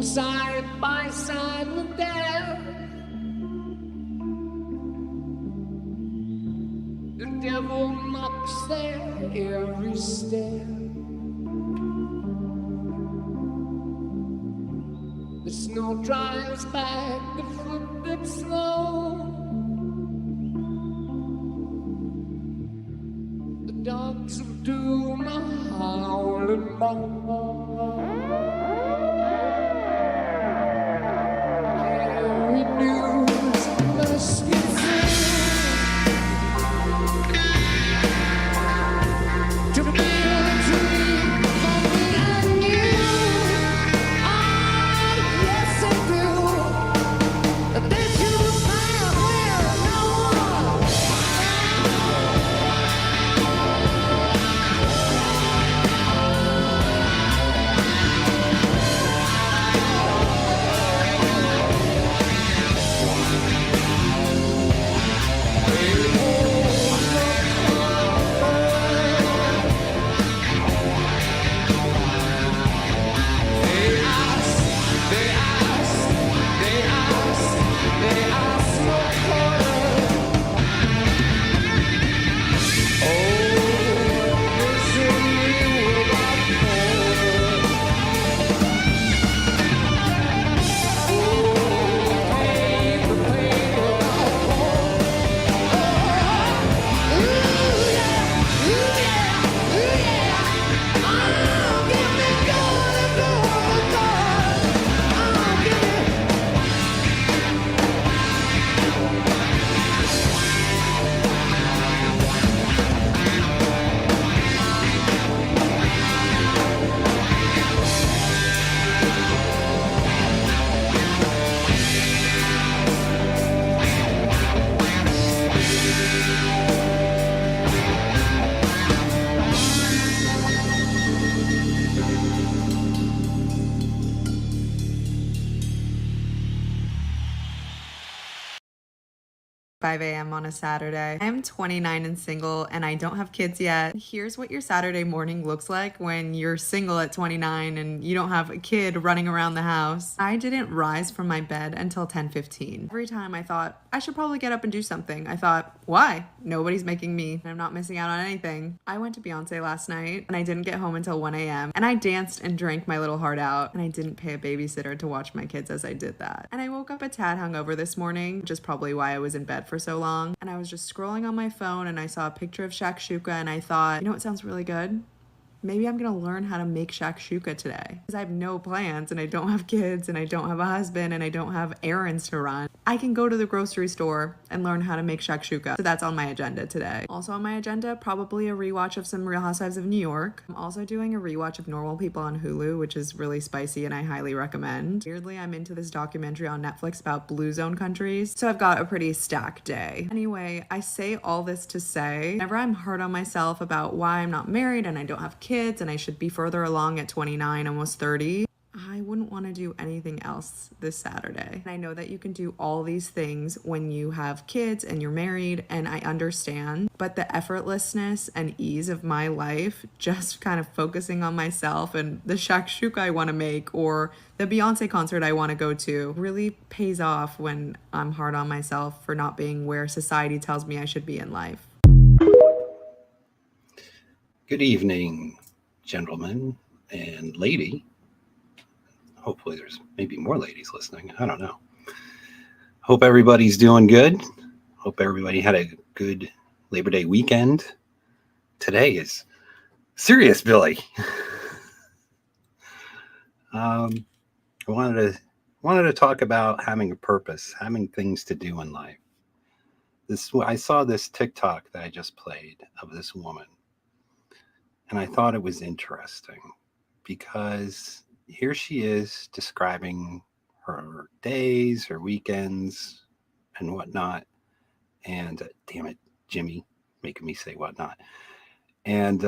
side by side with death. The devil knocks there every step. The snow drives back the footsteps slow. The dogs of doom are howling low. Every news must get through to build a dream for me and you. Ah, yes I do. That you find where no one. A.m. on a Saturday. I'm 29 and single and I don't have kids yet. Here's what your Saturday morning looks like when you're single at 29 and you don't have a kid running around the house. I didn't rise from my bed until 10:15. Every time I thought, I should probably get up and do something. I thought, why? Nobody's making me. I'm not missing out on anything. I went to Beyonce last night and I didn't get home until 1 a.m. and I danced and drank my little heart out and I didn't pay a babysitter to watch my kids as I did that. And I woke up a tad hungover this morning, which is probably why I was in bed for so long. And I was just scrolling on my phone and I saw a picture of shakshuka and I thought, you know what sounds really good? Maybe I'm gonna learn how to make shakshuka today. Because I have no plans and I don't have kids and I don't have a husband and I don't have errands to run. I can go to the grocery store and learn how to make shakshuka. So that's on my agenda today. Also on my agenda, probably a rewatch of some Real Housewives of New York. I'm also doing a rewatch of Normal People on Hulu, which is really spicy and I highly recommend. Weirdly, I'm into this documentary on Netflix about blue zone countries. So I've got a pretty stacked day. Anyway, I say all this to say, whenever I'm hard on myself about why I'm not married and I don't have kids and I should be further along at 29, almost 30, I wouldn't want to do anything else this Saturday. And I know that you can do all these things when you have kids and you're married, and I understand, but the effortlessness and ease of my life, just kind of focusing on myself and the shakshuka I want to make or the Beyonce concert I want to go to, really pays off when I'm hard on myself for not being where society tells me I should be in life. Good evening, gentlemen and lady. Hopefully there's maybe more ladies listening. I don't know. Hope everybody's doing good. Hope everybody had a good Labor Day weekend. Today is serious, Billy. I wanted to talk about having a purpose, having things to do in life. I saw this TikTok that I just played of this woman, and I thought it was interesting because here she is describing her days, her weekends, and whatnot. And damn it, Jimmy, making me say whatnot. And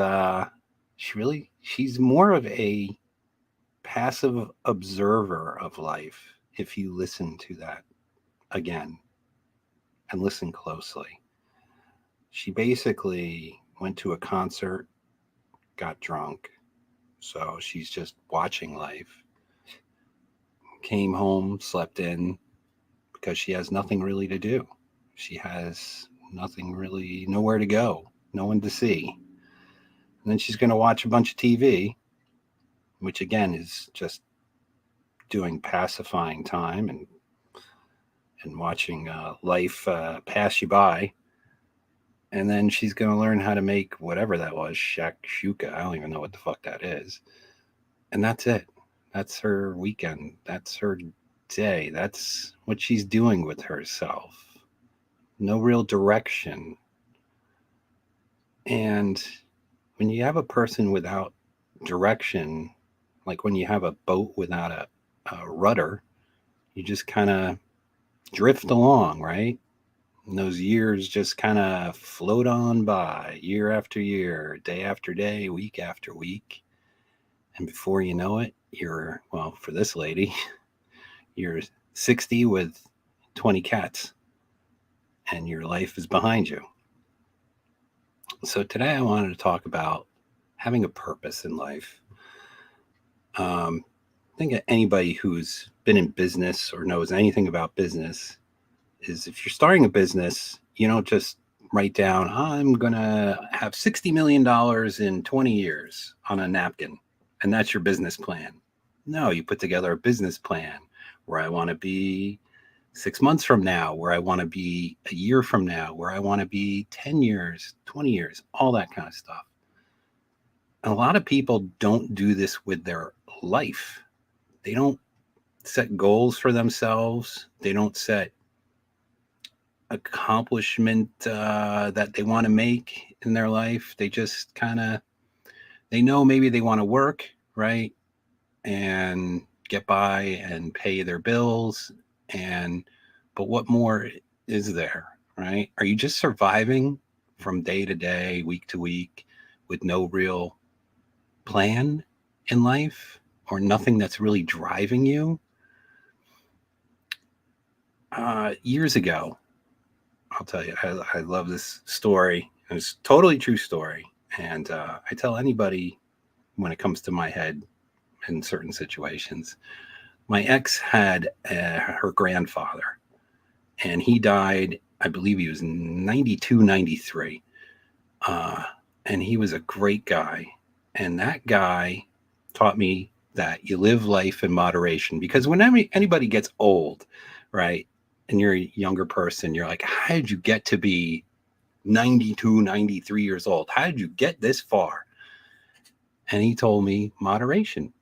she's more of a passive observer of life if you listen to that again and listen closely. She basically went to a concert, got drunk. So she's just watching life, came home, slept in, because she has nothing really to do. She has nothing really, nowhere to go, no one to see. And then she's going to watch a bunch of TV, which again is just doing pacifying time and watching life pass you by. And then she's going to learn how to make whatever that was, shakshuka. I don't even know what the fuck that is. And that's it. That's her weekend. That's her day. That's what she's doing with herself. No real direction. And when you have a person without direction, like when you have a boat without a rudder, you just kind of drift along, right? And those years just kind of float on by, year after year, day after day, week after week. And before you know it, you're, well, for this lady, you're 60 with 20 cats, and your life is behind you. So today I wanted to talk about having a purpose in life. I think that anybody who's been in business or knows anything about business is, if you're starting a business, you don't just write down, I'm going to have $60 million in 20 years on a napkin, and that's your business plan. No, you put together a business plan where I want to be 6 months from now, where I want to be a year from now, where I want to be 10 years, 20 years, all that kind of stuff. And a lot of people don't do this with their life. They don't set goals for themselves. They don't set accomplishment that they want to make in their life. They just kind of, they know maybe they want to work, right? And get by and pay their bills. But what more is there, right? Are you just surviving from day to day, week to week, with no real plan in life, or nothing that's really driving you? Years ago, I'll tell you, I love this story. It's a totally true story. And I tell anybody when it comes to my head in certain situations. My ex had her grandfather, and he died, I believe he was 92, 93. And he was a great guy. And that guy taught me that you live life in moderation, because when anybody gets old, right, and you're a younger person, you're like, how did you get to be 92, 93 years old? How did you get this far? And he told me moderation,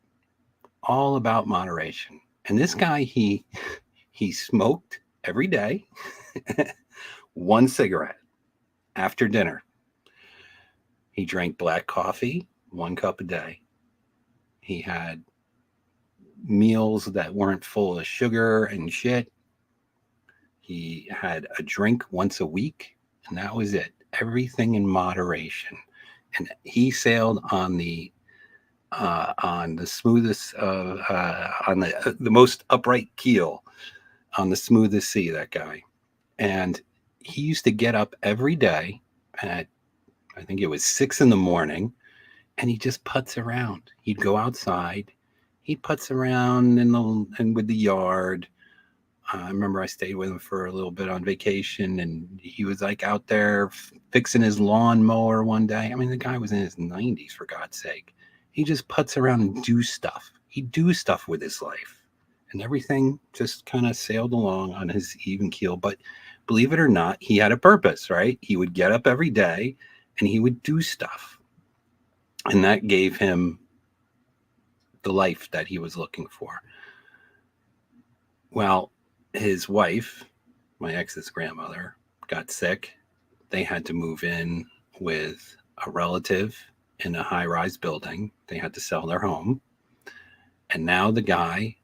all about moderation. And this guy, he smoked every day, one cigarette after dinner. He drank black coffee, 1 cup a day. He had meals that weren't full of sugar and shit. He had a drink once a week, and that was it. Everything in moderation. And he sailed on the smoothest, on the most upright keel, on the smoothest sea, that guy. And he used to get up every day at, I think it was 6 a.m, and he just putz around. He'd go outside, he'd putz around and with the yard. I remember I stayed with him for a little bit on vacation, and he was like out there fixing his lawnmower one day. I mean, the guy was in his 90s, for God's sake. He just putz around and do stuff. He'd do stuff with his life, and everything just kind of sailed along on his even keel. But believe it or not, he had a purpose, right? He would get up every day and he would do stuff. And that gave him the life that he was looking for. Well, his wife, my ex's grandmother, got sick. They had to move in with a relative in a high-rise building. They had to sell their home. And now the guy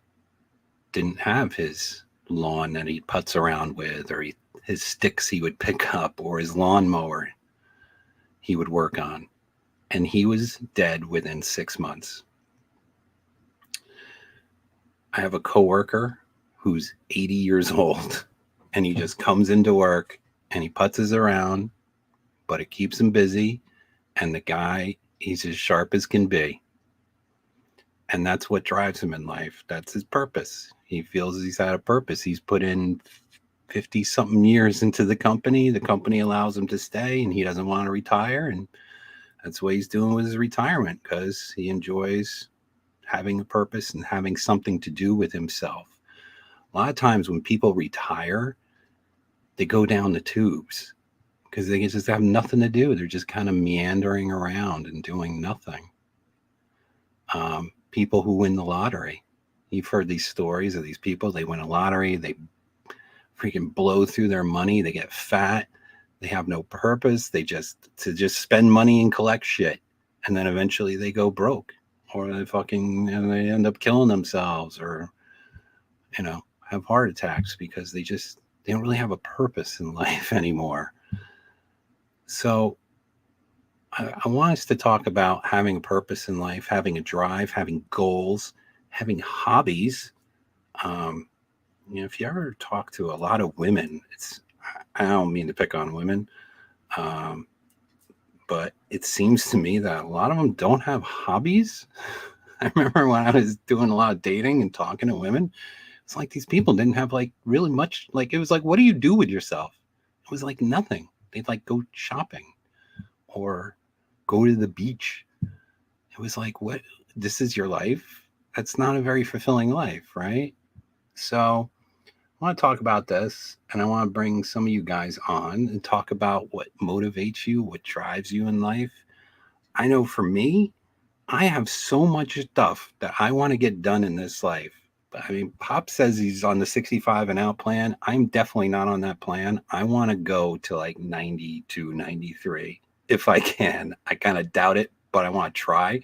didn't have his lawn that he putts around with, or his sticks he would pick up, or his lawnmower he would work on. And he was dead within 6 months. I have a coworker who's 80 years old, and he just comes into work and he putzes around, but it keeps him busy. And the guy, he's as sharp as can be. And that's what drives him in life. That's his purpose. He feels he's had a purpose. He's put in 50 something years into the company. The company allows him to stay, and he doesn't want to retire. And that's what he's doing with his retirement, because he enjoys having a purpose and having something to do with himself. A lot of times when people retire, they go down the tubes because they just have nothing to do. They're just kind of meandering around and doing nothing. People who win the lottery. You've heard these stories of these people. They win a lottery. They freaking blow through their money. They get fat. They have no purpose. They just spend money and collect shit. And then eventually they go broke, or they end up killing themselves, or, have heart attacks because they don't really have a purpose in life anymore. So I want us to talk about having a purpose in life, having a drive, having goals, having hobbies. If you ever talk to a lot of women, I don't mean to pick on women, but it seems to me that a lot of them don't have hobbies. I remember when I was doing a lot of dating and talking to women, it's like these people didn't have really much. It was like, what do you do with yourself? It was like nothing. They'd go shopping or go to the beach. It was like, what? This is your life? That's not a very fulfilling life, right? So I want to talk about this, and I want to bring some of you guys on and talk about what motivates you, what drives you in life. I know for me, I have so much stuff that I want to get done in this life. I mean, Pop says he's on the 65 and out plan. I'm definitely not on that plan. I want to go to 92, 93 if I can. I kind of doubt it, but I want to try,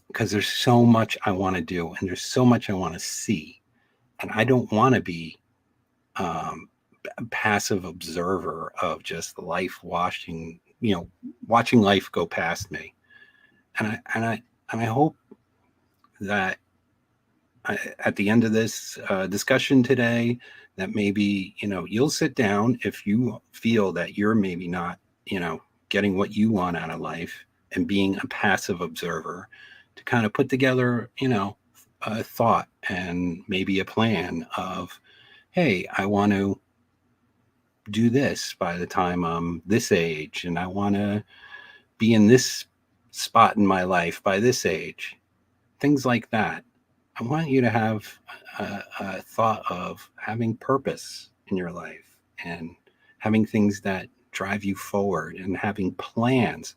because there's so much I want to do, and there's so much I want to see. And I don't want to be a passive observer of just life watching life go past me. And I hope that at the end of this discussion today, that maybe, you'll sit down if you feel that you're maybe not, getting what you want out of life, and being a passive observer, to kind of put together, a thought and maybe a plan of, hey, I want to do this by the time I'm this age, and I want to be in this spot in my life by this age. Things like that. I want you to have a thought of having purpose in your life, and having things that drive you forward, and having plans.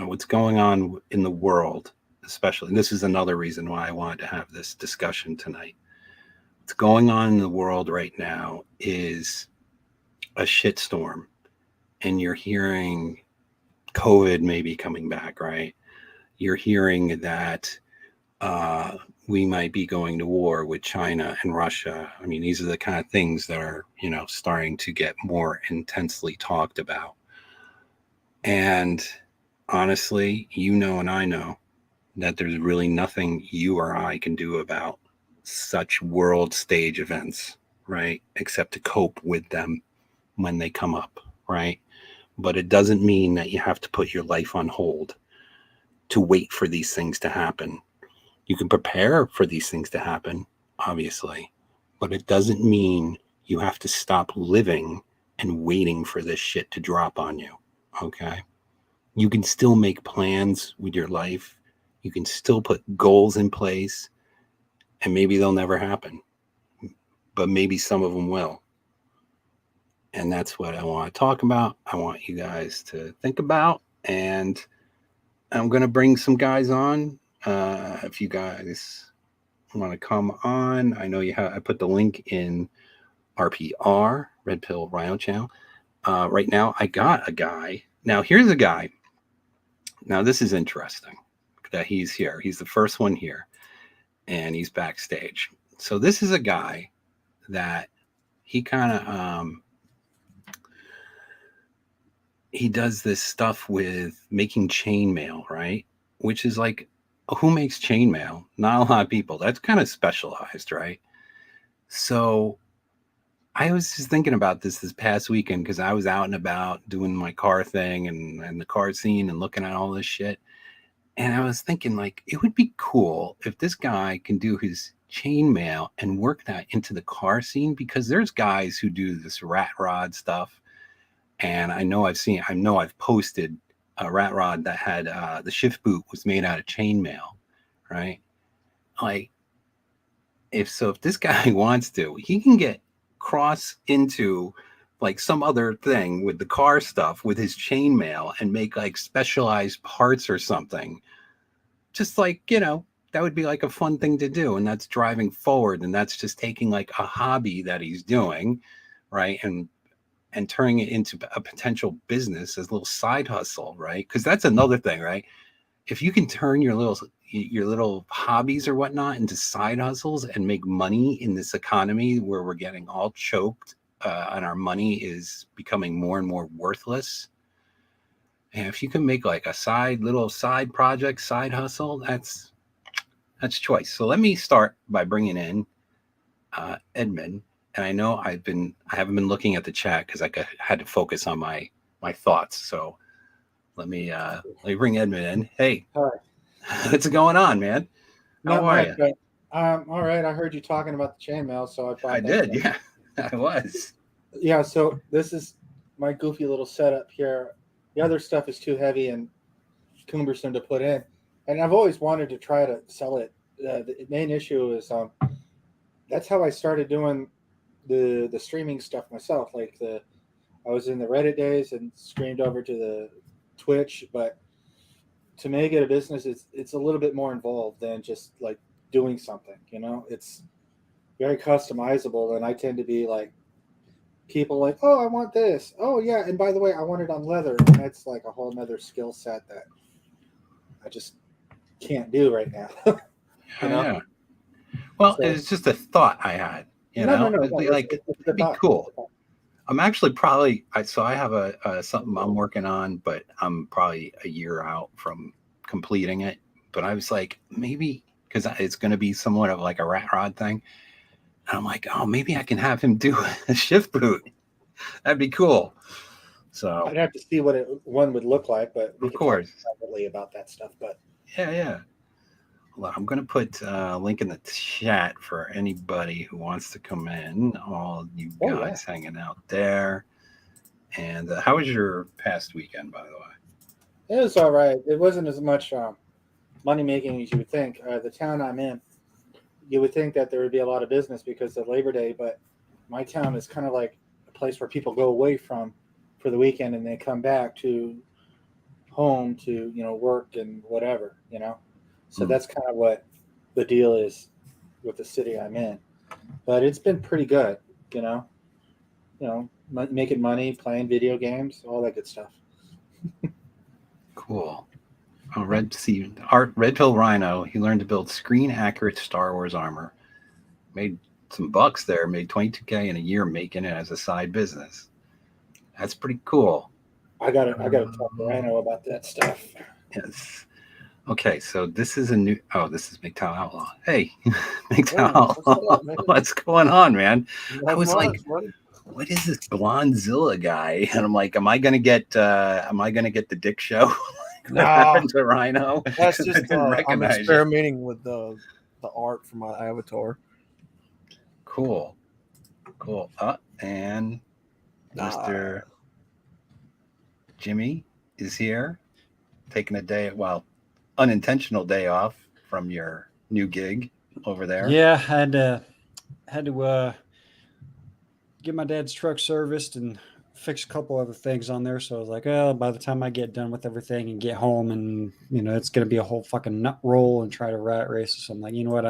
What's going on in the world, especially, and this is another reason why I wanted to have this discussion tonight. What's going on in the world right now is a shitstorm, and you're hearing COVID maybe coming back, right? You're hearing that we might be going to war with China and Russia. I mean, these are the kind of things that are, starting to get more intensely talked about. And honestly, and I know that there's really nothing you or I can do about such world stage events, right? Except to cope with them when they come up, right? But it doesn't mean that you have to put your life on hold to wait for these things to happen. You can prepare for these things to happen, obviously, but it doesn't mean you have to stop living and waiting for this shit to drop on you, okay? You can still make plans with your life. You can still put goals in place, and maybe they'll never happen, but maybe some of them will. And that's what I want to talk about. I want you guys to think about, and I'm going to bring some guys on. If you guys want to come on, I know you have. I put the link in RPR, Red Pill Rhino Channel. Right now, I got a guy. Now, here's a guy. Now, this is interesting that he's here. He's the first one here, and he's backstage. So this is a guy that he kind of he does this stuff with making chainmail, right? Which is who makes chainmail? Not a lot of people. That's kind of specialized, right? So I was just thinking about this past weekend, because I was out and about doing my car thing and the car scene and looking at all this shit. And I was thinking, like, it would be cool if this guy can do his chainmail and work that into the car scene, because there's guys who do this rat rod stuff. And I know I've posted a rat rod that had the shift boot was made out of chainmail, right? Like, if this guy wants to, he can get cross into like some other thing with the car stuff with his chainmail and make like specialized parts or something. Just like, that would be like a fun thing to do. And that's driving forward. And that's just taking like a hobby that he's doing, right? And turning it into a potential business as a little side hustle, right? Because that's another thing, right? If you can turn your little hobbies or whatnot into side hustles and make money in this economy where we're getting all choked and our money is becoming more and more worthless. And if you can make like a little side project, side hustle, that's choice. So let me start by bringing in Edmund. And I know I haven't been looking at the chat because I had to focus on my thoughts. So let me bring Edmund in. Hey, Hi. what's going on, man? How Not are much, you? but all right. I heard you talking about the chainmail, so I bought I that did, stuff. yeah, I was. Yeah, so this is my goofy little setup here. The other stuff is too heavy and cumbersome to put in, and I've always wanted to try to sell it. The main issue is that's how I started doing the streaming stuff myself. I was in the Reddit days and streamed over to the Twitch, but to make it a business, it's a little bit more involved than just like doing something. It's very customizable, and I tend to be like people like, oh, I want this. Oh yeah, and by the way, I want it on leather, and that's like a whole nother skill set that I just can't do right now. Yeah. Well, So, it's just a thought I had. no. Like It's a it'd good be thought. cool. I'm actually probably I have a something I'm working on, but I'm probably a year out from completing it. But I was like, maybe because it's going to be somewhat of like a rat rod thing, and I'm like, oh, maybe I can have him do a shift boot. That'd be cool. So I'd have to see what one would look like, but we of could course, talk privately about that stuff. But yeah. Well, I'm going to put a link in the chat for anybody who wants to come in. All you guys hanging out there. And how was your past weekend, by the way? it was all right. It wasn't as much money making as you would think. The town I'm in, you would think that there would be a lot of business because of Labor Day, but my town is kind of like a place where people go away from for the weekend and they come back to home to work and whatever. So that's kind of what the deal is with the city I'm in. But it's been pretty good, making money, playing video games, all that good stuff. Cool. Oh, Red Pill Rhino. He learned to build screen accurate Star Wars armor. Made some bucks there. Made 22K in a year making it as a side business. That's pretty cool. I gotta talk to Rhino about that stuff. Yes. Okay, so this is this is MGTOW Outlaw. Hey, MGTOW Outlaw. What's going on, man? I was like, what is this Blondzilla guy? And I'm like, am I gonna get the dick show? No, to Rhino? that's just I'm recognize you. experimenting with the art for my avatar. Cool. And Mr. Jimmy is here, taking a unintentional day off from your new gig over there. Yeah, I had to get my dad's truck serviced and fix a couple other things on there. So I was like, oh, by the time I get done with everything and get home, and it's going to be a whole fucking nut roll and try to rat race. So I'm like, you know what?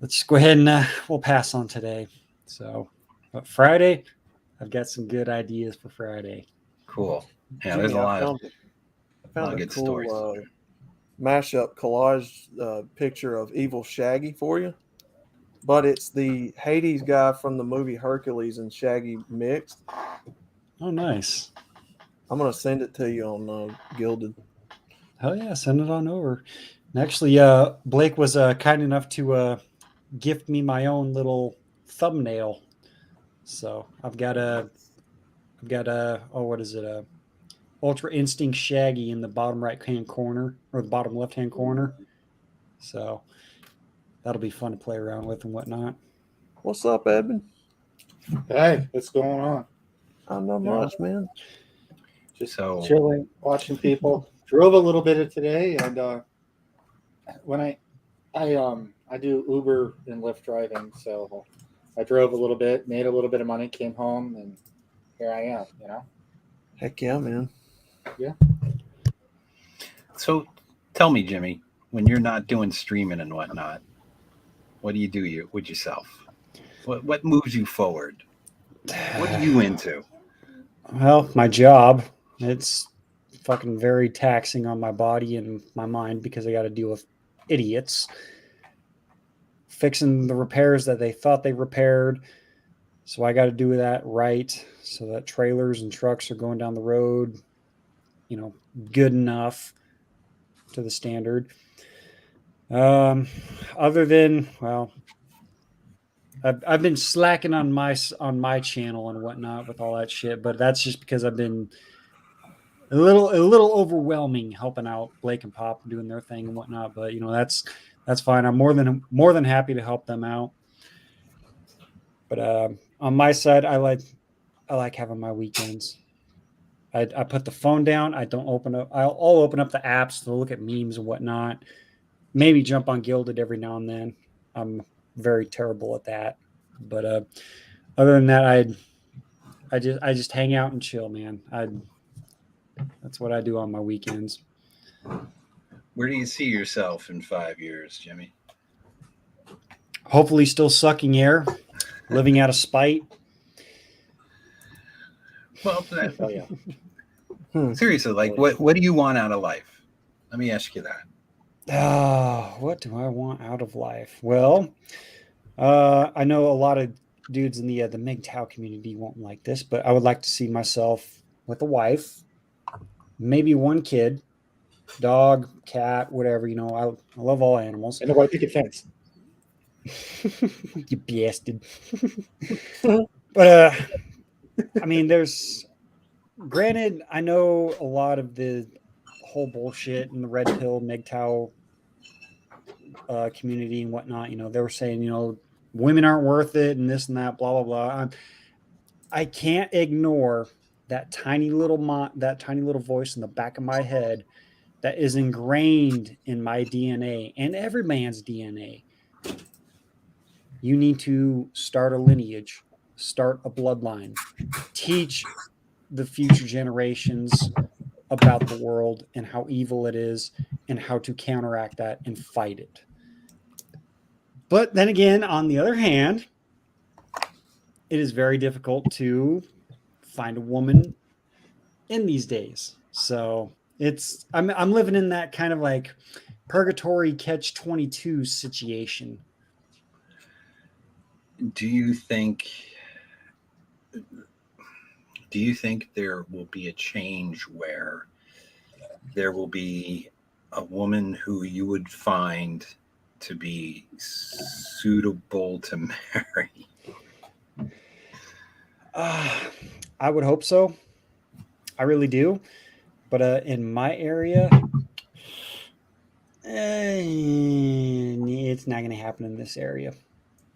Let's go ahead and we'll pass on today. So, but Friday, I've got some good ideas for Friday. Cool. Yeah, Jimmy, there's a lot of good cool stories. Mashup collage picture of Evil Shaggy for you, but it's the Hades guy from the movie Hercules and Shaggy mixed. Oh, nice. I'm gonna send it to you on Gilded. Hell yeah, send it on over. And actually, Blake was kind enough to gift me my own little thumbnail. So I've got a what is it? Ultra Instinct Shaggy in the bottom right hand corner or the bottom left hand corner. So that'll be fun to play around with and whatnot. What's up, Edmund? Hey, what's going on? Not Yeah. much, man. Just So- chilling, watching people. Drove a little bit of today, and when I do Uber and Lyft driving, so I drove a little bit, made a little bit of money, came home, and here I am. You know. Heck yeah, man. So tell me, Jimmy, when you're not doing streaming and whatnot, what do you do with yourself? What moves you forward? What are you into? Well, my job, it's fucking very taxing on my body and my mind because I got to deal with idiots fixing the repairs that they thought they repaired. So I got to do that right so that trailers and trucks are going down the road, good enough to the standard. Other than, well, I've been slacking on my channel and whatnot with all that shit, but that's just because I've been a little overwhelming helping out Blake and Pop doing their thing and whatnot. But that's fine. I'm more than happy to help them out. But on my side, I like having my weekends. I put the phone down. I don't open up. I'll open up the apps to look at memes and whatnot. Maybe jump on Gilded every now and then. I'm very terrible at that. But other than that, I just hang out and chill, man. That's what I do on my weekends. Where do you see yourself in 5 years, Jimmy? Hopefully still sucking air, living out of spite. Well, Oh yeah. seriously, like what do you want out of life? Let me ask you that. What do I want out of life? Well, I know a lot of dudes in the MGTOW community won't like this, but I would like to see myself with a wife, maybe one kid, dog, cat, whatever. I love all animals. And a white picket fence. You bastard. But I mean, granted, I know a lot of the whole bullshit in the red pill MGTOW community and whatnot. They were saying, women aren't worth it and this and that, blah blah blah. I can't ignore that tiny little voice in the back of my head that is ingrained in my DNA and every man's DNA. You need to start a lineage, start a bloodline, teach the future generations about the world and how evil it is and how to counteract that and fight it. But then again, on the other hand, it is very difficult to find a woman in these days. So I'm living in that kind of like purgatory catch-22 situation. Do you think there will be a change where there will be a woman who you would find to be suitable to marry? I would hope so. I really do. But in my area, it's not going to happen in this area.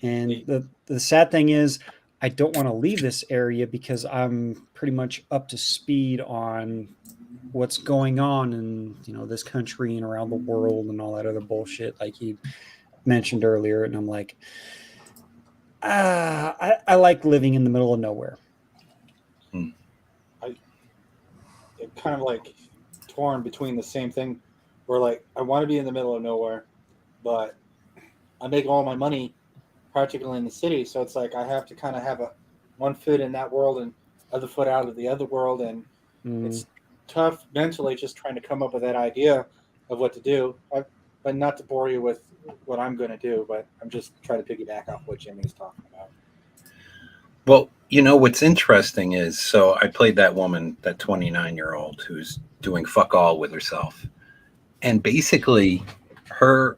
And the sad thing is, I don't want to leave this area because I'm pretty much up to speed on what's going on in this country and around the world and all that other bullshit like you mentioned earlier. And I'm like, I like living in the middle of nowhere. I'm kind of like torn between the same thing where like I want to be in the middle of nowhere, but I make all my money practically in the city, so it's like I have to kind of have one foot in that world and other foot out of the other world, and it's tough mentally just trying to come up with that idea of what to do. But not to bore you with what I'm going to do, but I'm just trying to piggyback off what Jimmy's talking about. Well, what's interesting is, so I played that woman, that 29-year-old who's doing fuck all with herself, and basically her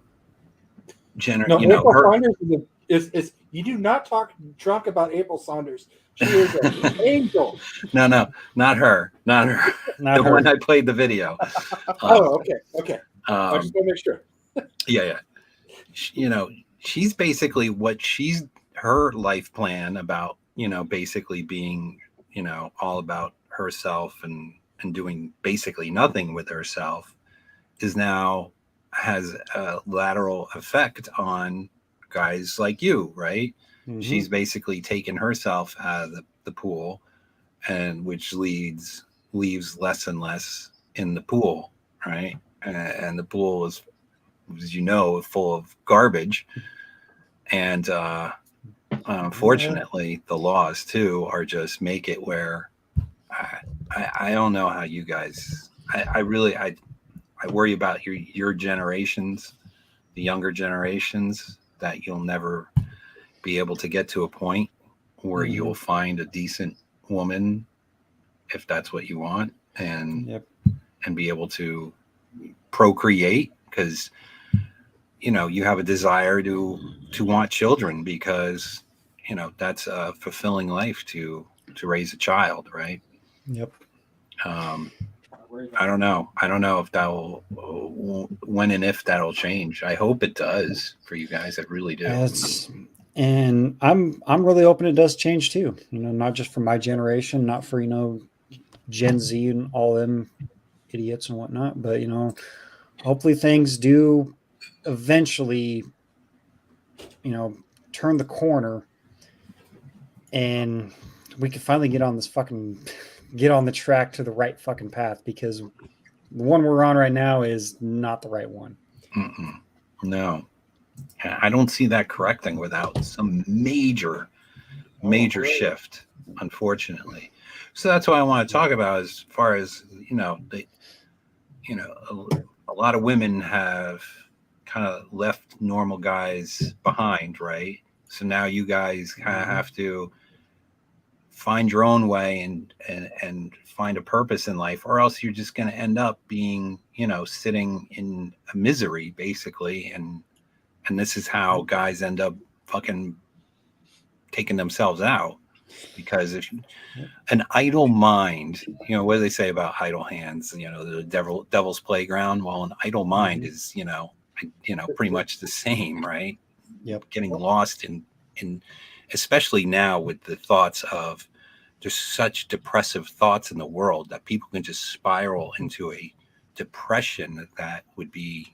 April Saunders is you do not talk drunk about April Saunders. She is an angel. No, not her. Not The her. one I played the video. Oh, okay. I Um, just want to make sure. yeah. She's basically her life plan about, basically being, all about herself and doing basically nothing with herself is now has a lateral effect on guys like you, right? Mhm. She's basically taken herself out of the pool, and which leaves less and less in the pool, right? And the pool is, as you know, full of garbage. And unfortunately, the laws too are just make it where I don't know how you guys. I really I worry about your generations, the younger generations, that you'll never be able to get to a point where you'll find a decent woman, if that's what you want, and Yep. be able to procreate, because you have a desire to want children, because that's a fulfilling life to raise a child, right? Yep. I don't know if that will, when and if that'll change. I hope it does for you guys. I really do. And I'm really hoping it does change too. Not just for my generation, not for Gen Z and all them idiots and whatnot, but hopefully things do eventually turn the corner, and we can finally get on the track to the right fucking path, because the one we're on right now is not the right one. Mm-mm. No, I don't see that correcting without some major shift, unfortunately. So that's what I want to talk about, as far as a lot of women have kind of left normal guys behind, right? So now you guys kind of have to find your own way and find a purpose in life, or else you're just going to end up being, sitting in a misery, basically. And this is how guys end up fucking taking themselves out, because if an idle mind, what do they say about idle hands? The devil's playground. Well, an idle mind is, pretty much the same, right? Yep. Getting lost in especially now with the thoughts of, there's such depressive thoughts in the world that people can just spiral into a depression that would be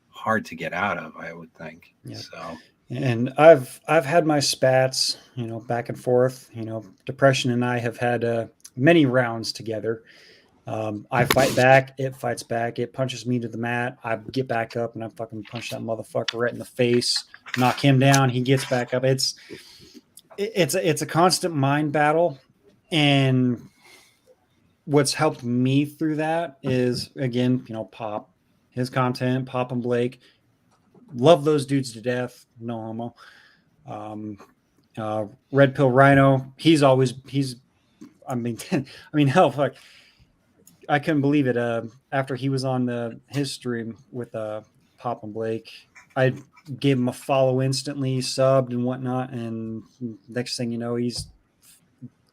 hard to get out of, I would think. Yep. So, and I've had my spats, back and forth. Depression and I have had many rounds together. I fight back, it fights back, it punches me to the mat, I get back up and I fucking punch that motherfucker right in the face, knock him down, he gets back up. It's a constant mind battle. And what's helped me through that is, again, Pop, his content, Pop and Blake. Love those dudes to death. No homo. Red Pill Rhino. He's I mean, hell, fuck. I couldn't believe it. After he was on his stream with Pop and Blake, I gave him a follow instantly, subbed and whatnot, and next thing you know, he's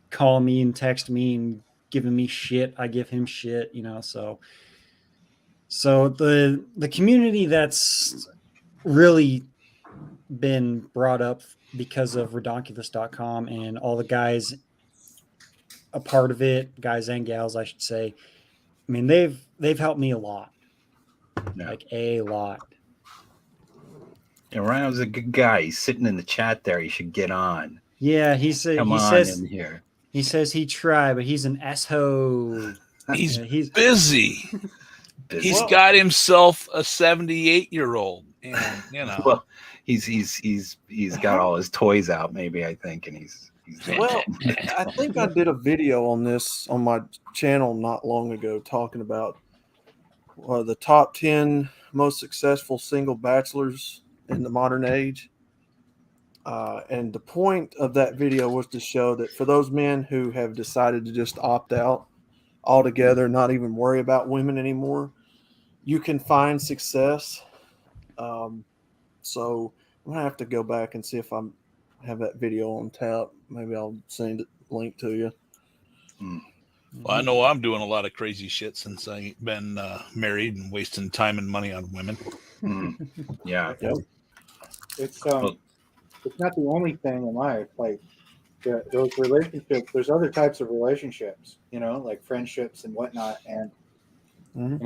calling me and texting me and giving me shit. I give him shit, So the community that's really been brought up because of Redonkulous.com and all the guys a part of it, guys and gals, I should say. I mean, they've helped me a lot. Yeah. Like a lot. And Ryan's a good guy. He's sitting in the chat there. You should get on. Yeah, he says in here. He says he tried, but he's an asshole. He's He's busy. He's got himself a 78-year-old, and Well, he's got all his toys out, maybe, I think, and he's Well, I think I did a video on this on my channel not long ago, talking about the top 10 most successful single bachelors in the modern age. And the point of that video was to show that for those men who have decided to just opt out altogether, not even worry about women anymore, you can find success. So I'm going to have to go back and see if I have that video on tap. Maybe I'll send a link to you. Well, I know I'm doing a lot of crazy shit since I've been married and wasting time and money on women. Yeah. Yep. It's Well- it's not the only thing in life. Like those relationships, there's other types of relationships, like friendships and whatnot, and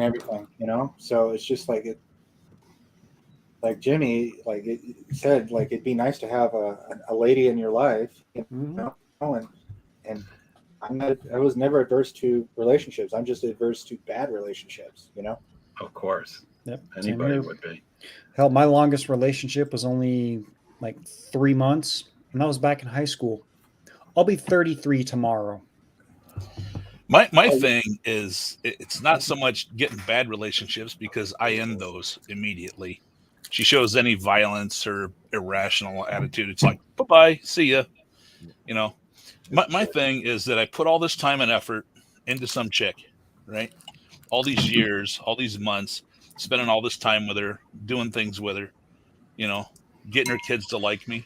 everything, So it's just like it. Like Jimmy, like it said, like it'd be nice to have a lady in your life, and I was never adverse to relationships. I'm just adverse to bad relationships, Of course. Yep. Anybody Same here. would be. Hell, my longest relationship was only like 3 months, and that was back in high school. I'll be 33 tomorrow. My thing is it's not so much getting bad relationships because I end those immediately. She shows any violence or irrational attitude, it's like, bye-bye, see ya. My thing is that I put all this time and effort into some chick, right? All these years, all these months, spending all this time with her, doing things with her, getting her kids to like me.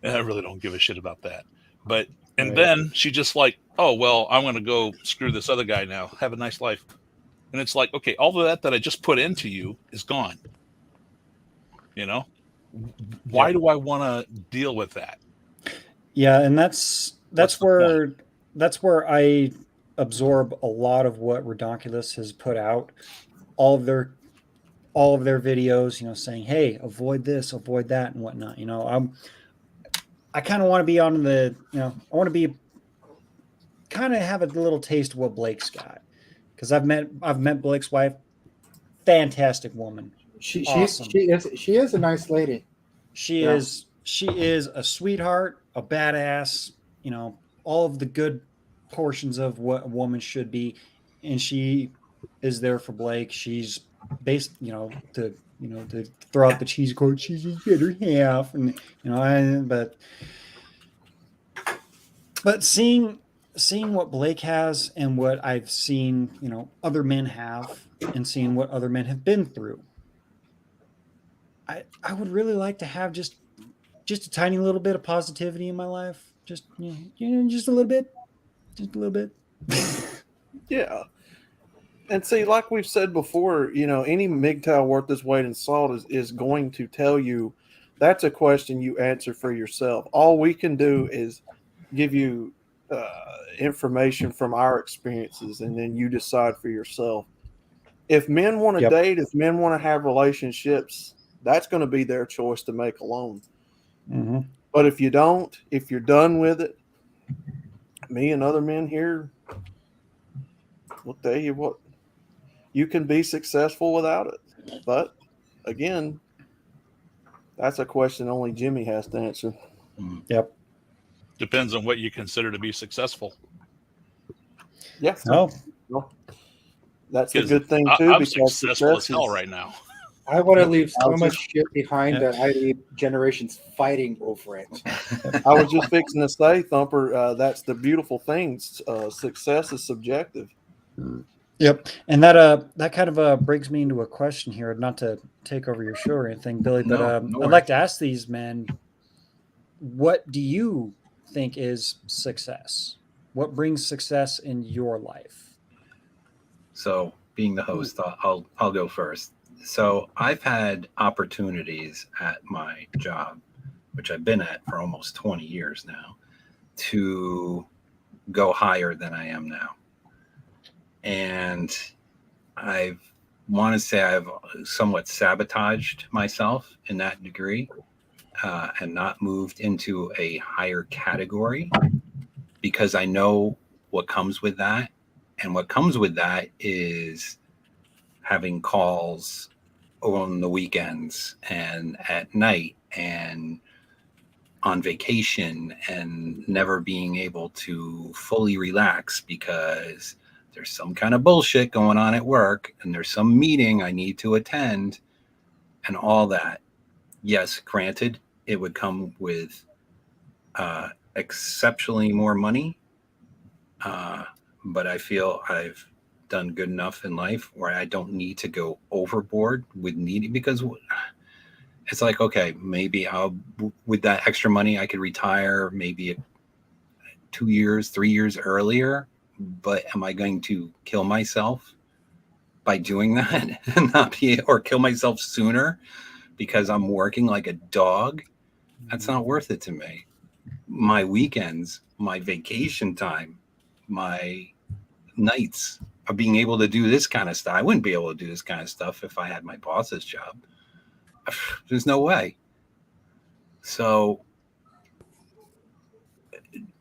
And I really don't give a shit about that. But and then she just like, oh well, I'm gonna go screw this other guy now. Have a nice life. And it's like, okay, all of that I just put into you is gone. Why do I want to deal with that? Yeah, and that's where I absorb a lot of what Redonkulous has put out. All of their videos, saying, hey, avoid this, avoid that, and whatnot. I kind of want to be on the, I want to be kind of have a little taste of what Blake's got, because I've met Blake's wife, fantastic woman. Awesome. She is a nice lady. She is a sweetheart, a badass, all of the good portions of what a woman should be, and she is there for Blake. She's based, to throw out the cheesy quote, she's his better half, and but seeing what Blake has and what I've seen, other men have, and seeing what other men have been through, I would really like to have just a tiny little bit of positivity in my life, just just a little bit. Yeah. And see, like we've said before, any MGTOW worth his weight in salt is going to tell you that's a question you answer for yourself. All we can do is give you information from our experiences, and then you decide for yourself. If men want to date, if men want to have relationships, that's going to be their choice to make alone. Mm-hmm. But if you don't, if you're done with it, me and other men here will tell you what, you can be successful without it. But again, that's a question only Jimmy has to answer. Yep. Depends on what you consider to be successful. Yeah. No. That's a good thing too. I'm because successful as hell right now. I want to leave so much shit behind that I leave generations fighting over it. I was just fixing to say, Thumper, that's the beautiful thing. Success is subjective. Yep. And that kind of brings me into a question here, not to take over your show or anything, Billy, but No I'd like to ask these men, what do you think is success? What brings success in your life? So, being the host, I'll go first. So, I've had opportunities at my job, which I've been at for almost 20 years now, to go higher than I am now. And I want to say I've somewhat sabotaged myself in that degree, and not moved into a higher category, because I know what comes with that. And what comes with that is having calls on the weekends and at night and on vacation, and never being able to fully relax because there's some kind of bullshit going on at work, and there's some meeting I need to attend, and all that. Yes, granted, it would come with exceptionally more money, but I feel I've done good enough in life where I don't need to go overboard with needing, because it's like, okay, maybe with that extra money I could retire maybe 2 years, 3 years earlier, but am I going to kill myself by doing that and not be, or kill myself sooner because I'm working like a dog? That's not worth it to me. My weekends, my vacation time, my nights of being able to do this kind of stuff. I wouldn't be able to do this kind of stuff if I had my boss's job. There's no way. So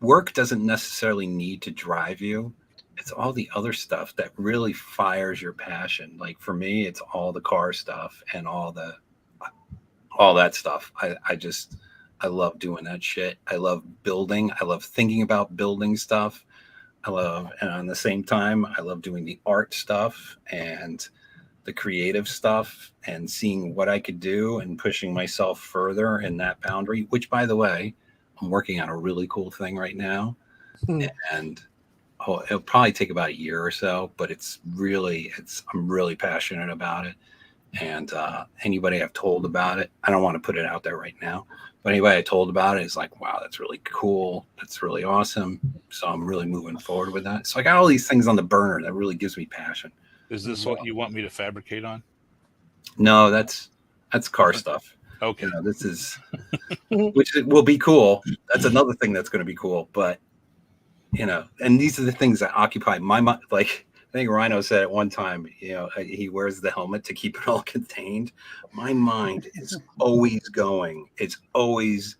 work doesn't necessarily need to drive you. It's all the other stuff that really fires your passion. Like for me, it's all the car stuff and all that stuff. I love doing that shit. I love building. I love thinking about building stuff. And on the same time, I love doing the art stuff and the creative stuff and seeing what I could do and pushing myself further in that boundary, which, by the way, I'm working on a really cool thing right now. And it'll probably take about a year or so, but I'm really passionate about it. And anybody I've told about it, I don't want to put it out there right now, but anybody I told about it is like, wow, that's really cool. That's really awesome. So I'm really moving forward with that. So I got all these things on the burner that really gives me passion. Is this what you want me to fabricate on? No, that's car stuff. Okay. You know, this is, which will be cool. That's another thing that's going to be cool. But, you know, and these are the things that occupy my mind. Like, I think Rhino said at one time, you know, he wears the helmet to keep it all contained. My mind is always going. It's always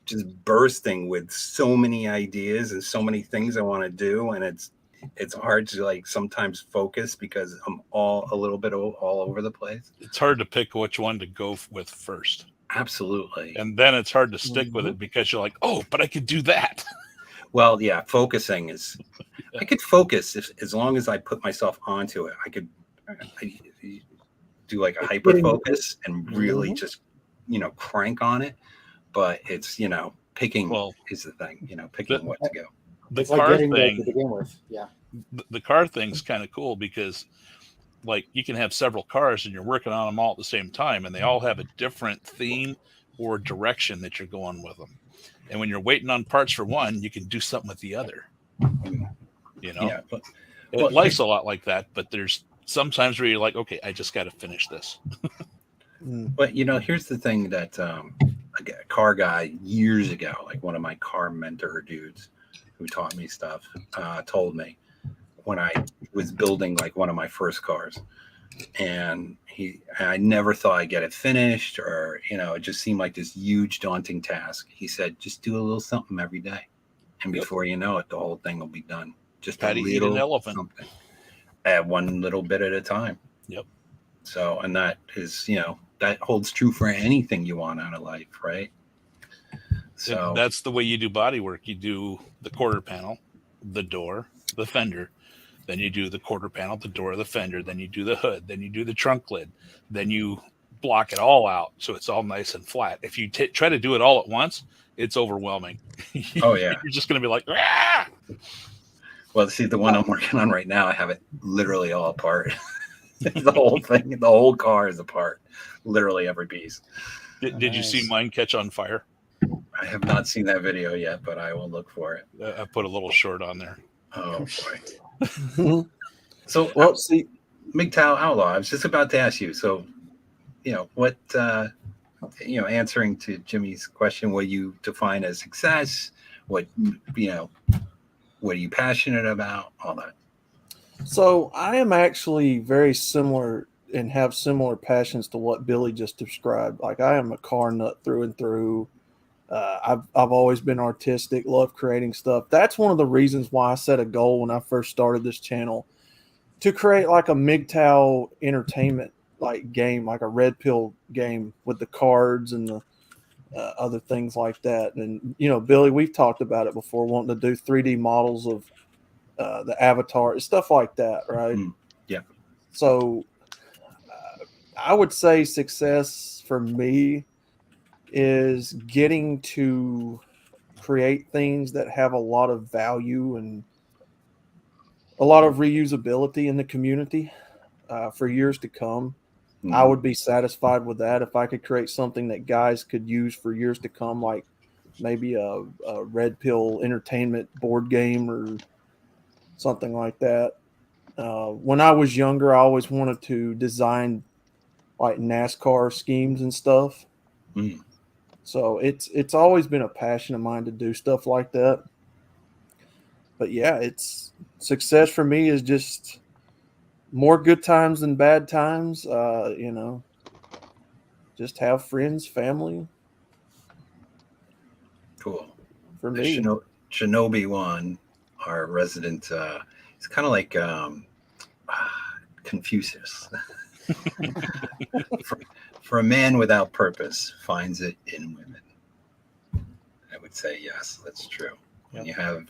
just bursting with so many ideas and so many things I want to do. And it's hard to like sometimes focus because I'm a little bit all over the place. It's hard to pick which one to go with first. Absolutely. And then it's hard to stick with it because you're like, oh, but I could do that. Well, yeah, focusing is, I could focus as long as I put myself onto it. I do like a hyper focus and really just, you know, crank on it. But it's, you know, picking is the thing, you know, picking what to go. It's like getting there to begin with. Yeah. The car thing's kind of cool because like you can have several cars and you're working on them all at the same time and they all have a different theme or direction that you're going with them. And when you're waiting on parts for one, you can do something with the other. You know, Yeah, life's a lot like that, but there's sometimes where you're like, okay, I just got to finish this. But you know, here's the thing that a car guy years ago, like one of my car mentor dudes who taught me stuff, told me when I was building like one of my first cars, and I never thought I'd get it finished, or you know, it just seemed like this huge daunting task. He said, just do a little something every day, and before you know it, the whole thing will be done. Just How to eat an elephant. Something, at one little bit at a time. Yep. So, and that is, you know, that holds true for anything you want out of life, right? So that's the way you do body work. You do the quarter panel, the door, the fender, then you do the quarter panel, the door, the fender, then you do the hood, then you do the trunk lid, then you block it all out so it's all nice and flat. If you try to do it all at once, it's overwhelming. Oh yeah, you're just going to be like, ah! Well, see, the one I'm working on right now, I have it literally all apart. The whole thing, the whole car is apart, literally every piece. Did you see mine catch on fire? I have not seen that video yet, but I will look for it. I put a little short on there. Oh boy. So, Well, see, MGTOW Outlaw, I was just about to ask you. So, you know, what, you know, answering to Jimmy's question, what you define as success, what, you know, what are you passionate about, all that. so I am actually very similar and have similar passions to what Billy just described. Like I am a car nut through and through. I've always been artistic, love creating stuff. That's one of the reasons why I set a goal when I first started this channel to create like a MGTOW entertainment like game, like a red pill game with the cards and the other things like that. And you know, Billy, we've talked about it before, wanting to do 3D models of the avatar, stuff like that, right? Yeah. So I would say success for me is getting to create things that have a lot of value and a lot of reusability in the community for years to come. I would be satisfied with that if I could create something that guys could use for years to come, like maybe a Red Pill Entertainment board game or something like that. When I was younger, I always wanted to design like NASCAR schemes and stuff. Mm. So it's always been a passion of mine to do stuff like that. But yeah, it's success for me is just more good times than bad times. Just have friends, family. Cool. For The me, Shinobi one, our resident, it's kind of like Confucius. for a man without purpose finds it in women. I would say yes, that's true. When you have,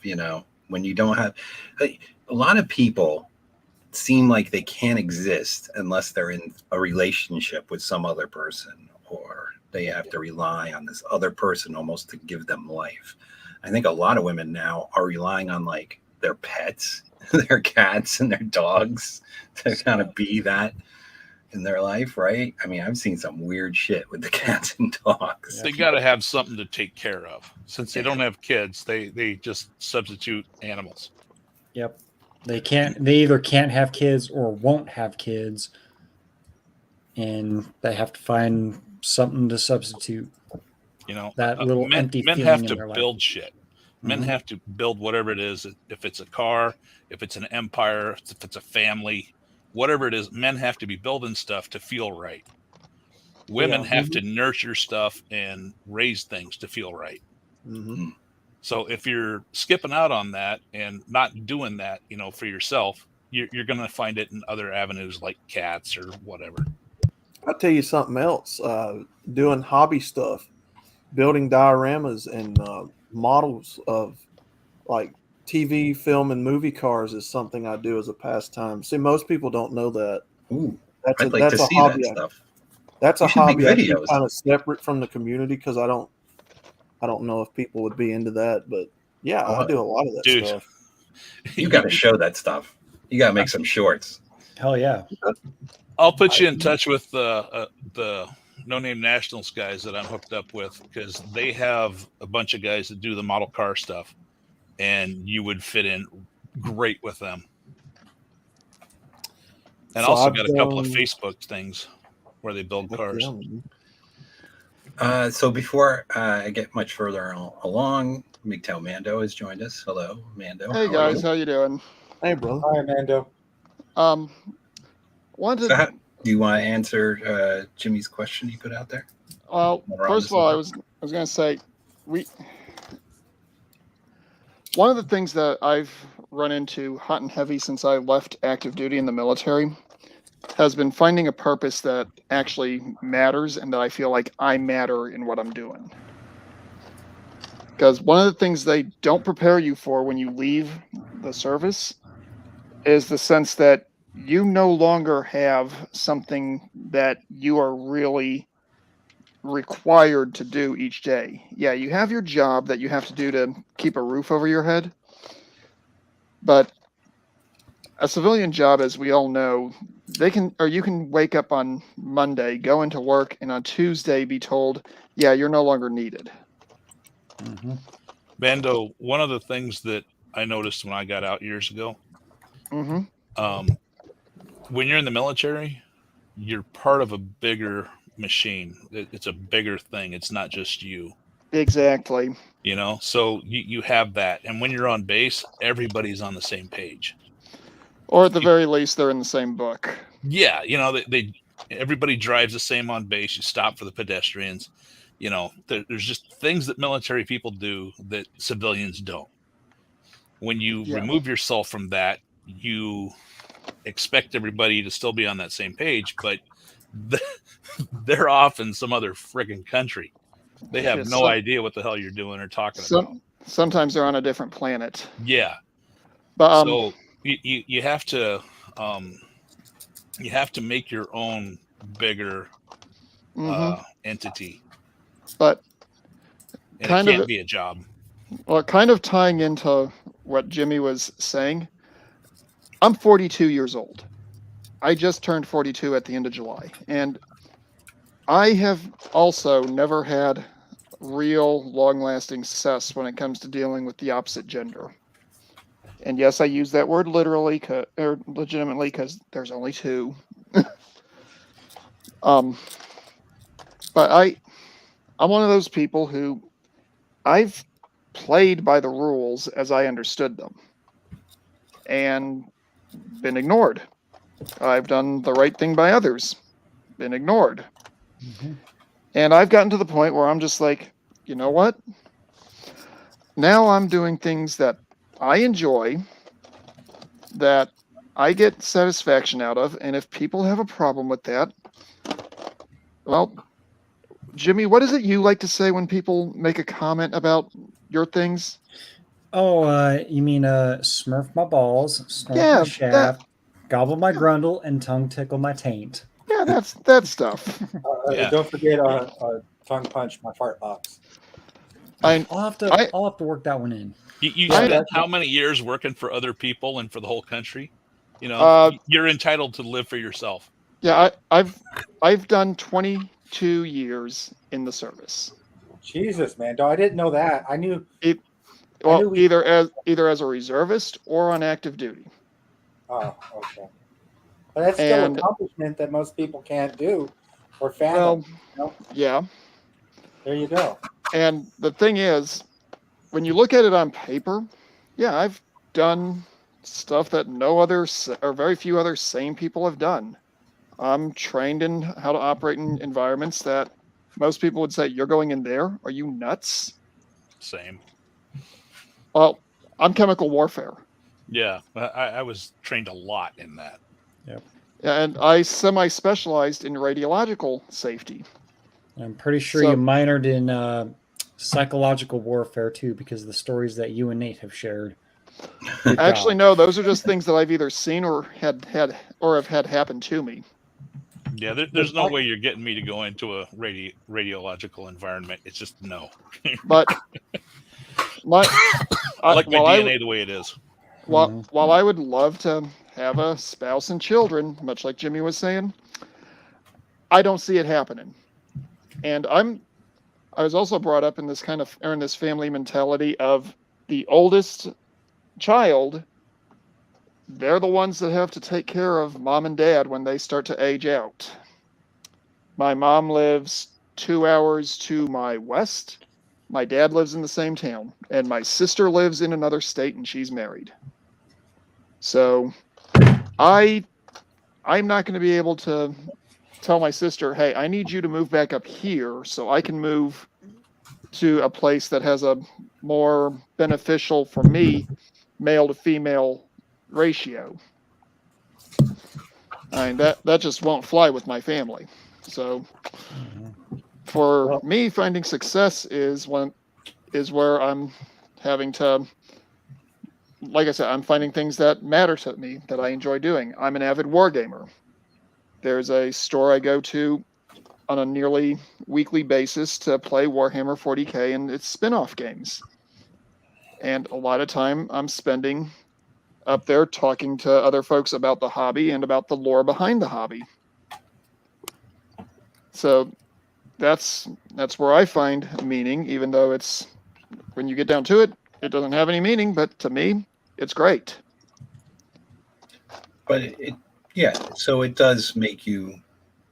when you don't have, a lot of people seem like they can't exist unless they're in a relationship with some other person, or they have to rely on this other person almost to give them life. I think a lot of women now are relying on like their pets, their cats and their dogs to kind of be that in their life, right? I mean, I've seen some weird shit with the cats and dogs. They got to have something to take care of. Since they don't have kids, they just substitute animals. Yep. They either can't have kids or won't have kids, and they have to find something to substitute. That little empty men feeling have in to their life. build shit. Men Mhm. have to build whatever it is. If it's a car, if it's an empire, if it's a family, whatever it is, men have to be building stuff to feel right. Women have to nurture stuff and raise things to feel right. Mm-hmm. So if you're skipping out on that and not doing that, for yourself, you're going to find it in other avenues like cats or whatever. I'll tell you something else. Doing hobby stuff, building dioramas and models of like TV, film, and movie cars is something I do as a pastime. See, most people don't know that. Ooh, That's I'd like to see hobby. that stuff. That's You a should make hobby I keep videos. kind of separate from the community because I don't know if people would be into that, but yeah, I do a lot of that Dude. stuff. You got to show that stuff. You got to make some shorts. Hell yeah. I'll put you in touch with the No Name Nationals guys that I'm hooked up with, because they have a bunch of guys that do the model car stuff, and you would fit in great with them. And So also I've got a couple of done- Facebook things where they build cars. So before I get much further along, MGTOW Mando has joined us. Hello, Mando. Hey How are guys, you? how you doing? Hey, brother. Hi, Mando. Wanted So do you want to answer Jimmy's question he put out there? well, More on first this of all, I one. was gonna say one of the things that I've run into hot and heavy since I left active duty in the military has been finding a purpose that actually matters and that I feel like I matter in what I'm doing. Because one of the things they don't prepare you for when you leave the service is the sense that you no longer have something that you are really required to do each day. Yeah, you have your job that you have to do to keep a roof over your head. But a civilian job, as we all know, you can wake up on Monday, go into work, and on Tuesday be told, yeah, you're no longer needed. Mm-hmm. Bando, one of the things that I noticed when I got out years ago, Mm-hmm. when you're in the military, you're part of a bigger machine. It's a bigger thing. It's not just you. Exactly. So you have that. And when you're on base, everybody's on the same page. Or at the very least, they're in the same book. Yeah, everybody drives the same on base. You stop for the pedestrians. There's just things that military people do that civilians don't. When you remove yourself from that, you expect everybody to still be on that same page, but they're off in some other friggin' country. They have no idea what the hell you're doing or talking about. Sometimes they're on a different planet. Yeah. But So you have to make your own bigger entity. But And kind it can't of be a job. Well, kind of tying into what Jimmy was saying, I'm 42 years old. I just turned 42 at the end of July. And I have also never had real long-lasting success when it comes to dealing with the opposite gender. And yes, I use that word literally or legitimately because there's only two. But I'm one of those people who I've played by the rules as I understood them and been ignored. I've done the right thing by others, been ignored. And I've gotten to the point where I'm just like, you know what? Now I'm doing things that I enjoy, that I get satisfaction out of. And if people have a problem with that, well, Jimmy, what is it you like to say when people make a comment about your things? Oh, you mean smurf my balls, snort Yeah, my shaft, gobble my grundle, and tongue tickle my taint. Yeah, that's that stuff. Yeah. Don't forget tongue punch my fart box. I'll have to work that one in. You I- spent how many years working for other people and for the whole country? You know, you're entitled to live for yourself. Yeah, I've done 22 years in the service. Jesus, man, I didn't know that. I knew. Well, knew we- either as a reservist or on active duty. Oh, okay. But that's still an And- accomplishment that most people can't do or fathom. Well, yeah. There you go. And the thing is, when you look at it on paper, yeah, I've done stuff that no other or very few other sane people have done. I'm trained in how to operate in environments that most people would say, "You're going in there? Are you nuts?" Same. Well, I'm chemical warfare. Yeah, I was trained a lot in that. And I semi-specialized in radiological safety. I'm pretty sure So- you minored in psychological warfare too, because of the stories that you and Nate have shared. Good Actually, job. no, those are just things that I've either seen or have had happen to me. Yeah, there's no way you're getting me to go into a radiological environment. It's just no. But I like my while DNA the way it is. while I would love to have a spouse and children, much like Jimmy was saying, I don't see it happening. And I was also brought up in this this family mentality of the oldest child. They're the ones that have to take care of mom and dad when they start to age out. My mom lives 2 hours to my west. My dad lives in the same town, and my sister lives in another state, and she's married. So I'm not going to be able to tell my sister, "Hey, I need you to move back up here so I can move to a place that has a more beneficial for me male to female ratio." I mean, that just won't fly with my family. So for me, finding success is where I'm having to, like I said, I'm finding things that matter to me that I enjoy doing. I'm an avid war gamer. There's a store I go to on a nearly weekly basis to play Warhammer 40K and its spin-off games. And a lot of time I'm spending up there talking to other folks about the hobby and about the lore behind the hobby. So that's where I find meaning, even though it's, when you get down to it, it doesn't have any meaning, but to me, it's great. But so it does make you,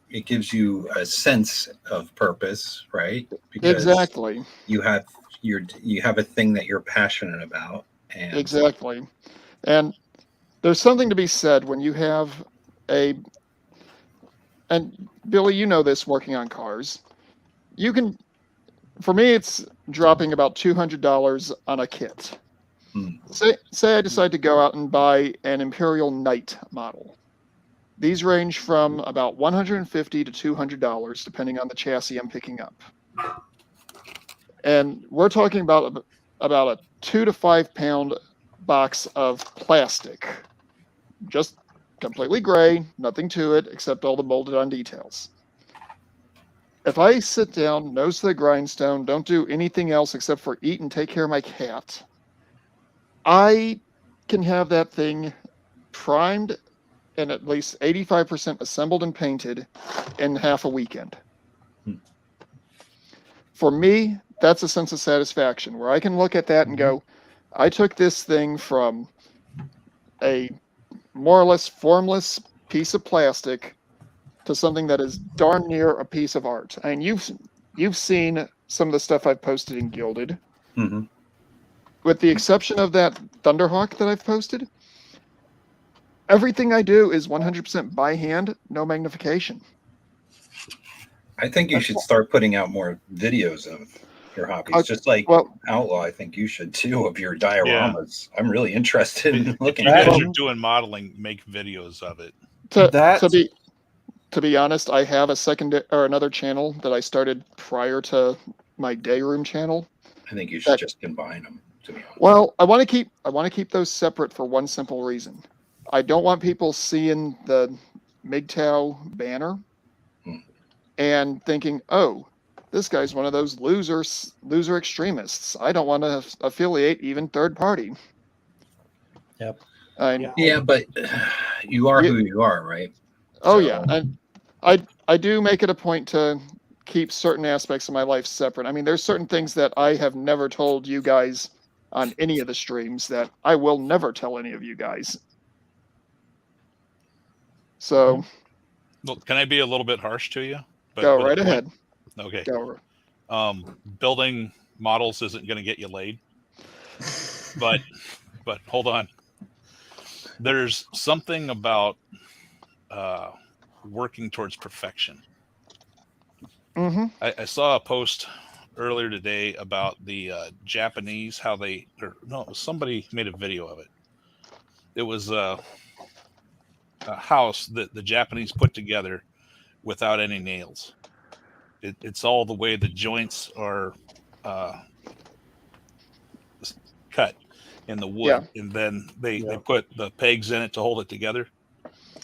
it gives you a sense of purpose, right? Exactly. You have a thing that you're passionate about. And Exactly. And there's something to be said when you have and Billy, you know this working on cars. You can, for me, it's dropping about $200 on a kit. Say I decide to go out and buy an Imperial Knight model. These range from about $150 to $200, depending on the chassis I'm picking up. And we're talking about a 2 to 5 pound box of plastic, just completely gray, nothing to it except all the molded on details. If I sit down, nose to the grindstone, don't do anything else except for eat and take care of my cat, I can have that thing primed and at least 85% assembled and painted in half a weekend. For me, that's a sense of satisfaction where I can look at that and go, I took this thing from a more or less formless piece of plastic to something that is darn near a piece of art. And you've seen some of the stuff I've posted in Gilded. Mm-hmm. With the exception of that Thunderhawk that I've posted, everything I do is 100% by hand, no magnification. I think you should start putting out more videos of your hobbies, just like Outlaw. I think you should too, of your dioramas. I'm really interested in looking You at guys them. are doing modeling, make videos of it. To be honest, I have a another channel that I started prior to my day room channel. I think you should just combine them. To be honest. Well, I want to keep those separate for one simple reason. I don't want people seeing the MGTOW banner and thinking, "Oh, this guy's one of those loser extremists." I don't want to affiliate even third party. Yep. Yeah, but you are who you are, right? Oh yeah, and I do make it a point to keep certain aspects of my life separate. I mean, there's certain things that I have never told you guys on any of the streams that I will never tell any of you guys. So, Well, can I be a little bit harsh to you? Go right ahead. Okay. Go. Building models isn't going to get you laid, but hold on. There's something about working towards perfection. Mm-hmm. I saw a post earlier today about the Japanese, somebody made a video of it. It was a house that the Japanese put together without any nails. It's all the way the joints are cut in the wood, and then they put the pegs in it to hold it together,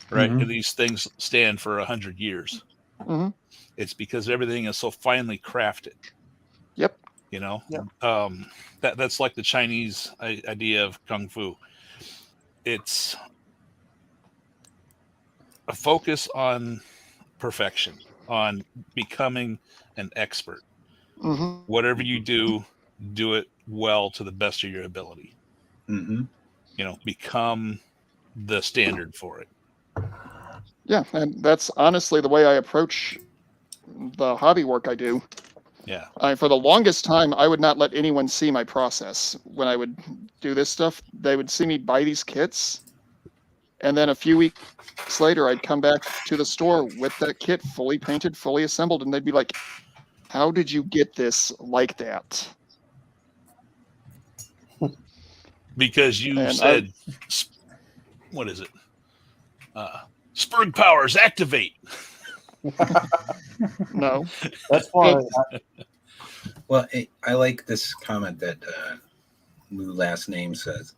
right? Mhm. And these things stand for 100 years. Mm-hmm. It's because everything is so finely crafted. Yep. You know, Yep. That's like the Chinese idea of kung fu. It's a focus on perfection, on becoming an expert. Mm-hmm. Whatever you do it well to the best of your ability. Mm-hmm. You know, become the standard for it. Yeah, and that's honestly the way I approach the hobby work I do. Yeah. For the longest time, I would not let anyone see my process when I would do this stuff. They would see me buy these kits, and then a few weeks later, I'd come back to the store with that kit fully painted, fully assembled, and they'd be like, "How did you get this like that?" Because you And said, what is it? Spurg powers activate. No. That's why. Well, I like this comment that Lou last name says.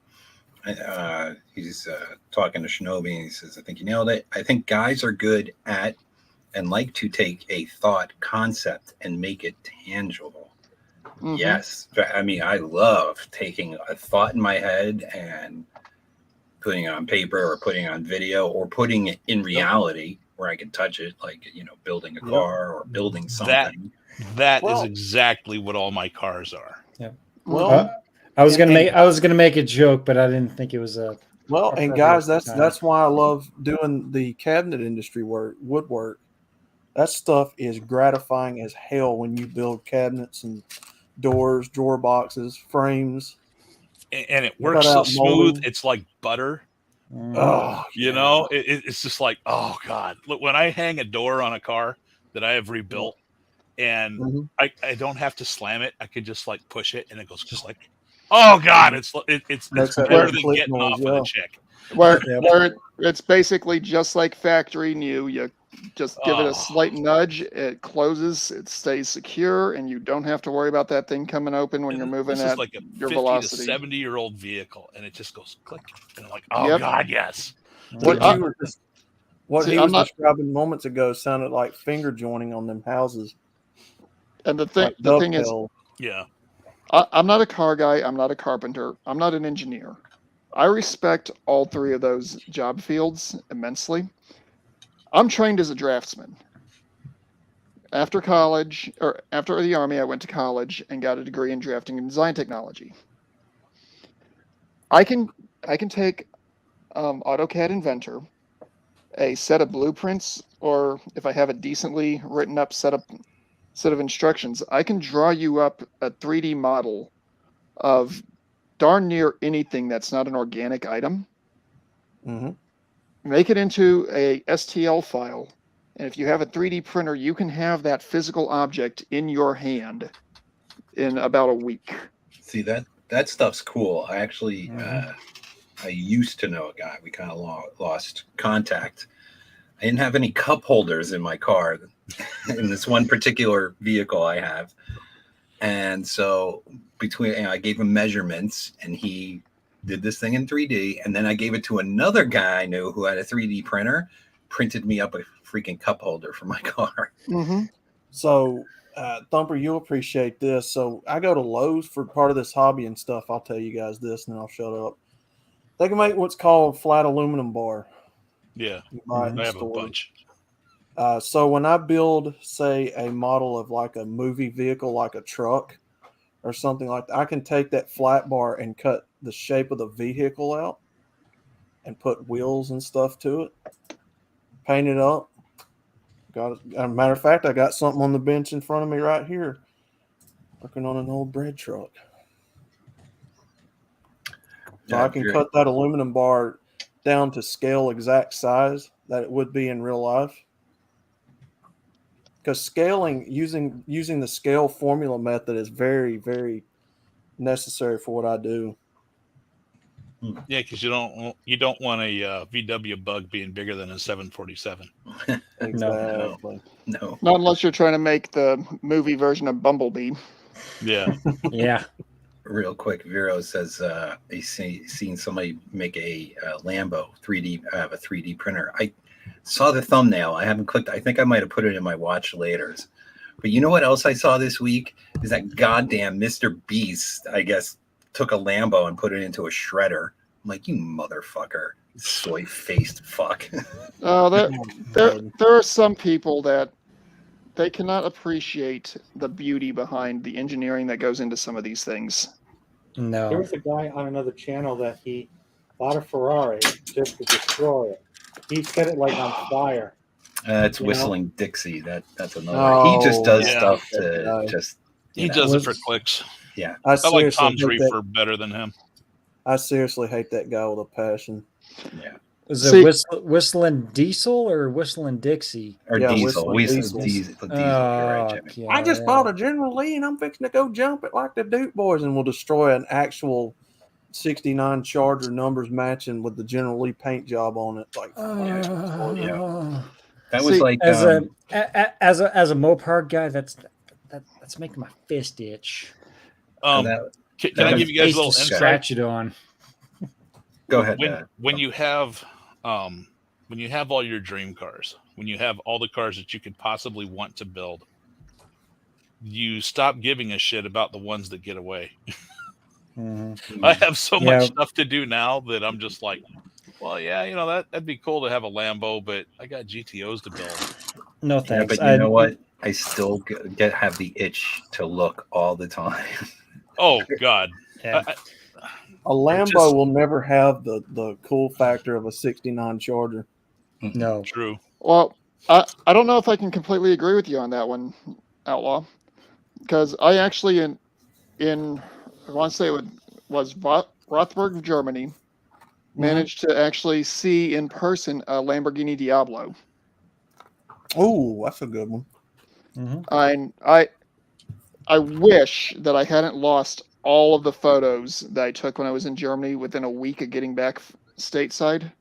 He's talking to Shinobi, and he says, "I think you nailed it. I think guys are good at and like to take a thought concept and make it tangible." Mhm. Yes. I mean, I love taking a thought in my head and putting it on paper or putting it on video or putting it in reality where I can touch it, like, building a car or building something. That is exactly what all my cars are. Yeah. Well, I was gonna make a joke, but I didn't think it was a. Well, and appropriate guys, time. that's why I love doing the cabinet industry work, woodwork. That stuff is gratifying as hell when you build cabinets and doors, drawer boxes, frames. And it works so smooth. molding. It's like butter. Oh, You know, it's just like, oh God. Look, when I hang a door on a car that I have rebuilt and Mhm. I don't have to slam it, I could just like push it and it goes just like, oh God, it's Makes that better little than click getting noise, off with a chick. Where it's basically just like factory new. You just give it Oh. a slight nudge, it closes, it stays secure, and you don't have to worry about that thing coming open when you're moving This is at like a your 50 velocity. to 70-year-old vehicle, and it just goes click. And I'm like, oh Yep. God, yes. What See, you were just, what see, he I'm was not- describing moments ago sounded like finger joining on them houses. And the Like thing is, dovetail. Yeah. I'm not a car guy. I'm not a carpenter. I'm not an engineer. I respect all three of those job fields immensely. I'm trained as a draftsman. after college or after the Army, I went to college and got a degree in drafting and design technology. I can take AutoCAD Inventor, a set of blueprints, or if I have a decently written up set of instructions, I can draw you up a 3D model of darn near anything that's not an organic item. Mm-hmm. Make it into a STL file, and if you have a 3D printer, you can have that physical object in your hand in about a week. See, that stuff's cool. I actually I used to know a guy. We kind of lost contact. I didn't have any cup holders in my car in this one particular vehicle I have. And so I gave him measurements and he did this thing in 3D. And then I gave it to another guy I knew who had a 3D printer, printed me up a freaking cup holder for my car. Mm-hmm. So, Thumper, you'll appreciate this. So I go to Lowe's for part of this hobby and stuff. I'll tell you guys this and then I'll shut up. They can make what's called flat aluminum bar. Yeah, You buy it in I have a stores. bunch. So when I build, say, a model of like a movie vehicle, like a truck or something like that, I can take that flat bar and cut the shape of the vehicle out and put wheels and stuff to it, paint it up. As a matter of fact, I got something on the bench in front of me right here, working on an old bread truck. So Yeah, I can great. cut that aluminum bar down to scale exact size that it would be in real life. Because scaling, using the scale formula method is very, very necessary for what I do. Yeah, because you don't want a VW Bug being bigger than a 747. Exactly. No. Not unless you're trying to make the movie version of Bumblebee. Yeah, Yeah. Real quick, Vero says he's seen somebody make a Lambo 3D. I have a 3D printer. I saw the thumbnail. I haven't clicked. I think I might have put it in my watch laters. But you know what else I saw this week is that goddamn Mr. Beast, I guess, took a Lambo and put it into a shredder. I'm like, you motherfucker, soy-faced fuck. There are some people that they cannot appreciate the beauty behind the engineering that goes into some of these things. There No. was a guy on another channel that he bought a Ferrari just to destroy it. He set it like on fire. It's You know? Whistling Dixie. That's another. He just does yeah. stuff to just. he know. does it for clicks. Yeah. I I like Tom seriously hate that. Dreefer better than him. I seriously hate that guy with a passion. Yeah. Is See- it Whistling Diesel or Whistling Dixie? Or Yeah, Diesel. Whistling Diesel. Diesel. You're right, Jimmy. I just bought a General Lee and I'm fixing to go jump it like the Duke boys and we'll destroy an actual 69 Charger numbers matching with the General Lee paint job on it. Like, That was See, like as a Mopar guy, that's making my fist itch. that- Can I give you guys a little Face to insight? scratch it on. go ahead. When you have all your dream cars, when you have all the cars that you could possibly want to build, you stop giving a shit about the ones that get away. Mhm. I have so Yeah. much stuff to do now that I'm just like, well, yeah, that'd be cool to have a Lambo, but I got GTOs to build. No Yeah, thanks. but you know what? I still have the itch to look all the time. Oh God, Yeah. a Lambo just- will never have the cool factor of a 69 Charger. No. true. Well, I don't know if I can completely agree with you on that one, Outlaw, because I actually in I want to say it was Rothberg, Germany, managed to actually see in person a Lamborghini Diablo. Oh, that's a good one. Mhm. I wish that I hadn't lost all of the photos that I took when I was in Germany within a week of getting back stateside.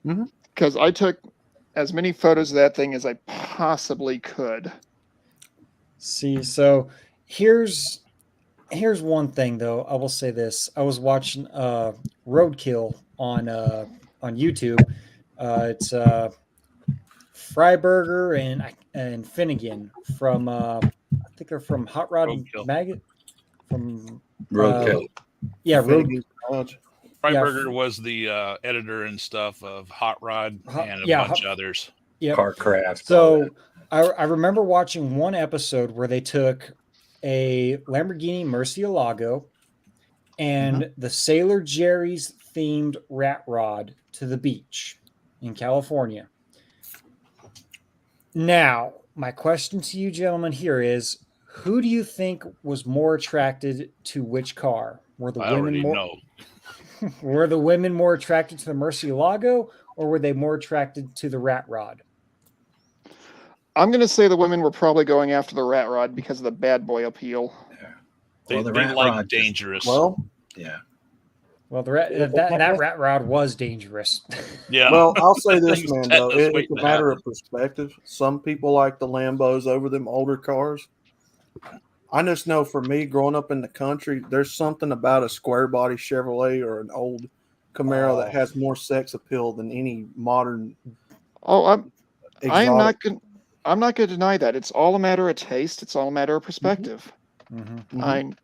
Mhm. Because I took as many photos of that thing as I possibly could. See, so here's one thing though. I will say this. I was watching Roadkill on YouTube. It's Freiberger and Finnegan from I think they're from Hot Rod Roadkill. Magazine. From Roadkill. yeah, Road. Finnegan's College. Freiberger was the editor and stuff of Hot Rod and a yeah, bunch of others. Yep. Car craft. all So that. I remember watching one episode where they took a Lamborghini Murcielago and the Sailor Jerry's themed rat rod to the beach in California. Now, my question to you gentlemen here is, who do you think was more attracted to which car? Were the I women already more know. were the women more attracted to the Murcielago, or were they more attracted to the rat rod? I'm going to say the women were probably going after the rat rod because of the bad boy appeal. They, Well, the they rat like rod just- dangerous. Well, Yeah. Well, that rat rod was dangerous. yeah. well, I'll say That this, thing's man. Though tetanus it's waiting a to matter happen. of perspective. Some people like the Lambos over them older cars. I just know for me, growing up in the country, there's something about a square body Chevrolet or an old Camaro that has more sex appeal than any modern. Oh, I'm Exotic. I'm not going to deny that. It's all a matter of taste. It's all a matter of perspective. Mhm.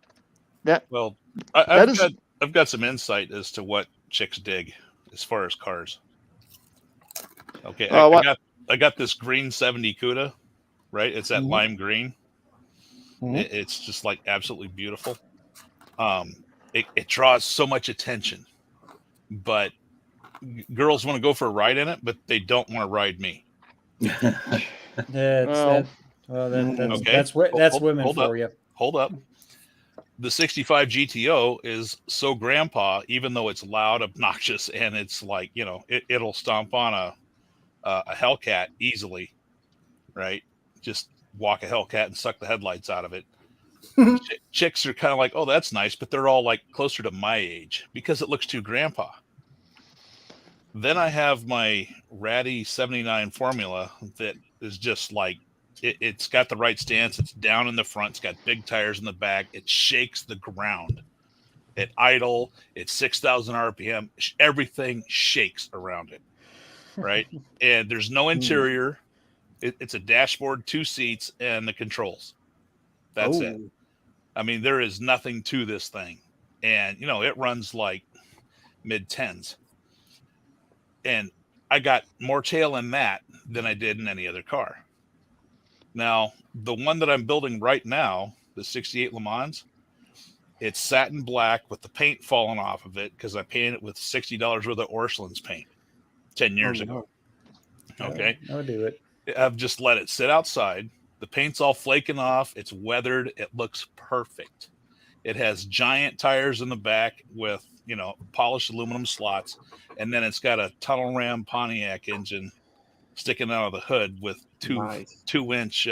Well, That is- I've got some insight as to what chicks dig as far as cars. Okay, I got this green 70 Cuda, right? It's that lime green. Mhm. It's just like absolutely beautiful. It draws so much attention, but girls want to go for a ride in it, but they don't want to ride me. That's women hold for up. you. Hold up. The 65 GTO is so grandpa, even though it's loud, obnoxious, and it's like, it'll stomp on a Hellcat easily, right? Just walk a Hellcat and suck the headlights out of it. Chicks are kind of like, oh, that's nice, but they're all like closer to my age because it looks too grandpa. Then I have my ratty 79 Formula that is just like, it's got the right stance. It's down in the front. It's got big tires in the back. It shakes the ground. At idle, it's 6,000 RPM. Everything shakes around it, right? And there's no interior. It's a dashboard, 2 seats, and the controls. That's it. I mean, there is nothing to this thing. And, it runs like mid-10s. And I got more tail in that than I did in any other car. Now, the one that I'm building right now, the 68 Le Mans, it's satin black with the paint falling off of it because I painted it with $60 worth of Orscheln's paint 10 years ago. Okay. I'll do it. I've just let it sit outside. The paint's all flaking off. It's weathered. It looks perfect. It has giant tires in the back with, polished aluminum slots. And then it's got a tunnel ram Pontiac engine sticking out of the hood with 2-inch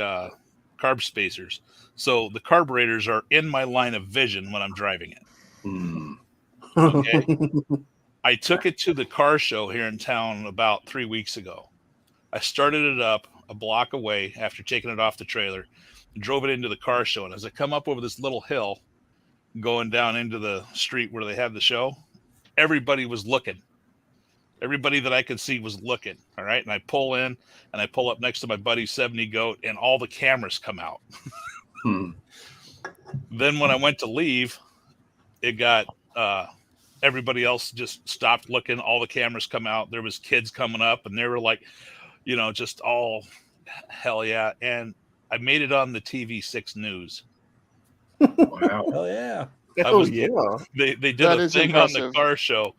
carb spacers. So the carburetors are in my line of vision when I'm driving it. Okay. I took it to the car show here in town about 3 weeks ago. I started it up a block away after taking it off the trailer and drove it into the car show. And as I come up over this little hill going down into the street where they have the show, everybody was looking. Everybody that I could see was looking. All right. And I pull in and I pull up next to my buddy 70 Goat and all the cameras come out. Then when I went to leave, it got everybody else just stopped looking. All the cameras come out. There was kids coming up and they were like, just all hell yeah. And I made it on the TV6 News. Wow. Hell yeah. They did That a is thing on impressive. the car show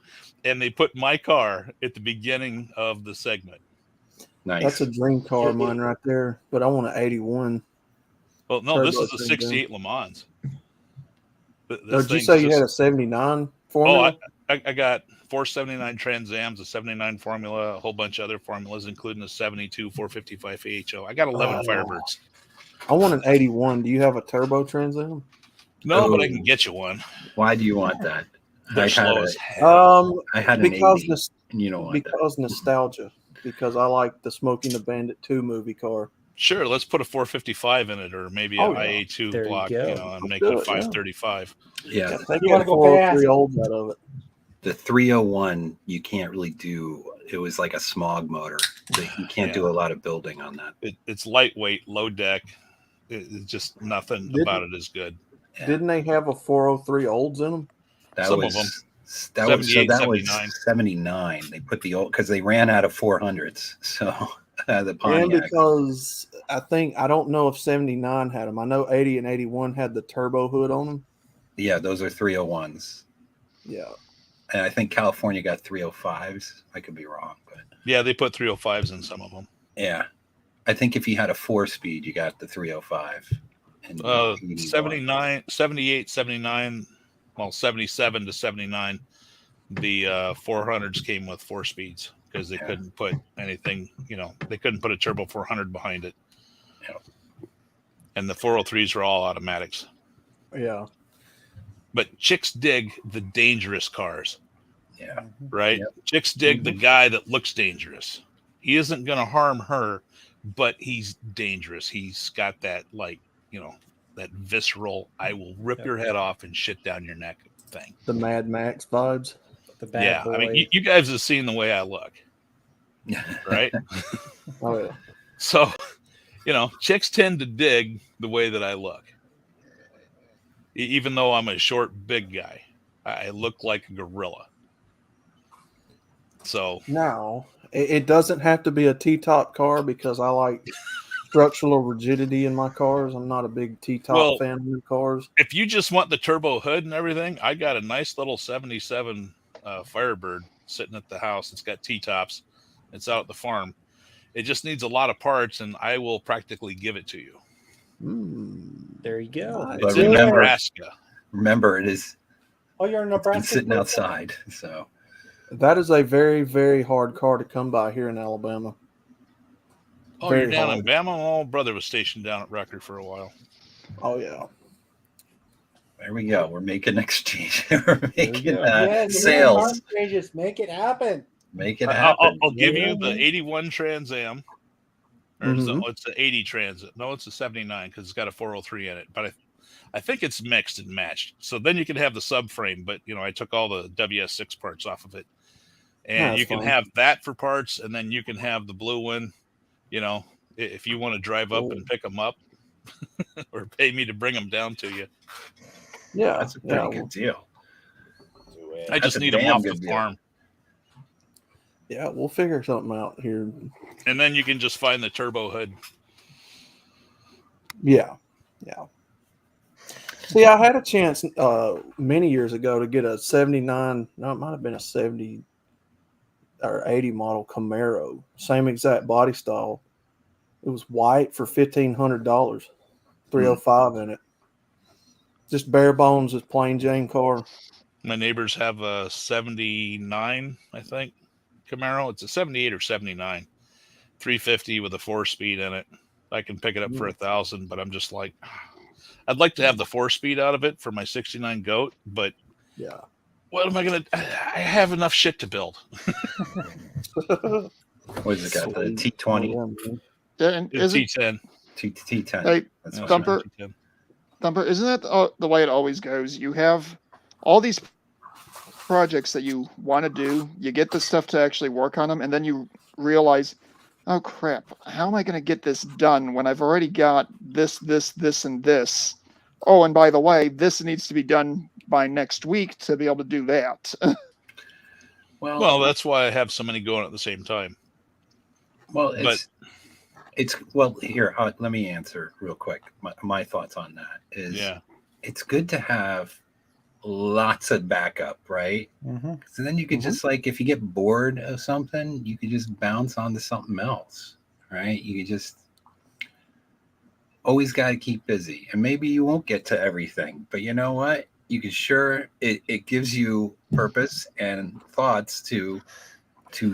and they put my car at the beginning of the segment. Nice. That's a dream car of mine right there, but I want an 81. Well, no, this Turbo is a thing, 68 Le Mans. Did you say you had a 79 Formula? I got 479 Trans Ams, a 79 Formula, a whole bunch of other formulas, including a 72 455 AHO. I got 11 Firebirds. I want an 81. Do you have a turbo Trans Am? No, but I can get you one. Why do you want that? They're I slow had as hell. I had an because 80, and you don't want that. because nostalgia. Because I like the Smoking the Bandit 2 movie car. Sure, let's put a 455 in it, or maybe an IA2 There you block, go. and make do it a it, yeah. 535. Yeah, Take You wanna a go 403 fast? old out of it. the 301 you can't really do. It was like a smog motor. You can't do a lot of building on that. It's lightweight, low deck. It's just nothing about it is good. Yeah. Didn't they have a 403 olds in them? That Some of was them. that was 78, so that was 79. 79. They put the old because they ran out of 400s. So the And Pontiac. because I don't know if 79 had them. I know 80 and 81 had the turbo hood on them. Yeah, those are 301s. Yeah. And I think California got 305s. I could be wrong, but Yeah, they put 305s in some of them. yeah. I think if you had a 4-speed, you got the 305. And 79, 78, 79, well, 77 to 79, the 400s came with 4 speeds because they couldn't put anything, they couldn't put a turbo 400 behind it. Yeah. And the 403s are all automatics. Yeah. But chicks dig the dangerous cars, Yeah. right? Yep. Chicks dig the guy that looks dangerous. He isn't going to harm her, but he's dangerous. He's got that, that visceral, I will rip your head off and shit down your neck thing. The Mad Max vibes. The bad boy. I mean, you guys have seen the way I look, right? Oh, yeah. So, chicks tend to dig the way that I look. Even though I'm a short, big guy, I look like a gorilla. So Now, it doesn't have to be a T-top car because I like structural rigidity in my cars. I'm not a big T-top fan of new cars. if you just want the turbo hood and everything, I got a nice little 77 Firebird sitting at the house. It's got T-tops. It's out at the farm. It just needs a lot of parts, and I will practically give it to you. There you go. Nice. It's But in remember- Nebraska. Remember, it is Oh, you're in been Nebraska. sitting outside. So That is a very, very hard car to come by here in Alabama. Oh, Very you're down in hard. Bama? Oh, brother was stationed down at Record for a while. Oh, yeah. there we go. We're making exchange. We're making go. sales. Just make it happen. Make it I'll happen. give Yeah. you the 81 Trans Am. Or Mhm. it's the 80 Transit. No, it's a 79 because it's got a 403 in it. But I think it's mixed and matched. So then you can have the subframe. But, I took all the WS6 parts off of it. And That's you can fine. have that for parts. And then you can have the blue one, if you want to drive up and pick them up or pay me to bring them down to you. Yeah. That's a pretty yeah, good deal. I just That's a need them damn off the good deal. farm. yeah, we'll figure something out here. And then you can just find the turbo hood. Yeah. Yeah. See, I had a chance many years ago to get a 79, no, it might have been a 70 or 80 model Camaro, same exact body style. It was white for $1,500, 305 in it. Just bare bones, just plain Jane car. My neighbors have a 79, I think, Camaro. It's a 78 or 79, 350 with a 4-speed in it. I can pick it up for $1,000, but I'm just like, I'd like to have the 4-speed out of it for my 69 Goat, but Yeah. what am I going to? I have enough shit to build. What has it got? The Sweet. T20, Yeah, man. And It's isn't, T10. T10. hey, That's No, what Thumper, T10. Thumper, isn't that the way it always goes? You have all these projects that you want to do, you get the stuff to actually work on them, and then you realize, oh crap, how am I going to get this done when I've already got this, and this? Oh, and by the way, this needs to be done by next week to be able to do that. Well, that's why I have so many going at the same time. Well, it's well here. Let me answer real quick. My thoughts on that is, Yeah. it's good to have lots of backup, right? Mm-hmm. So then you could just if you get bored of something, you could just bounce onto something else, right? You could just always got to keep busy, and maybe you won't get to everything, but you know what? You can it gives you purpose and thoughts to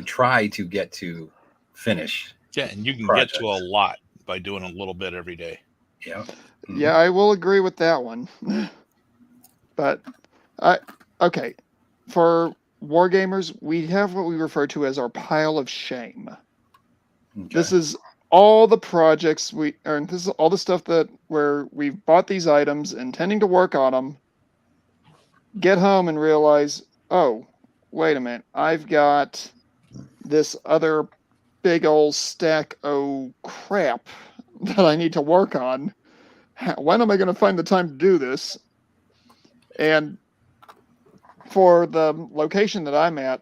try to get to finish. Yeah, and you can Projects. get to a lot by doing a little bit every day. Yeah. Yeah, I will agree with that one. But okay, for wargamers, we have what we refer to as our pile of shame. Okay. This is all the projects this is all the stuff where we've bought these items intending to work on them, get home and realize, oh, wait a minute, I've got this other big old stack of crap that I need to work on. When am I going to find the time to do this? And for the location that I'm at,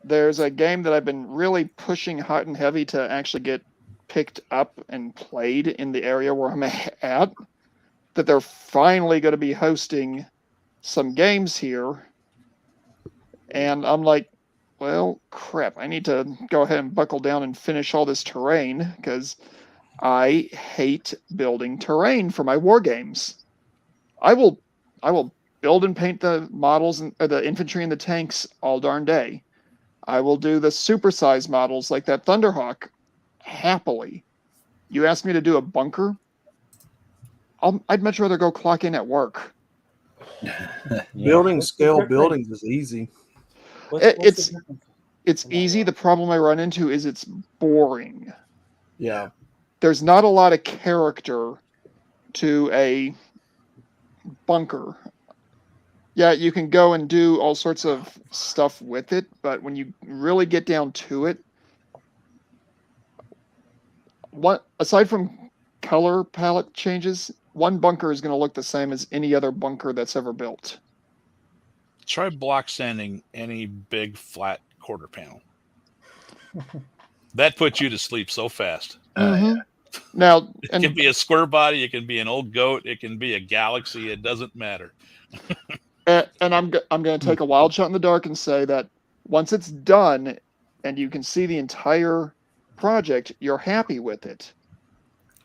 there's a game that I've been really pushing hot and heavy to actually get picked up and played in the area where I'm at, that they're finally going to be hosting some games here. And I'm like, well, crap, I need to go ahead and buckle down and finish all this terrain because I hate building terrain for my war games. I will build and paint the models and the infantry and the tanks all darn day. I will do the supersized models like that Thunderhawk happily. You ask me to do a bunker, I'd much rather go clock in at work. Building What's the scale difference? buildings is easy. What's the difference? It's easy. The problem I run into is it's boring. Yeah. There's not a lot of character to a bunker. Yeah, you can go and do all sorts of stuff with it, but when you really get down to it, aside from color palette changes, one bunker is going to look the same as any other bunker that's ever built. Try block sanding any big flat quarter panel. That puts you to sleep so fast. Now, It can be a square body, it can be an old goat, it can be a galaxy. It doesn't matter. and I'm going to take a wild shot in the dark and say that once it's done and you can see the entire project, you're happy with it.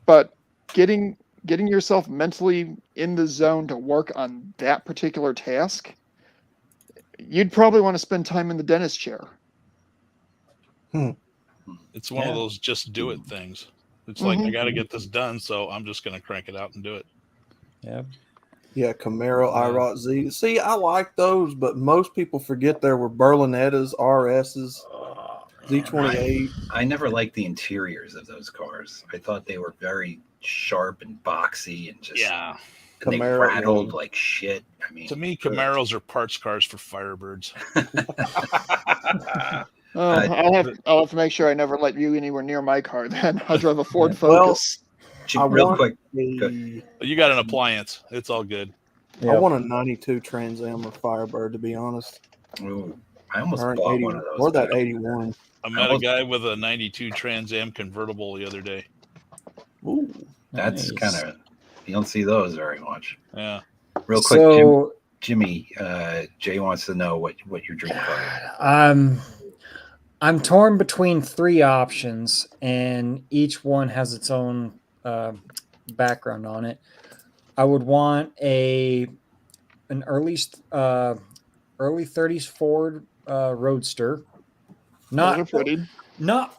But getting yourself mentally in the zone to work on that particular task, you'd probably want to spend time in the dentist chair. It's one of those just do it things. It's like, I got to get this done, so I'm just going to crank it out and do it. Yep. Yeah, Camaro, IROT Z. See, I like those, but most people forget there were Berlinettas, RSs, Z28. I never liked the interiors of those cars. I thought they were very sharp and boxy and just Yeah. and they Camaro, rattled yeah. like shit. I mean, To me, Camaros are parts cars for Firebirds. I'll have to make sure I never let you anywhere near my car. Then I drive a Ford Well, Focus. Real want quick, a- You got an appliance. It's all good. I want a 92 Trans Am or Firebird, to be honest. ooh, I almost Or an bought 80, one of those. or that but 81. I met a guy with a 92 Trans Am convertible the other day. Ooh. That's Nice. kind of, you don't see those very much. Yeah. Real quick, So Jimmy, Jay wants to know what your dream car is. I'm torn between three options, and each one has its own background on it. I would want an early 30s Ford Roadster, Those are pretty. not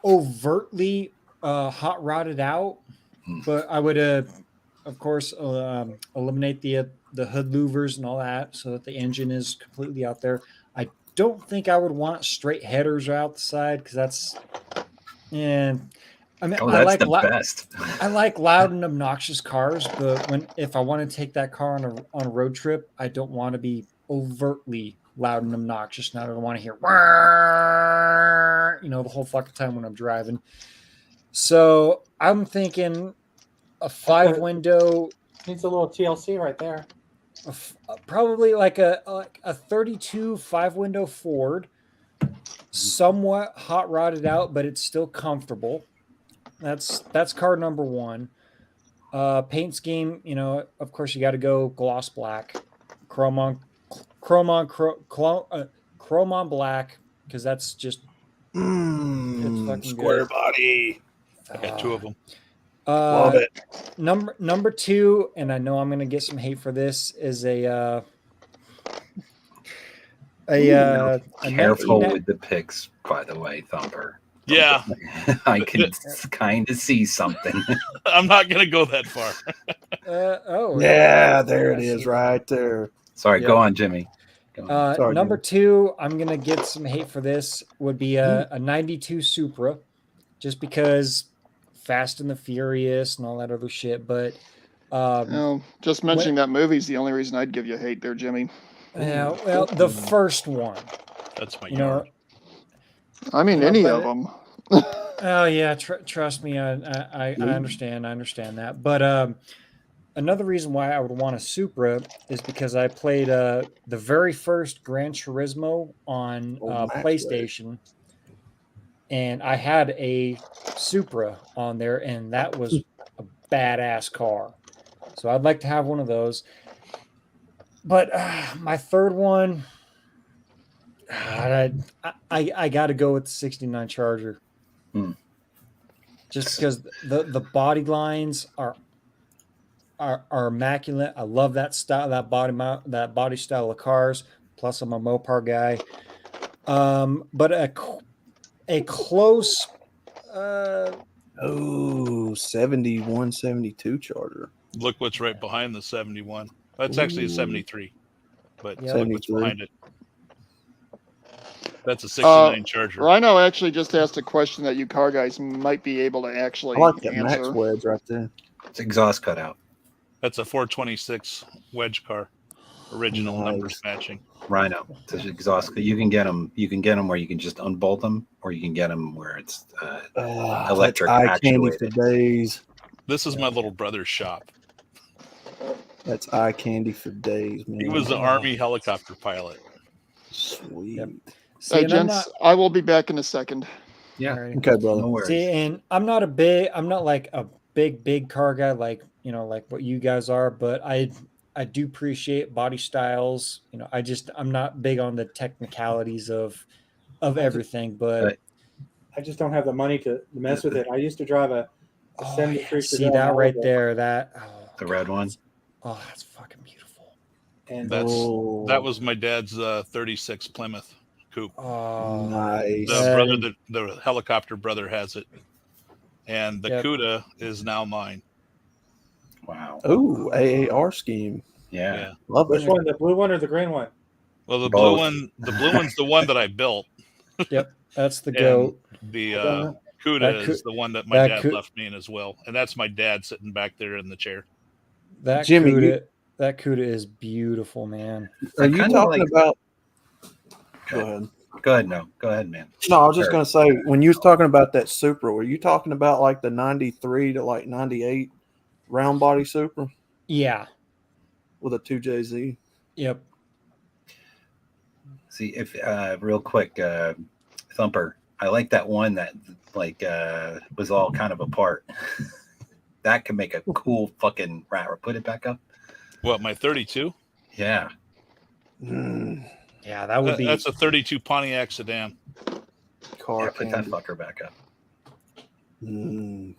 overtly hot rodded out, but I would of course eliminate the hood louvers and all that so that the engine is completely out there. I don't think I would want straight headers out the side because that's I mean, Oh, I that's like the best. I like loud and obnoxious cars, but if I want to take that car on a road trip, I don't want to be overtly loud and obnoxious. Now I don't want to hear the whole fucking time when I'm driving. So I'm thinking a 5-window, Needs a little TLC right there. probably like a 32 5-window Ford, somewhat hot rodded out, but it's still comfortable. That's car number one. Paint scheme, of course, you got to go gloss black, chrome on black, because that's just it's fucking Square good. body. I got two of them. Love it. Number two, and I know I'm gonna get some hate for this, is a Careful 19 with the picks, by the way, Thumper. Yeah. I can kind of see something. I'm not going to go that far. Yeah, there it is, right there. Sorry, Yeah. go on, Jimmy. Go on. Sorry, Number two, I'm gonna get some hate for this, would be a 92 Supra, just because Fast and the Furious and all that other shit. But Just mentioning that movie's the only reason I'd give you hate there, Jimmy. yeah, well, the first one, That's my you know. yard. I mean, Yeah, any but of them. Oh yeah, trust me, I understand that. But another reason why I would want a Supra is because I played the very first Gran Turismo on Max PlayStation, and I had a Supra on there, and that was a badass car. So I'd like to have one of those. But my third one, I got to go with the *69 Charger. Just because the body lines are immaculate. I love that style, that body style of cars. Plus, I'm a Mopar guy. But a close. 71, 72 Charger. Look what's right behind the 71. That's actually a 73, but Yeah. look what's 73. behind it. That's a 69 Charger. Rhino actually just asked a question that you car guys might be able to actually I like that Max answer. wedge right there. It's exhaust cutout. That's a 426 wedge car, original Nice. numbers matching. Rhino. It's an exhaust. You can get them. You can get them where you can just unbolt them, or you can get them where it's electric That's eye candy for actuated. days. This is my little brother's shop. That's eye candy for days, man. He was the Army helicopter pilot. Sweet. Yep. See, Hey, and I'm gents, not- I will be back in a second. Yeah. Alright. Okay, brother. No worries. See, and I'm not like a big car guy, like, you know, like what you guys are, but I do appreciate body styles. You know, I'm not big on the technicalities of everything, but I just don't have the money to mess with it. I used to drive a oh, 73 yeah, see Chevelle that right Malibu, there, The red one. oh, that's fucking beautiful. and That was my dad's 36 Plymouth coupe. Oh, Nice. The brother, the helicopter brother has it, and the Yep. CUDA is now mine. Wow. Ooh, AAR scheme. Yeah. Yeah. Love which it. one, the blue one or the green one? Well, the Both. blue one's the one that I built. that's the And goat. the Okay. CUDA That is the one that my that dad Cu- left me in as well, and that's my dad sitting back there in the chair. That Jimmy, CUDA, that CUDA is beautiful, man. Are I you kinda talking like- about? Go Go ahead. Go ahead. No. Go ahead, man. No, I was just Sure. gonna say when you was talking about that Supra, were you talking about like the 93 to like 98 round body Supra Yeah. with a 2JZ? Yep. See if real quick, Thumper. I like that one that like was all kind of apart. That could make a cool fucking rat. Put it back up. What, my 32? Yeah. Mm, Yeah, that would be. That's a 32 Pontiac sedan. car Yeah, put that candy. fucker back up.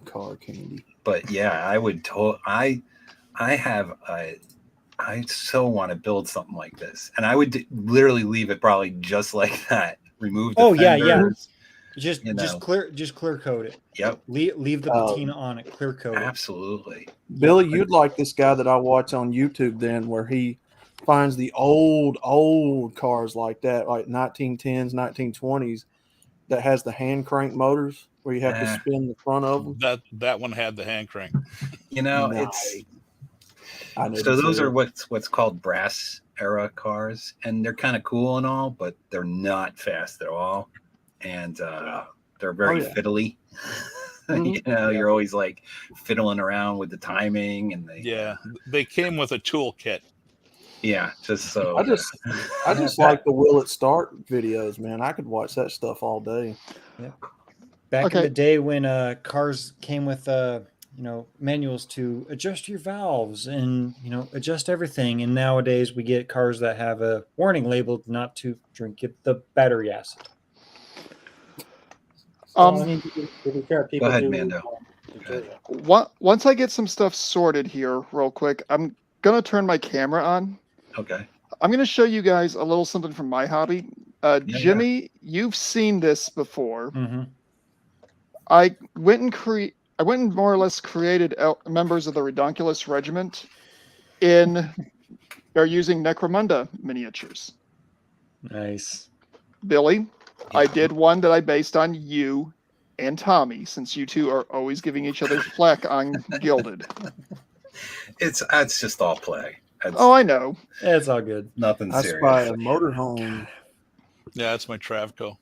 Car candy. But yeah, I would. I have a. I so want to build something like this, and I would literally leave it probably just like that. Remove the Oh, yeah, yeah. fenders. just you know. clear coat it. Yep, Leave the patina on it. Clear coat it. absolutely. Billy, you'd like this guy that I watch on YouTube then where he finds the old cars like that, like 1910s, 1920s, that has the hand crank motors where you have to Yeah. spin the front of them. That one had the hand crank. You know, Nice. it's I never so those did. are what's called brass era cars, and they're kind of cool and all, but they're not fast at all, and they're very Oh, yeah. fiddly. Mhm. You know, you're always like fiddling around with the timing and the Yeah, they came with a toolkit. yeah. Just so I just like the Will It Start videos, man. I could watch that stuff all day. Back Okay. in the day when cars came with manuals to adjust your valves and adjust everything, and nowadays we get cars that have a warning labeled not to drink the battery acid. Um, I mean, to be fair, people ahead, do. Mando. deserve it. Once I get some stuff sorted here, real quick, I'm gonna turn my camera on. okay. I'm gonna show you guys a little something from my hobby. Yeah. Jimmy, you've seen this before. Mm-hmm. I went and more or less created members of the Redonkulus Regiment they're using Necromunda miniatures. Nice. Billy, I did one that I based on you and Tommy, since you two are always giving each other flack on Gilded. It's just all play. It's Oh, I know. It's all good. nothing I serious. spy a motorhome. Yeah, that's my Travco.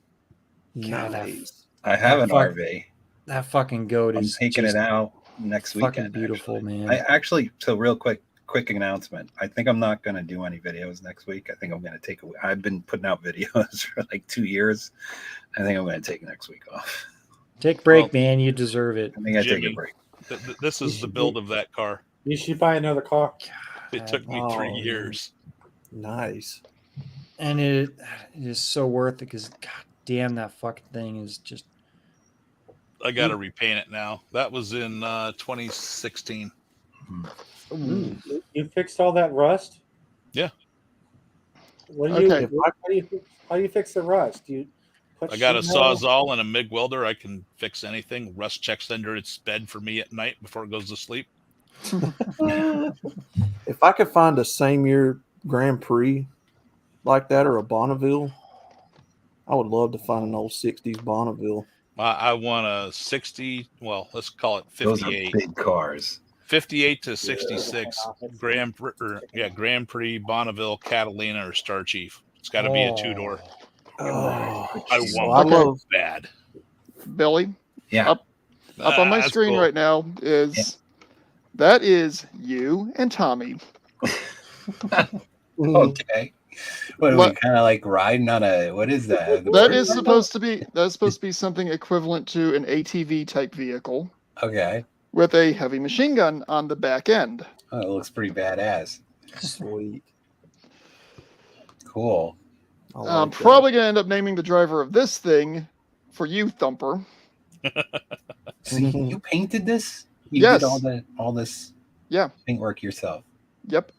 God, Nice. I have an Fuck. RV. That fucking goat I'm is taking just- it out next Fucking weekend. beautiful, actually. man. I actually, so real quick announcement. I think I'm not going to do any videos next week. I think I'm going to take I've been putting out videos for like 2 years. I think I'm going to take next week off. Take a break, Well, man. You deserve it. I think I take a Jimmy, break. This is the build of that car. You should buy another car. It took me Oh, 3 man. years. Nice. And it is so worth it because, god damn, that fucking thing is just. I got to repaint it now. That was in 2016. Ooh. You fixed all that rust? Yeah. What do you, Okay. how do you fix the rust? Do you put I got a sheet metal? Sawzall and a MIG welder. I can fix anything. Rust checks under its bed for me at night before it goes to sleep. If I could find a same year Grand Prix like that or a Bonneville, I would love to find an old 60s Bonneville. I want a 60. Well, let's call it Those are 58. big cars. 58 to 66 Grand Prix Bonneville Catalina or Star Chief. It's got to be a 2-door. Oh, I I want Okay. love bad. Billy, Yeah. Up on my That's screen cool. right now is that is you and Tommy. Okay. What are we What- kind of like riding on a? What is that? That is supposed to be something equivalent to an ATV type vehicle Okay. with a heavy machine gun on the back end. Oh, it looks pretty badass. sweet. Cool. I like I'm that. probably going to end up naming the driver of this thing for you, Thumper. So you painted this? You Yes. did all this Yeah. paintwork yourself. Yep.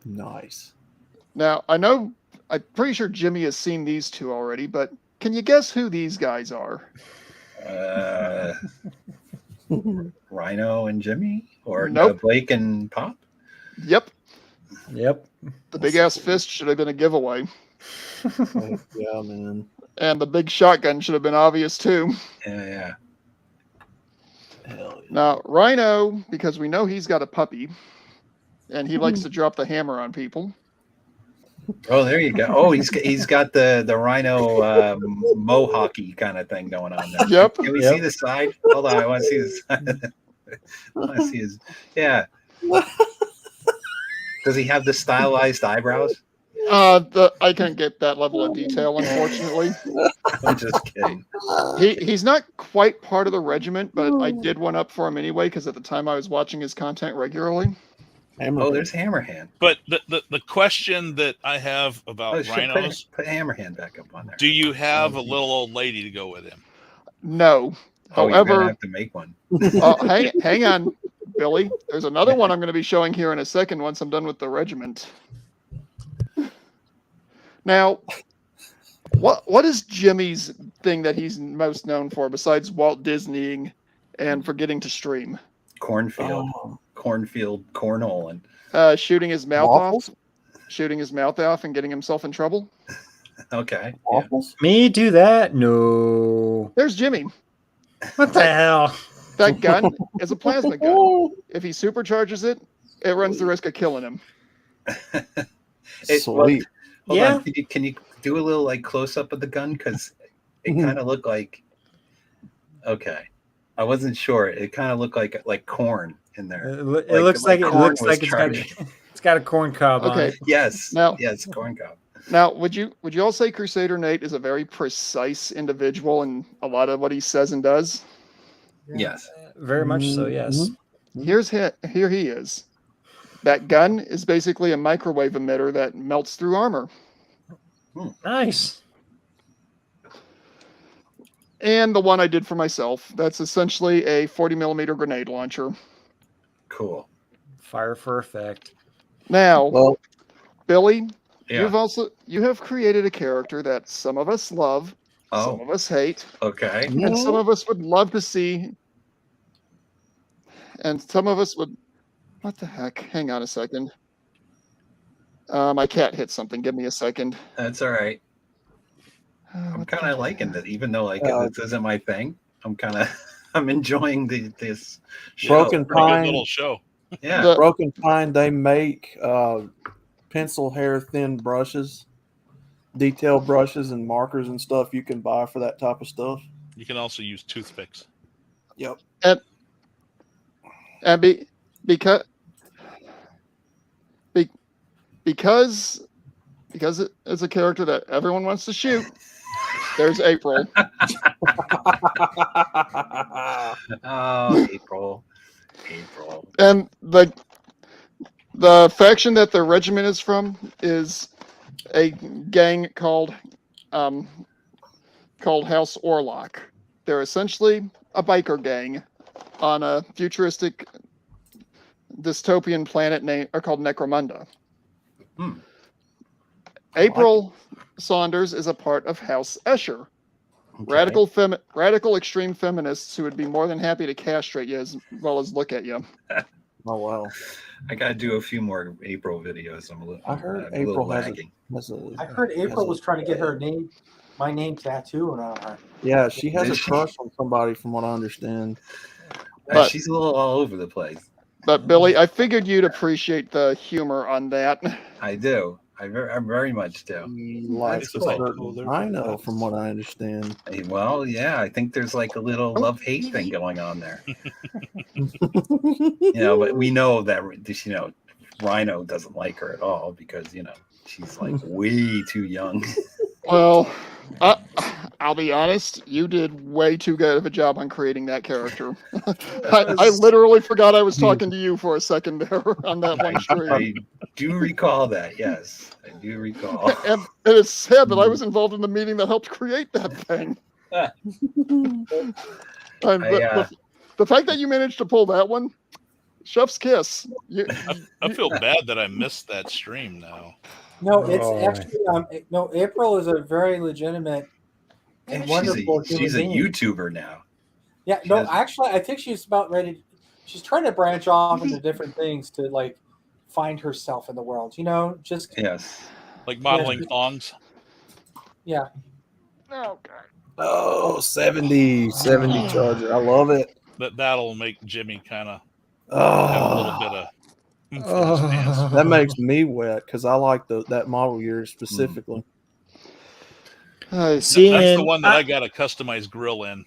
Nice. Now, I'm pretty sure Jimmy has seen these two already, but can you guess who these guys are? Rhino and Jimmy, or Nope. Blake and Pop. Yep. Yep. The big ass fist should have been a giveaway. Yeah, man. And the big shotgun should have been obvious too. Yeah. Hell yeah. Now, Rhino, because we know he's got a puppy, and he likes to drop the hammer on people. Oh, there you go. Oh, he's got the Rhino mohawky kind of thing going on there. Yep. Can we Yep. see the side? Hold on, I want to see the side. I want to see his. Yeah. Does he have the stylized eyebrows? I can't get that level of detail, unfortunately. I'm just kidding. He's not quite part of the regiment, but I did one up for him anyway because at the time I was watching his content regularly. Hammer. Oh, there's Hammerhand. But the question that I have about Oh, shit, rhinos, put Hammerhand back up on there. do you have a little old lady to go with him? No. Oh, you're gonna However, have to make one. hang on, Billy. There's another one I'm going to be showing here in a second once I'm done with the regiment. Now, what is Jimmy's thing that he's most known for besides Walt Disneying and forgetting to stream? Cornfield, Oh, cornhole, Shooting his mouth Waffles? off, shooting his mouth off, and getting himself in trouble. okay. Yeah. waffles? Me do that? No. There's Jimmy. What the hell? That gun is a plasma gun. If he supercharges it, it runs the risk of killing him. Sweet. Hold Yeah. on. Can you do a little like close up of the gun? Because it kind of looked like. Okay, I wasn't sure. It kind of looked like corn in there. It Like- looks like like it corn looks was like charging. it's got a corn cob on Okay. it. Yes. Now- yes, corn cob. Now, would you all say Crusader Nate is a very precise individual in a lot of what he says and does? Yes. Very much so, yes. Here he is. That gun is basically a microwave emitter that melts through armor. Nice. And the one I did for myself, that's essentially a 40 millimeter grenade launcher. Cool. Fire for effect. Now, Well, Billy, Yeah. you have created a character that some of us love, some Oh. of us hate, Okay. and some of us would love to see, and some of us would. What the heck? Hang on a second. My cat hit something. Give me a second. That's all right. I'm What kind the of liking that, even though like Uh, this isn't my thing. I'm kind of I'm enjoying this show. Broken Pretty good Pine. little show. Yeah. The- Broken Pine, they make pencil hair thin brushes, detail brushes, and markers and stuff you can buy for that type of stuff. You can also use toothpicks. Yep. And because be, because it's a character that everyone wants to shoot. There's April. Oh, April. And the faction that the regiment is from is a gang called House Orlok. They're essentially a biker gang on a futuristic dystopian planet called Necromunda. Hmm. April Saunders is a part of House Escher. Okay. Radical extreme feminists who would be more than happy to castrate you as well as look at you. Oh wow! I got to do a few more April videos. I heard I'm a little April has lagging. I heard April was trying to get my name tattooed on her. Yeah, she has Is a she? crush on somebody, from what I understand. But- She's a little all over the place. But Billy, I figured you'd appreciate the humor on that. I do. I very much do. He likes a cool. certain rhino, from what I understand. Well, yeah, I think there's like a little love-hate thing going on there. But we know that Rhino doesn't like her at all because she's like way too young. Well, I'll be honest, you did way too good of a job on creating that character. I literally forgot I was talking to you for a second there on that one stream. I do recall that. Yes, I do recall. And it's sad that I was involved in the meeting that helped create that thing. The fact that you managed to pull that one, chef's kiss. I feel bad that I missed that stream now. No, it's actually April is a very legitimate and wonderful She's a human being. YouTuber now. Yeah, actually, I think she's about ready. She's trying to branch off into different things to like find herself in the world. Just Yes. Like modeling thongs. yeah. Oh, God. Oh, 70 Charger. I love it. That'll make Jimmy kind of have a little Oh, bit of oomph in his pants. that makes me wet because I like that model year specifically. See, That's the and one that I got a customized grill in.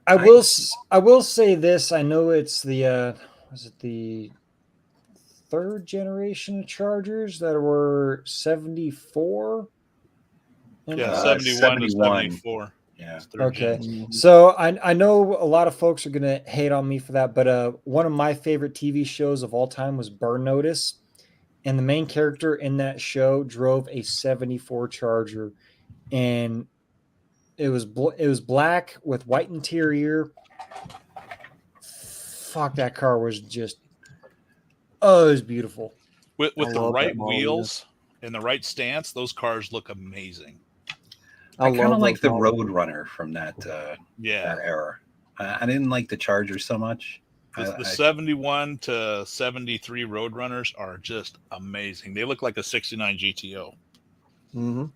I will say this. I know it's the was it the third generation Chargers that were 74? Yeah, 71 to 74. Yeah. It's third Okay. gen. So I know a lot of folks are gonna hate on me for that, but one of my favorite TV shows of all time was Burn Notice, and the main character in that show drove a 74 Charger, and it was black with white interior. Fuck, that car was just it was beautiful. With I the love right that model year. wheels and the right stance, those cars look amazing. I kind of love like those the models. Roadrunner from that Yeah. era. I didn't like the Charger so much. The 71 to 73 Roadrunners are just amazing. They look like a 69 GTO, Mhm.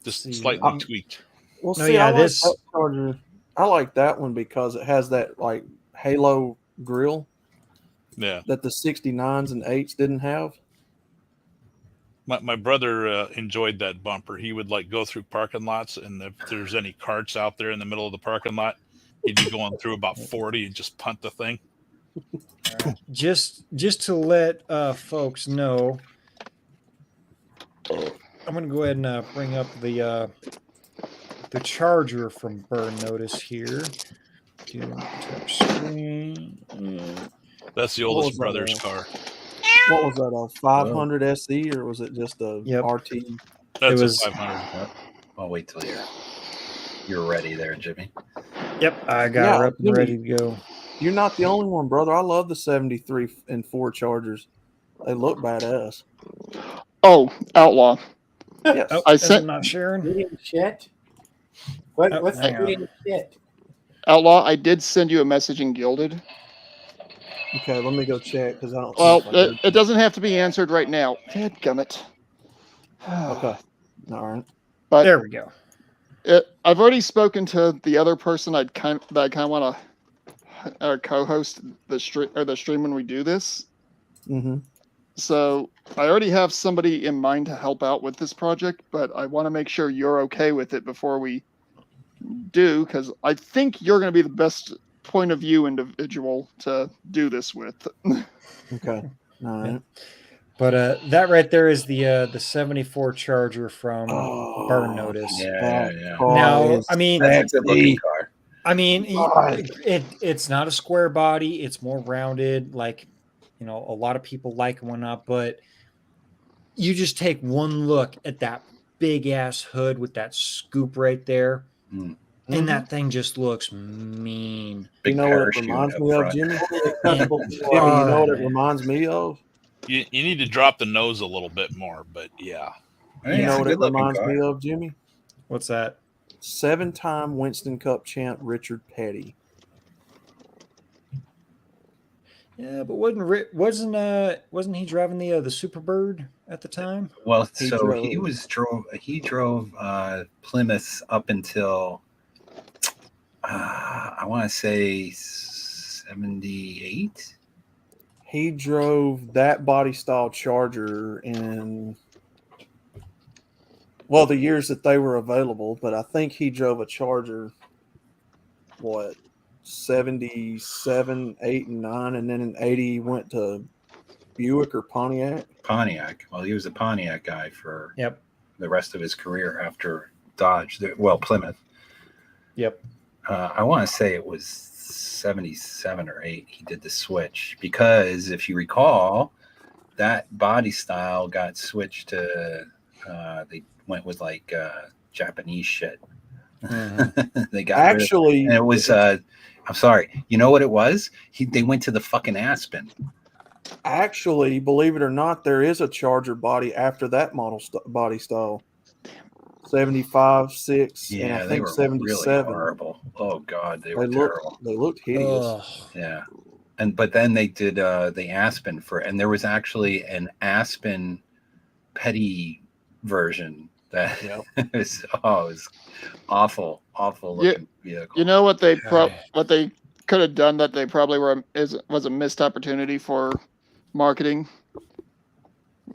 just See, slightly tweaked. Well, No, see, yeah, I like this- that Charger. I like that one because it has that like halo grill Yeah. that the 69s and 8s didn't have. My brother enjoyed that bumper. He would like go through parking lots, and if there's any carts out there in the middle of the parking lot, he'd be going through about 40 and just punt the thing. Just to let folks know, I'm gonna go ahead and bring up the Charger from Burn Notice here. Do touch screen. That's the What oldest was that, brother's car. What was that, a 500 SE or was it just a Yep. RT? That's was- a 500. I'll wait till you're ready there, Jimmy. Yep, I got Yeah, her up and Jimmy. ready to go. You're not the only one, brother. I love the 73 and 4 Chargers. They look badass. Oh, Outlaw. Yes. Oh, I is it sent- not sharing. Eating shit. What's hang the on. eating shit? Outlaw, I did send you a message in Gilded. Okay, let me go check because I don't. Well, think I did. it doesn't have to be answered right now. Dadgummit. Okay. All right. But There we go. I've already spoken to the other person that I kind of want to co-host the stream when we do this. Mm-hmm. So I already have somebody in mind to help out with this project, but I want to make sure you're okay with it before we do, because I think you're going to be the best person to point of view individual to do this with. Okay. All right. But that right there is the 74 Charger from Oh, Burn Notice. Yeah, that yeah. car Now, is I mean, That's a good looking sexy. car. I mean, God. it's not a square body. It's more rounded, like, you know, a lot of people like and whatnot. But you just take one look at that big ass hood with that scoop right there, Mm. and that thing just looks mean. You Big know what it parachute reminds up me of, front. Jimmy? And- Jimmy, you know what it man. reminds me of? You need to drop the nose a little bit more, but yeah. I mean, You it's know a what it good looking reminds car. me of, Jimmy? What's that? 7-time Winston Cup champ Richard Petty. Yeah, but wasn't he driving the Superbird at the time? Well, He so drove. he drove Plymouth up until I want to say 78. He drove that body style Charger in, well, the years that they were available, but I think he drove a Charger, 77, 8, and 9, and then in 80 he went to Buick or Pontiac. Pontiac. Well, he was a Pontiac guy for Yep. the rest of his career after Dodge. Plymouth. Yep. I want to say it was 77 or 8 he did the switch, because if you recall, that body style got switched to they went with like Japanese shit. They got rid of- Actually, and it was I'm sorry, you know what it was? They went to the fucking Aspen. Actually, believe it or not, there is a Charger body after that model body style. 75, 6, and Yeah, I they think were 77. really horrible. Oh god, they were terrible. They looked hideous. Ugh. Yeah. But then they did the Aspen and there was actually an Aspen Petty version that it was awful looking vehicle. You know what they what they could have done that they probably was a missed opportunity for marketing?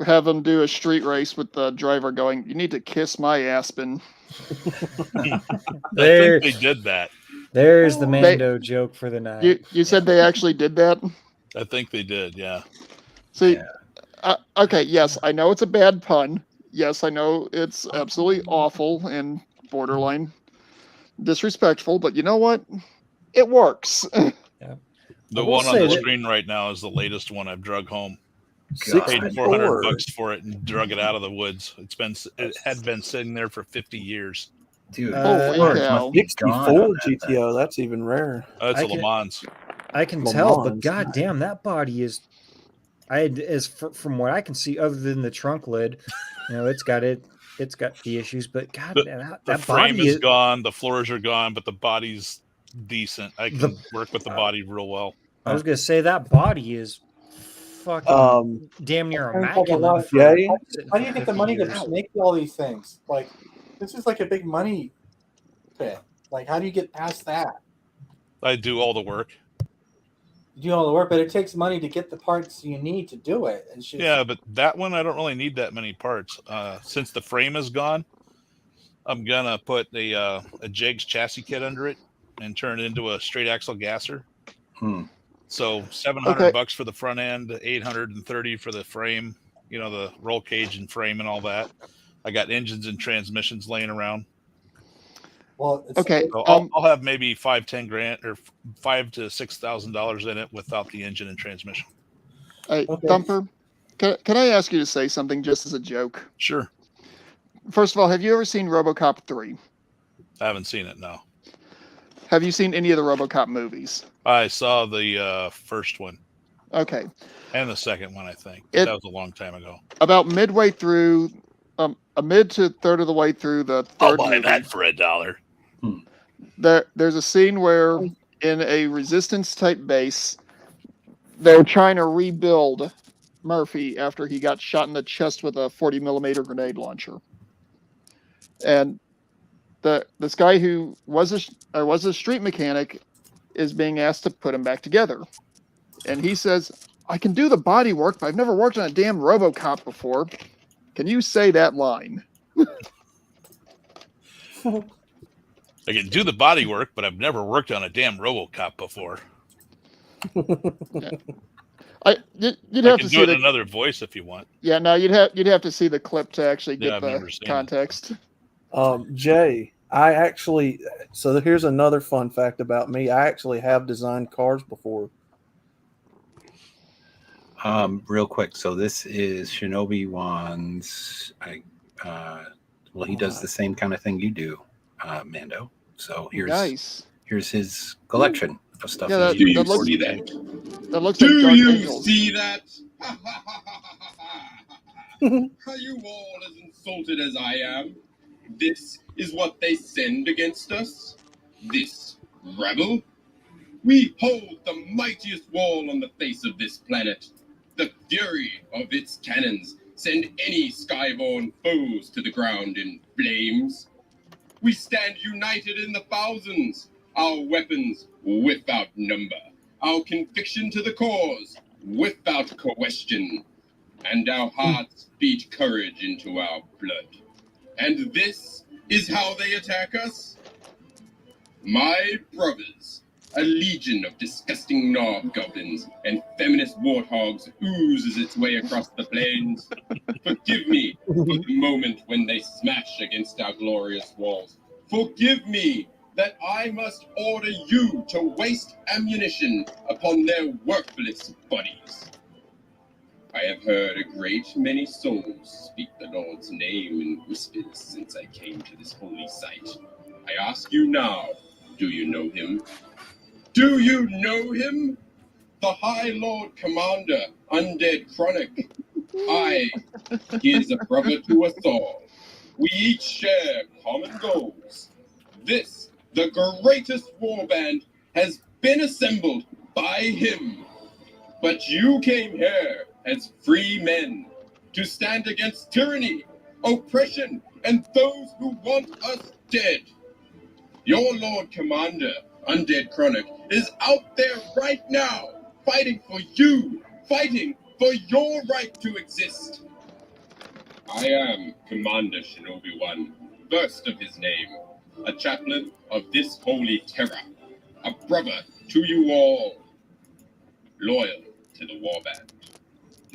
Have them do a street race with the driver going, "You need to kiss my Aspen." I There- think they did that. There's the Mando joke for the night. You said they actually did that? I think they did, yeah. See, okay, yes, I know it's a bad pun. Yes, I know it's absolutely awful and borderline disrespectful, but you know what? It works. The will one on say the that- screen right now is the latest one I've drug home. God. Paid 64. $400 for it and drug it out of the woods. It had been sitting there for 50 years. Dude, Holy Ford cow. must be gone 64 on that thing. GTO, that's even rare. That's I a Le can- Mans. I can Le tell, but Mans. goddamn, that body is. From what I can see, other than the trunk lid, you know, it's got the issues. But god, The- that The frame body is gone, the floors are gone, but the body's decent. I can The- work with the body real well. I was gonna say that body is fucking damn near Sounds like a lot. immaculate. for Yeah. sitting How do for you get the 50 money years. to make all these things? Like, this is like a big money pit. Like, how do you get past that? I do all the work. You do all the work, but it takes money to get the parts you need to do it. It's just, Yeah, but that one I don't really need that many parts. Since the frame is gone, I'm gonna put a Jegs chassis kit under it and turn it into a straight axle gasser. Hmm. So $700 Okay. for the front end, 830 for the frame. You know, the roll cage and frame and all that. I got engines and transmissions laying around. well, it's, Okay. So I'll have maybe $5,000-10,000 or $5,000 to $6,000 in it without the engine and transmission. Hey, Okay. Thumper, can I ask you to say something just as a joke? Sure. First of all, have you ever seen RoboCop 3? I haven't seen it, no. Have you seen any of the RoboCop movies? I saw the first one Okay. and the second one, I think. It- That was a long time ago. About midway through, a mid to third of the way through the I'll third buy movie, that for $1. there's a scene where in a resistance type base, they're trying to rebuild Murphy after he got shot in the chest with a 40 millimeter grenade launcher. And this guy who was a street mechanic is being asked to put him back together. And he says, "I can do the body work, but I've never worked on a damn RoboCop before. Can you say that line?" I can do the body work, but I've never worked on a damn RoboCop before. You'd I have can to do see it the in another voice if you want. yeah. No, you'd have to see the clip to actually Yeah, get I've never the seen it. context. Jay, so here's another fun fact about me. I actually have designed cars before. Real quick. So this is Shinobi Wan's. Well, he does the same kind of thing you do, Mando. So Nice. here's his collection of stuff. Yeah, he's that looks see that? that looks Do like Dark you Angels. see that? Are you all as insulted as I am? This is what they send against us? This rebel? We hold the mightiest wall on the face of this planet. The fury of its cannons send any skyborn foes to the ground in flames. We stand united in the thousands, our weapons without number, our conviction to the cause without question, and our hearts beat courage into our blood. And this is how they attack us? My brothers, a legion of disgusting knob goblins and feminist warthogs oozes its way across the plains. Forgive me for the moment when they smash against our glorious walls. Forgive me that I must order you to waste ammunition upon their worthless bodies. I have heard a great many souls speak the Lord's name in whispers since I came to this holy site. I ask you now, do you know him? Do you know him? The High Lord Commander, Undead Chronic. He is a brother to us all. We each share common goals. This, the greatest warband, has been assembled by him. But you came here as free men to stand against tyranny, oppression, and those who want us dead. Your Lord Commander, Undead Chronic, is out there right now, fighting for you, fighting for your right to exist. I am Commander Shinobi One, first of his name, a chaplain of this holy terror, a brother to you all, loyal to the warband.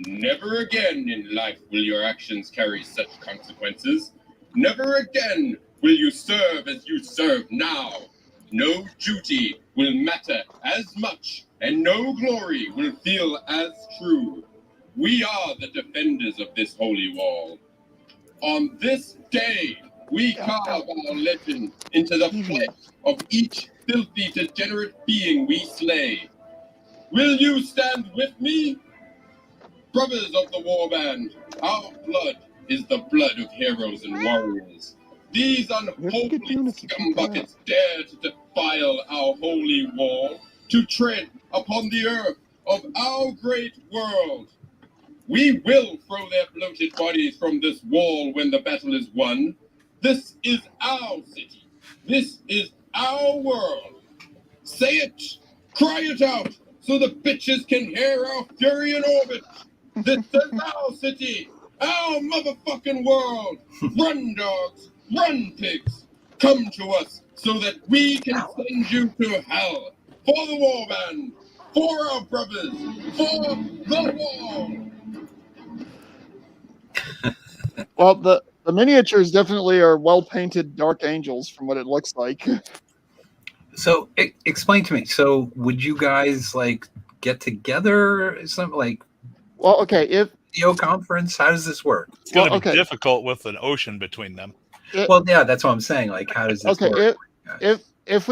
Never again in life will your actions carry such consequences. Never again will you serve as you serve now. No duty will matter as much, and no glory will feel as true. We are the defenders of this holy wall. On this day, we carve our legend into the flesh of each filthy, degenerate being we slay. Will you stand with me? Brothers of the warband, our blood is the blood of heroes and warriors. These unholy scumbuckets dare to defile our holy wall, to tread upon the earth of our great world. We will throw their bloated bodies from this wall when the battle is won. This is our city. This is our world. Say it, cry it out, so the bitches can hear our fury in orbit. This is our city, our motherfucking world. Run, dogs, run, pigs. Come to us so that we can send you to hell. For the warband, for our brothers, for the wall. Well, the miniatures definitely are well painted Dark Angels from what it looks like. So explain to me. So would you guys like get together? Something like, well, okay, if video conference, how does this work? It's going to be difficult with an ocean between them. Well, yeah, that's what I'm saying. Like, how does this work? If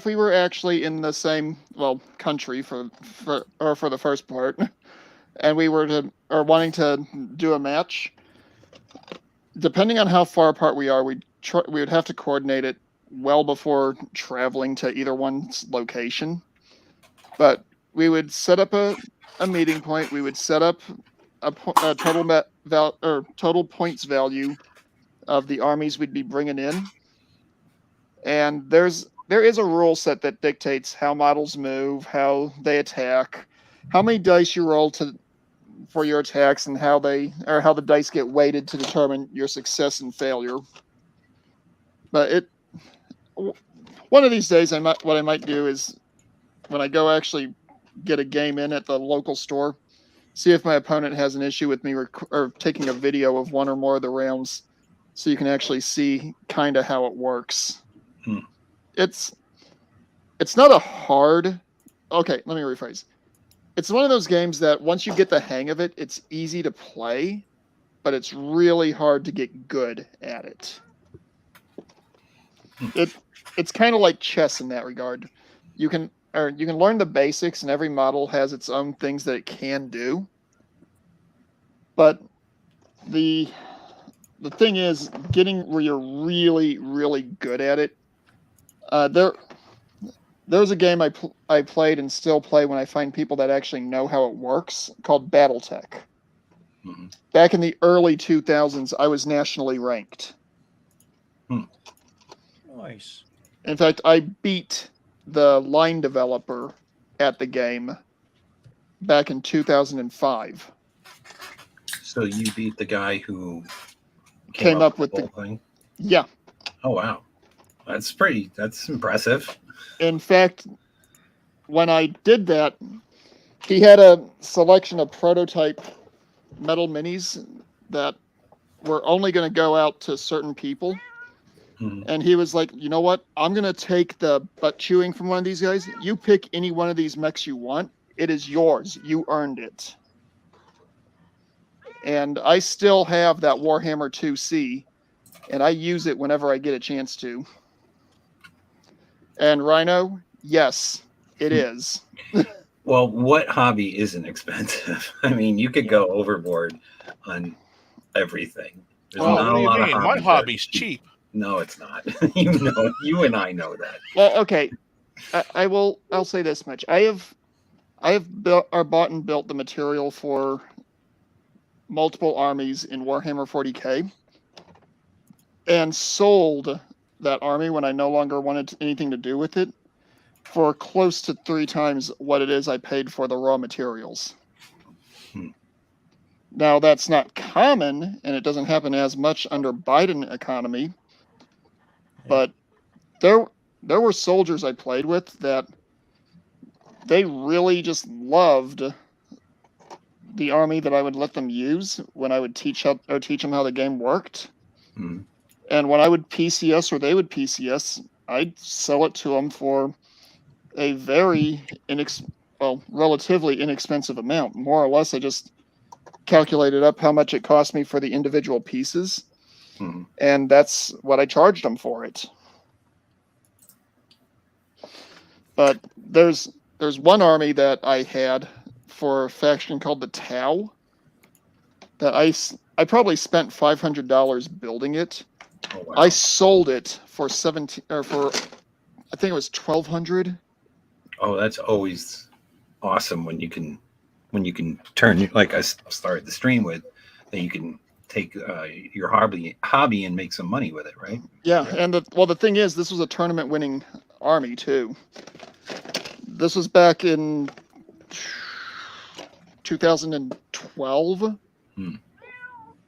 we were actually in the same country for the first part, and we were wanting to do a match, depending on how far apart we are, we would have to coordinate it well before traveling to either one's location. But we would set up a meeting point. We would set up a total points value of the armies we'd be bringing in, and there is a rule set that dictates how models move, how they attack, how many dice you roll for your attacks, and how the dice get weighted to determine your success and failure. But One of these days, what I might do is when I go actually get a game in at the local store, see if my opponent has an issue with me or taking a video of one or more of the rounds, so you can actually see kind of how it works. It's not a hard. Okay, let me rephrase. It's one of those games that once you get the hang of it, it's easy to play, but it's really hard to get good at it. It's kind of like chess in that regard. You can learn the basics, and every model has its own things that it can do. But the thing is, getting where you're really, really good at it. There's a game I played and still play when I find people that actually know how it works, called BattleTech. Mm-hmm. Back in the early 2000s, I was nationally ranked. Nice. In fact, I beat the line developer at the game back in 2005. So you beat the guy who Came up with the whole thing? Yeah. Oh wow, that's impressive. In fact, when I did that, he had a selection of prototype metal minis that were only going to go out to certain people. And he was like, you know what? I'm going to take the butt chewing from one of these guys. You pick any one of these mechs you want. It is yours. You earned it. And I still have that Warhammer 2C, and I use it whenever I get a chance to. And Rhino, yes, it is. Well, what hobby isn't expensive? I mean, you could go overboard on everything. There's Well, not what a do you lot mean? of My hobbies that are hobby's cheap. No, it's not. You and I know that. Well, okay. I'll say this much. I have bought and built the material for multiple armies in Warhammer 40K, and sold that army when I no longer wanted anything to do with it for close to 3 times what it is I paid for the raw materials. Now, that's not common, and it doesn't happen as much under Biden economy, but there were soldiers I played with that they really just loved the army that I would let them use when I would teach them how the game worked. And when I would PCS or they would PCS, I'd sell it to them for a very relatively inexpensive amount. More or less, I just calculated up how much it cost me for the individual pieces, and that's what I charged them for it. But there's one army that I had for a faction called the Tau that I probably spent $500 building it. Oh, wow. I sold it for I think it was $1,200. Oh, that's always awesome when you can turn, like I started the stream with, that you can take your hobby and make some money with it, right? Yeah, and the thing is, this was a tournament winning army too. This was back in 2012,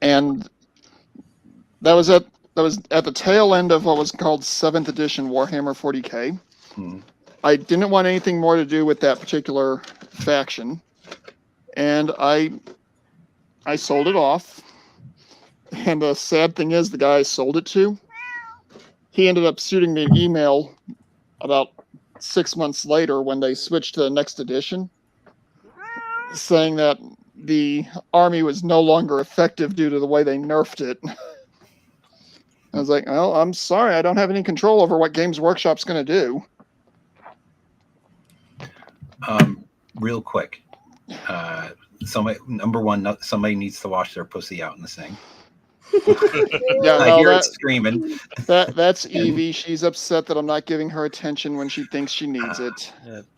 and that was at the tail end of what was called 7th edition Warhammer 40K. I didn't want anything more to do with that particular faction, and I sold it off. And the sad thing is, the guy I sold it to, he ended up shooting me an email about 6 months later when they switched to the next edition, saying that the army was no longer effective due to the way they nerfed it. I was like, well, I'm sorry, I don't have any control over what Games Workshop's going to do. Real quick, somebody needs to wash their pussy out in the sink. Yeah, I hear it screaming. That's Evie. She's upset that I'm not giving her attention when she thinks she needs it.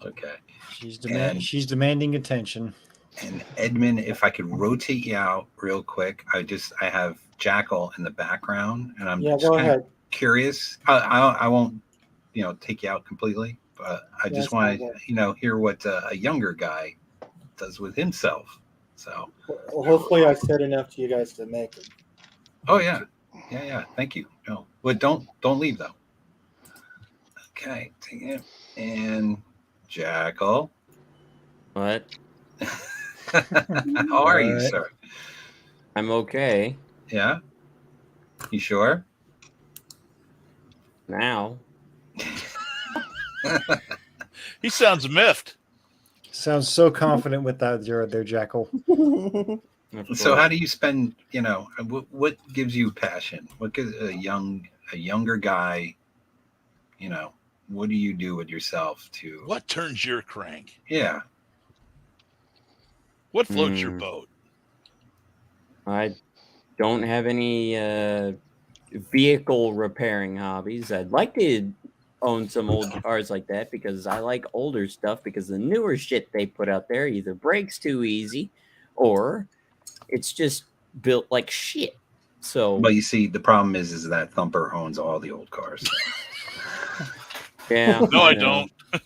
Okay. She's demanding attention. And Edmund, if I could rotate you out real quick, I have Jackal in the background, and I'm just go kind ahead. of curious. I won't, take you out completely, but I just want to, hear what a younger guy does with himself. So, Well, hopefully, I said enough to you guys to make it. oh yeah. Thank you. No, but don't leave though. Okay. And Jackal. What? How are you, What? sir? I'm okay Yeah. You sure? now. He sounds miffed. Sounds so confident with that Jared there, Jackal. Of So how course. do you spend, what gives you passion? What gives a younger guy, what do you do with yourself to, What turns your crank? yeah. What floats your Hmm. boat? I don't have any vehicle repairing hobbies. I'd like to own some old cars like that because I like older stuff because the newer shit they put out there either breaks too easy or it's just built like shit. So But you see, the problem is that Thumper owns all the old cars. yeah. No, I know. don't.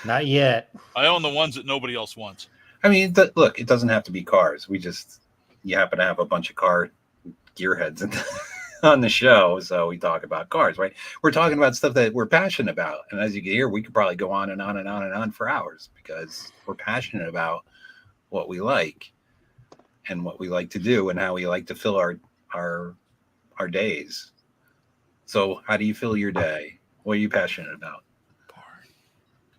Not yet. I own the ones that nobody else wants. I mean, look, it doesn't have to be cars. You happen to have a bunch of car gearheads on the show, so we talk about cars, right? We're talking about stuff that we're passionate about, and as you can hear, we could probably go on and on and on and on for hours because we're passionate about what we like and what we like to do and how we like to fill our days. So, how do you fill your day? What are you passionate about?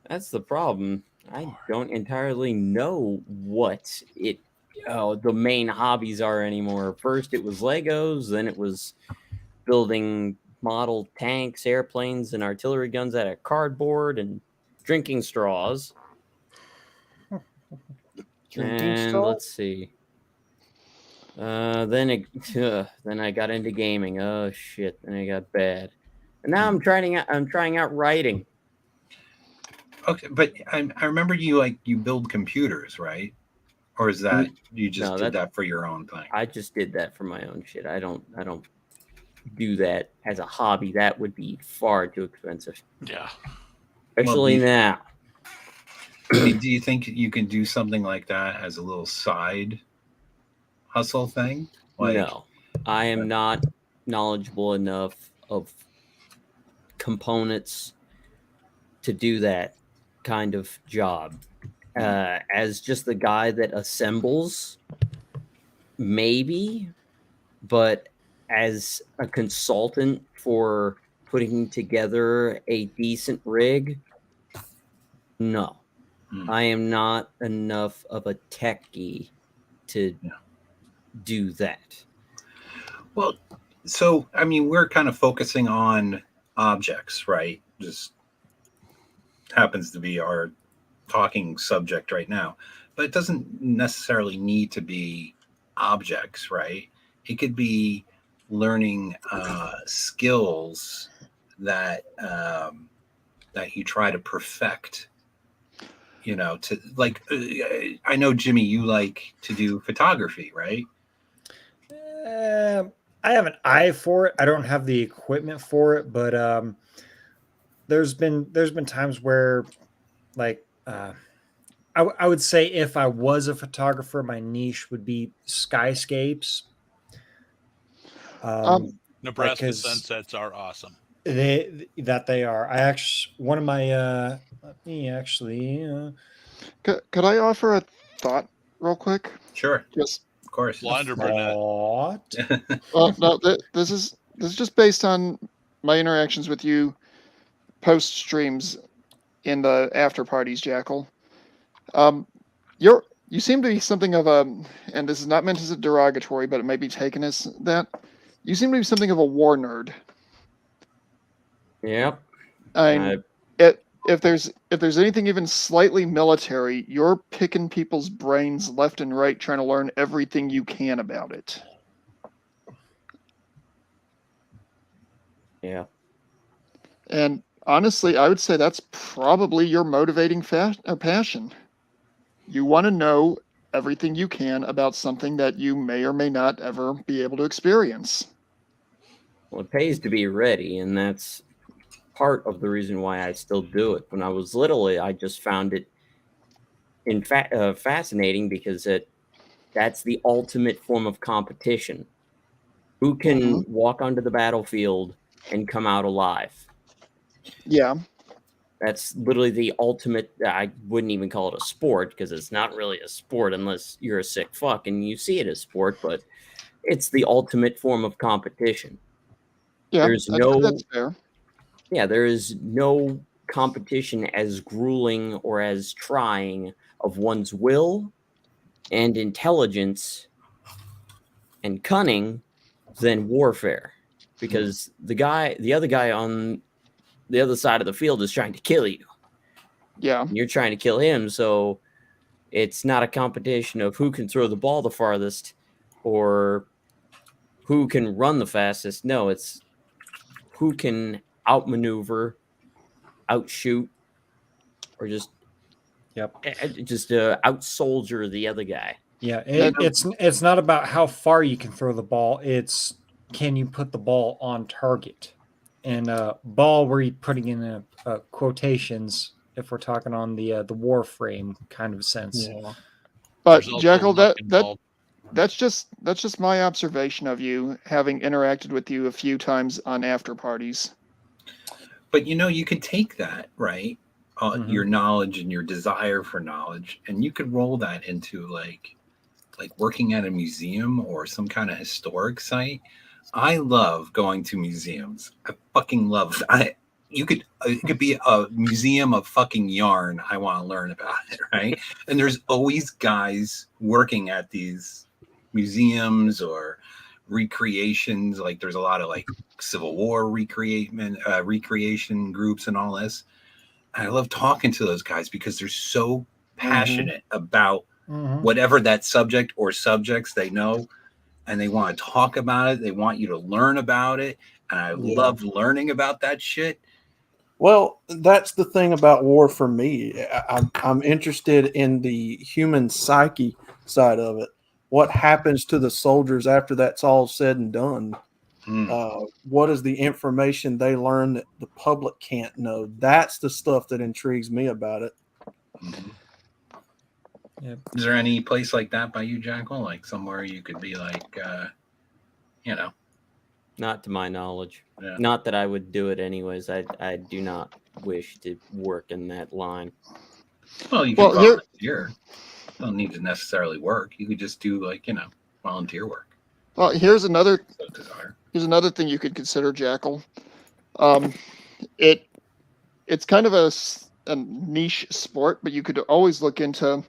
That's the problem. I don't entirely know what the main hobbies are anymore. First it was Legos, then it was building model tanks, airplanes, and artillery guns out of cardboard and drinking straws. Drinking And straw? let's see. Then I got into gaming. Oh shit! Then I got bad. And now I'm trying out writing. Okay, but I remember you build computers, right? Or is that you just No, did that for your own thing? I just did that for my own shit. I don't do that as a hobby. That would be far too expensive. Yeah. Especially now. Do you think you can do something like that as a little side hustle thing? No, I am not knowledgeable enough of components to do that kind of job. As just the guy that assembles, maybe, but as a consultant for putting together a decent rig, no. I am not enough of a techie to do that. Well, so I mean, we're kind of focusing on objects, right? Just happens to be our talking subject right now, but it doesn't necessarily need to be objects, right? It could be learning skills that that you try to perfect. To like, I know Jimmy, you like to do photography, right? I have an eye for it. I don't have the equipment for it, but there's been times where, like, I would say if I was a photographer, my niche would be skyscapes. Nebraska because sunsets are awesome. they are. I actually one of my let me actually. Could I offer a thought real quick? Sure. Just of course. Blonde or brunette? No, this is just based on my interactions with you post streams in the after parties, Jackal. You seem to be something of a, and this is not meant as a derogatory, but it may be taken as that. You seem to be something of a war nerd. Yep. If there's anything even slightly military, you're picking people's brains left and right, trying to learn everything you can about it. Yeah. And honestly, I would say that's probably your motivating passion. You want to know everything you can about something that you may or may not ever be able to experience. Well, it pays to be ready, and that's part of the reason why I still do it. When I was little, I just found it fascinating because that's the ultimate form of competition. Who can walk onto the battlefield and come out alive? Yeah. That's literally the ultimate. I wouldn't even call it a sport because it's not really a sport unless you're a sick fuck and you see it as sport, but it's the ultimate form of competition. Yeah, There's I'd say no, that's fair. yeah, there is no competition as grueling or as trying of one's will and intelligence and cunning than warfare, because the other guy on the other side of the field is trying to kill you. Yeah. And you're trying to kill him, so it's not a competition of who can throw the ball the farthest or who can run the fastest. No, it's who can outmaneuver, outshoot, or just out-soldier the other guy. Yeah, it's not about how far you can throw the ball. It's can you put the ball on target. And ball, we're putting in quotations if we're talking on the war frame kind of sense. Yeah. But There's also Jackal, luck involved. that's just my observation of you, having interacted with you a few times on after parties. But you can take that, right? Your knowledge and your desire for knowledge, and you could roll that into like working at a museum or some kind of historic site. I love going to museums. I fucking love it could be a museum of fucking yarn. I want to learn about it, right? And there's always guys working at these museums or recreations. Like there's a lot of like Civil War recreation groups and all this. And I love talking to those guys because they're so passionate about whatever that subject or subjects they know, and they want to talk about it. They want you to learn about it. And I love learning about that shit. Well, that's the thing about war for me. I'm interested in the human psyche side of it. What happens to the soldiers after that's all said and done? What is the information they learn that the public can't know? That's the stuff that intrigues me about it. Yep. Is there any place like that by you, Jackal? Like somewhere you could be like, Not to my knowledge. Yeah. Not that I would do it anyways. I do not wish to work in that line. Well, you can volunteer. You don't need to necessarily work. You could just do like, volunteer work. Well, here's another thing you could consider, Jackal. It's kind of a niche sport, but you could always look into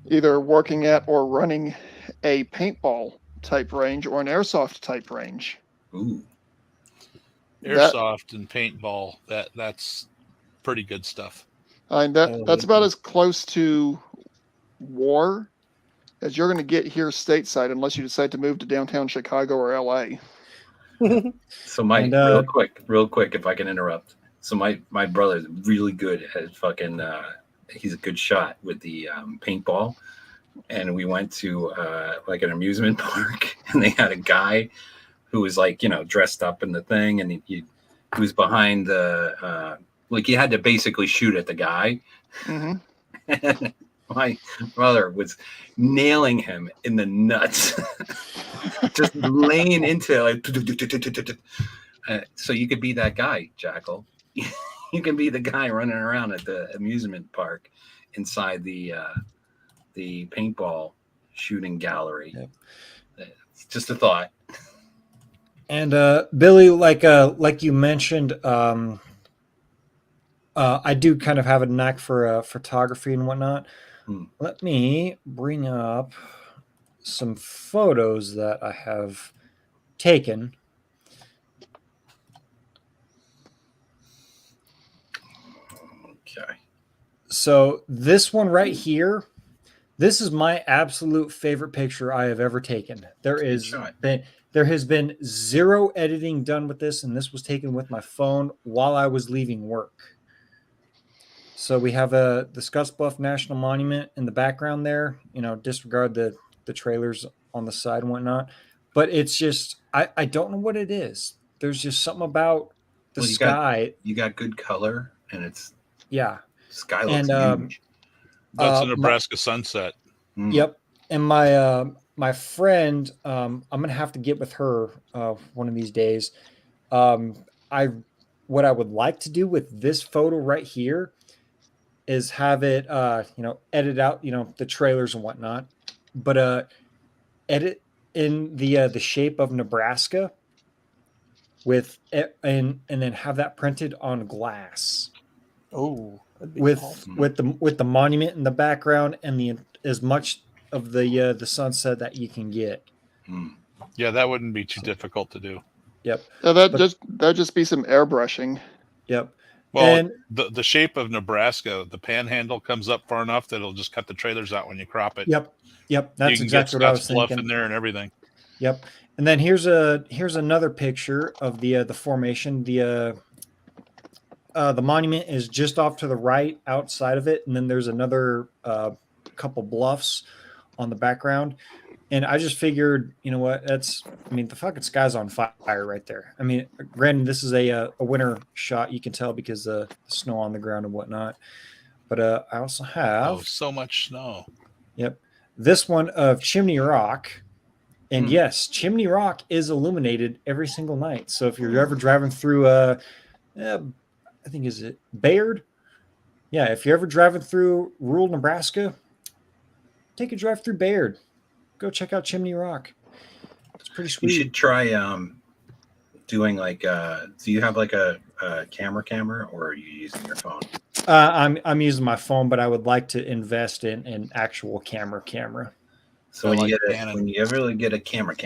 either working at or running a paintball type range or an airsoft type range. Ooh. Airsoft and paintball, that's pretty good stuff. That's about as close to war as you're going to get here stateside, unless you decide to move to downtown Chicago or LA. So real quick, if I can interrupt. So my brother's really good at fucking. He's a good shot with the paintball, and we went to like an amusement park, and they had a guy who was like dressed up in the thing, and he was behind the like you had to basically shoot at the guy. And my brother was nailing him in the nuts, just laying into it, like. So you could be that guy, Jackal. You can be the guy running around at the amusement park inside the paintball shooting gallery. Yep. It's just a thought. And Billy, like you mentioned, I do kind of have a knack for photography and whatnot. Let me bring up some photos that I have taken. Okay. So this one right here, this is my absolute favorite picture I have ever taken. There has been zero editing done with this, and this was taken with my phone while I was leaving work. So we have the Scottsbluff National Monument in the background there. Disregard the trailers on the side and whatnot. But it's just I don't know what it is. There's just something about the sky. You got good color, and it's the sky looks huge. That's a Nebraska sunset. Yep. And my friend, I'm gonna have to get with her one of these days. I what I would like to do with this photo right here is have it, edit out, the trailers and whatnot, but edit in the shape of Nebraska with it, and then have that printed on glass. Oh, that'd be with awesome. with the monument in the background and the as much of the sunset that you can get. Yeah, that wouldn't be too difficult to do. Yep. Yeah, that'd just be some airbrushing. Yep. Well, And the shape of Nebraska, the panhandle comes up far enough that it'll just cut the trailers out when you crop it. Yep. You That's can exactly get what I was Scott's Bluff thinking. in there and everything. Yep. And then here's another picture of the formation. The monument is just off to the right outside of it, and then there's another couple bluffs on the background. And I just figured, you know what? The fucking sky's on fire right there. I mean, granted, this is a winter shot. You can tell because the snow on the ground and whatnot. But I also have so much snow. Yep, this one of Chimney Rock. And yes, Chimney Rock is illuminated every single night. So if you're ever driving through, I think is it Bayard? Yeah, if you're ever driving through rural Nebraska, take a drive through Bayard. Go check out Chimney Rock. It's pretty sweet. You should try doing like. Do you have like a camera, or are you using your phone? I'm using my phone, but I would like to invest in an actual camera. So when you ever get a camera,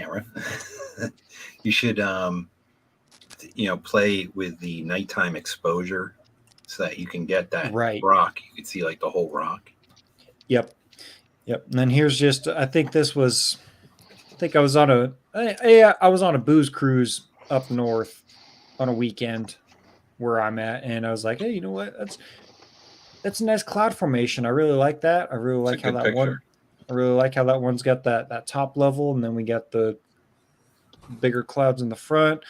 you should play with the nighttime exposure so that you can get that rock. You can see like the whole rock. Yep. And then here's just I was on a booze cruise up north on a weekend where I'm at, and I was like, hey, you know what? That's a nice cloud formation. I really like that. I really like how that one. I really like how that one's got that top level, and then we got the bigger clouds in the front.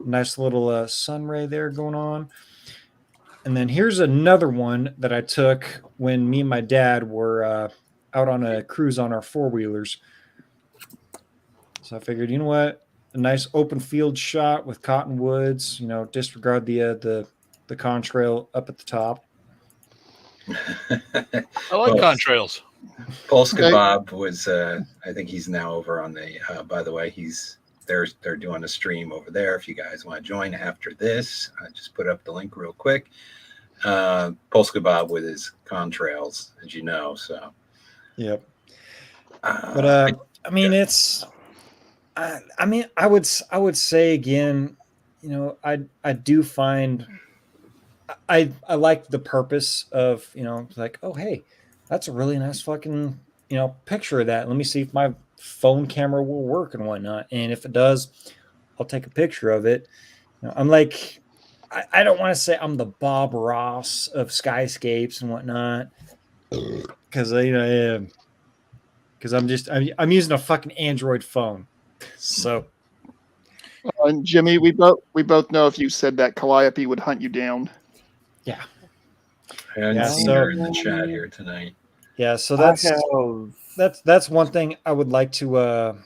Nice little sun ray there going on. And then here's another one that I took when me and my dad were out on a cruise on our four-wheelers. So I figured, you know what? A nice open field shot with cottonwoods, disregard the contrail up at the top. I like contrails. Polska Bob was, I think he's now over on the, by the way, they're doing a stream over there. If you guys want to join after this, I just put up the link real quick. Polska Bob with his contrails, as you know, so. Yep. But I would say again, I do find I like the purpose of, like, oh, hey, that's a really nice fucking, picture of that. Let me see if my phone camera will work and whatnot. And if it does, I'll take a picture of it. I'm like, I don't want to say I'm the Bob Ross of skyscapes and whatnot, because I'm using a fucking Android phone. So, and Jimmy, we both know if you said that, Calliope would hunt you down. Yeah. I haven't seen her in the chat here tonight. Yeah, so that's one thing I would like to.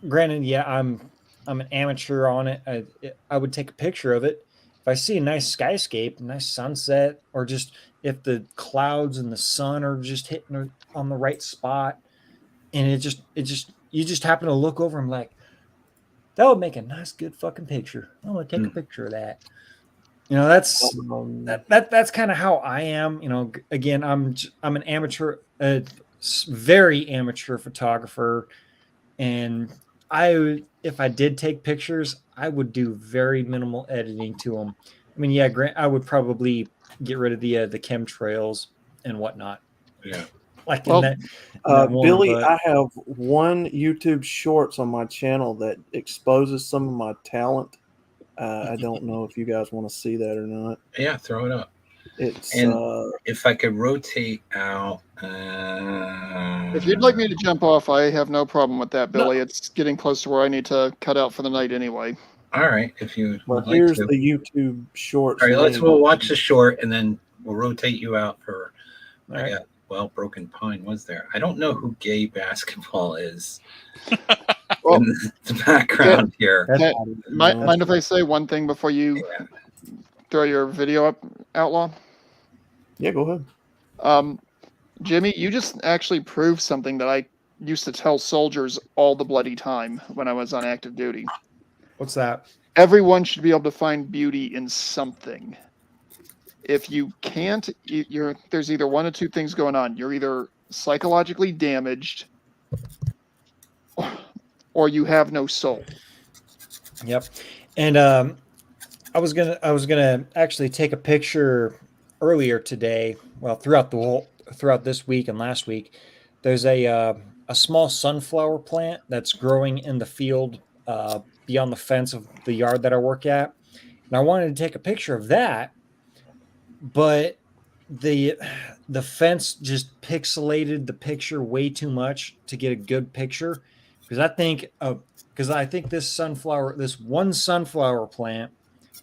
Granted, yeah, I'm an amateur on it. I would take a picture of it if I see a nice skyscape, a nice sunset, or just if the clouds and the sun are just hitting on the right spot, and you just happen to look over and like, that would make a nice, good fucking picture. I want to take a picture of that. That's kind of how I am. Again, I'm an amateur, very amateur photographer, and if I did take pictures, I would do very minimal editing to them. I mean, yeah, I would probably get rid of the chemtrails and whatnot. Yeah. Billy, I have one YouTube Shorts on my channel that exposes some of my talent. I don't know if you guys want to see that or not. Yeah, throw it up. It's if I could rotate out. If you'd like me to jump off, I have no problem with that, Billy. No. It's getting close to where I need to cut out for the night anyway. All right, if you. Well, here's the YouTube Shorts. All right, we'll watch the short and then we'll rotate you out for. All right. Broken Pine was there. I don't know who Gay Basketball is. Well, in the background here. That's Hey, not even- mind if I say one thing before you Yeah. throw your video up, Outlaw? Yeah, go ahead. Jimmy, you just actually proved something that I used to tell soldiers all the bloody time when I was on active duty. What's that? Everyone should be able to find beauty in something. If you can't, there's either one of two things going on. You're either psychologically damaged or you have no soul. Yep. And I was gonna actually take a picture earlier today. Well, throughout this week and last week, there's a small sunflower plant that's growing in the field beyond the fence of the yard that I work at, and I wanted to take a picture of that, but the fence just pixelated the picture way too much to get a good picture because I think this one sunflower plant,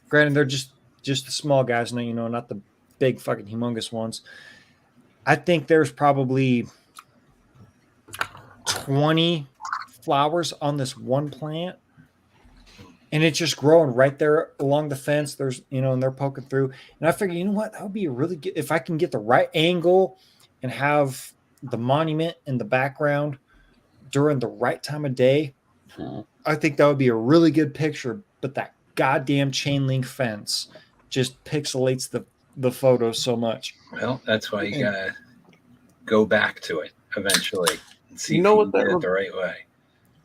granted they're just the small guys, not the big fucking humongous ones. I think there's probably 20 flowers on this one plant, and it's just growing right there along the fence. There's, and they're poking through. And I figured, that would be a really good, if I can get the right angle and have the monument in the background during the right time of day, I think that would be a really good picture. But that goddamn chain link fence just pixelates the photo so much. Well, that's why you gotta go back to it eventually and see You know if what you that did it the right way.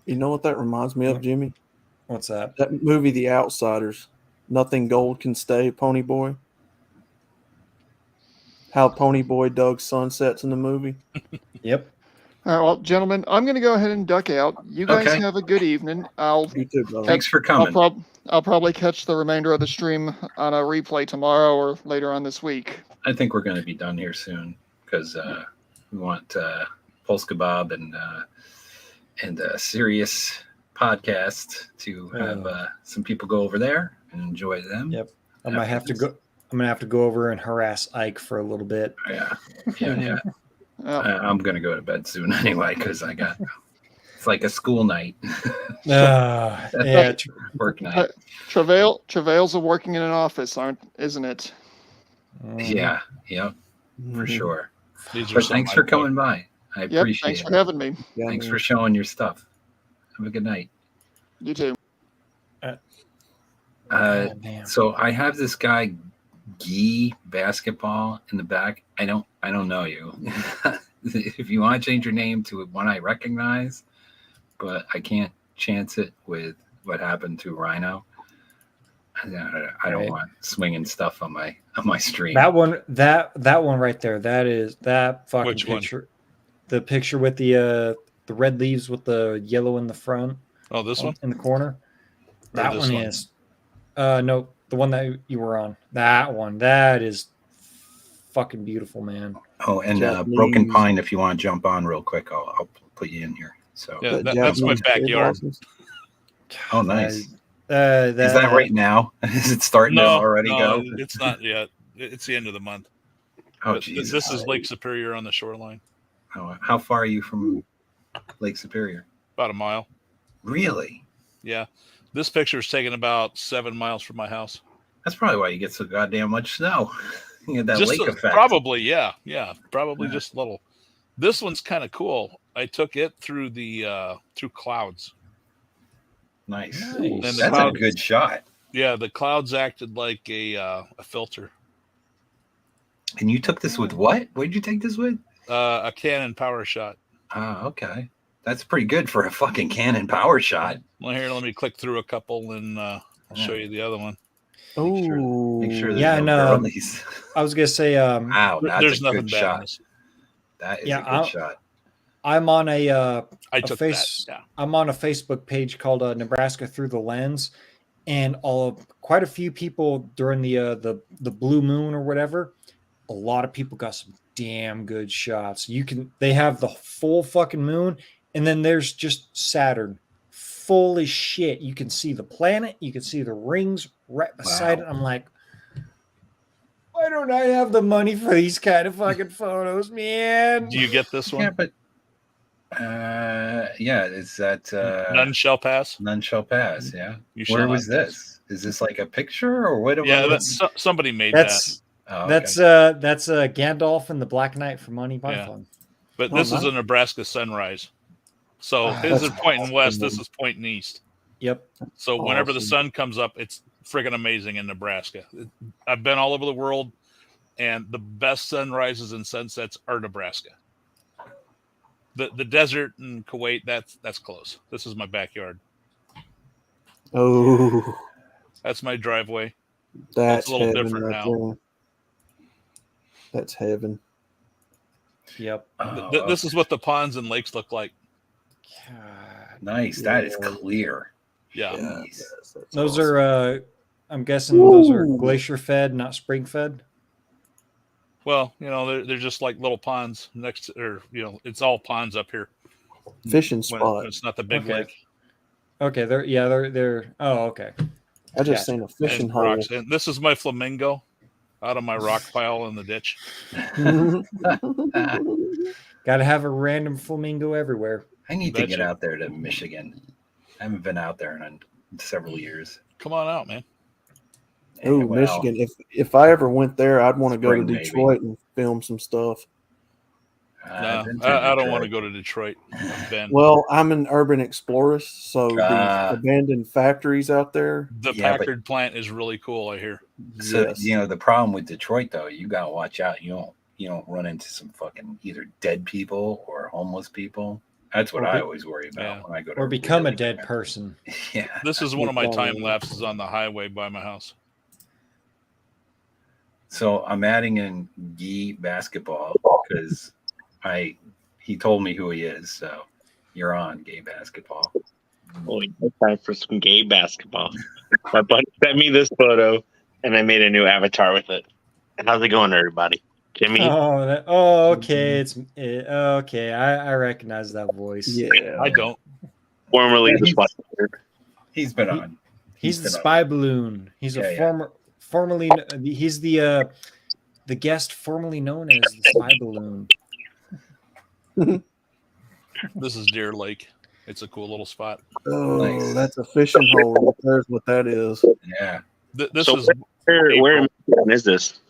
You know what that reminds me of, Jimmy? What's that? That movie, The Outsiders. Nothing gold can stay, Pony Boy. How Pony Boy dug sunsets in the movie. Yep. All right, well, gentlemen, I'm going to go ahead and duck out. You guys Okay. have a good evening. You too, brother. Thanks for coming. I'll probably catch the remainder of the stream on a replay tomorrow or later on this week. I think we're going to be done here soon because we want Pulse Kebab and a serious podcast to have some people go over there and enjoy them. Yep. I'm gonna have to go over and harass Ike for a little bit. Yeah. I'm going to go to bed soon anyway because it's like a school night. Yeah. Work night. Travails of working in an office, isn't it? Yeah. Yep. For sure. These are But some thanks of for my coming by. I Yep. appreciate Thanks it. for having me. Thanks for showing your stuff. Have a good night. You too. Man. So I have this guy, Gee Basketball, in the back. I don't know you. If you want to change your name to one I recognize, but I can't chance it with what happened to Rhino. I don't Right. want swinging stuff on my stream. That one right there. That fucking Which one? picture. The picture with the red leaves with the yellow in the front. Oh, this one? In the corner. That this one one? is. No, the one that you were on. That one. That is fucking beautiful, man. Oh, and Japanese. Broken Pine. If you want to jump on real quick, I'll put you in here. So, Yeah, that's my Japanese backyard. losses. oh, nice. Is That that right now? Is it starting to already go? It's not yet. It's the end of the month. Oh, But Jesus. this is Lake Superior on the shoreline. Oh, how far are you from Lake Superior? About a mile. Really? Yeah. This picture is taken about 7 miles from my house. That's probably why you get so goddamn much snow. You get that Just lake effect. Probably, yeah. Probably Yeah. just little. This one's kind of cool. I took it through through clouds. Nice. Nice. And the That's cloud- a good shot. Yeah, the clouds acted like a filter. And you took this with what? What did you take this with? A Canon power shot. Oh, okay. That's pretty good for a fucking Canon power shot. Well, here, let me click through a couple and I'll show you the other one. Oh, Make sure there's Yeah, no and, girlies. I was gonna say, Wow, that's There's a nothing good bad. shot. in this. That is Yeah, a good shot. I'm on a I took face- that. Yeah. I'm on a Facebook page called Nebraska Through the Lens, and quite a few people during the blue moon or whatever. A lot of people got some damn good shots. They have the full fucking moon, and then there's just Saturn, full as shit. You can see the planet, you can see the rings right beside Wow. it. I'm like, why don't I have the money for these kind of fucking photos, man? Do you get this one? Yeah, but Yeah, is that None shall pass. None Shall Pass? Yeah. You shall Where not was pass. this? Is this like a picture or what? Yeah, what- that's somebody made That's Oh, okay. that's Gandalf and the Black Knight from Monty Yeah. Python. But Oh, this is nice. a Nebraska sunrise. So his That's is pointing west. This awesome. is pointing east. Yep. So whenever the Awesome. sun comes up, it's friggin' amazing in Nebraska. I've been all over the world, and the best sunrises and sunsets are Nebraska. The desert in Kuwait, that's close. This is my backyard. Oh, That's my driveway. that's a little heaven different right now. there. That's heaven. Yep. Oh, This is what the ponds and lakes look like. God. nice. That is Yeah. clear. Yeah. Jeez. Yes, that's Those awesome. are I'm guessing those are Ooh. glacier fed, not spring fed. Well, they're just like little ponds next to, or it's all ponds up here. Fishing When spot. it's not the big Okay. lake. Okay, they're oh okay. I just Gotcha. seen a fishing And hole. rocks. And this is my flamingo out of my rock pile in the ditch. Gotta have a random flamingo everywhere. I need to get Betcha. out there to Michigan. I haven't been out there in several years. Come on out, man. Oh, Well, Michigan. If I ever went there, I'd want to go to Spring, maybe. Detroit and film some stuff. No, I've been to I don't want to Detroit. go to Detroit. Ben. Well, I'm an urban explorer, so Ah. the abandoned factories out there. The Yeah, but- Packard plant is really cool, I hear. So Yes. the problem with Detroit though, you gotta watch out. You don't run into some fucking either dead people or homeless people. That's what Or I be- always worry about Yeah. when I go to Or become a really dead bad- person. Yeah. This is one of my Good time call. lapses on the highway by my house. So I'm adding in Gee basketball because he told me who he is. So you're on Gay Basketball. Holy, it's time for some gay basketball. My buddy sent me this photo, and I made a new avatar with it. And how's it going, everybody? Jimmy? Okay. It's okay. I recognize that voice. Yeah. I don't. Formerly the he's- SWAT. He's been on. He's the been on. spy balloon. He's Yeah, a yeah. formerly he's the guest formerly known as the spy balloon. This is Deer Lake. It's a cool little spot. Oh, Nice. that's a fishing hole. Right there's what that is. Yeah. This So is where in April. Michigan is this?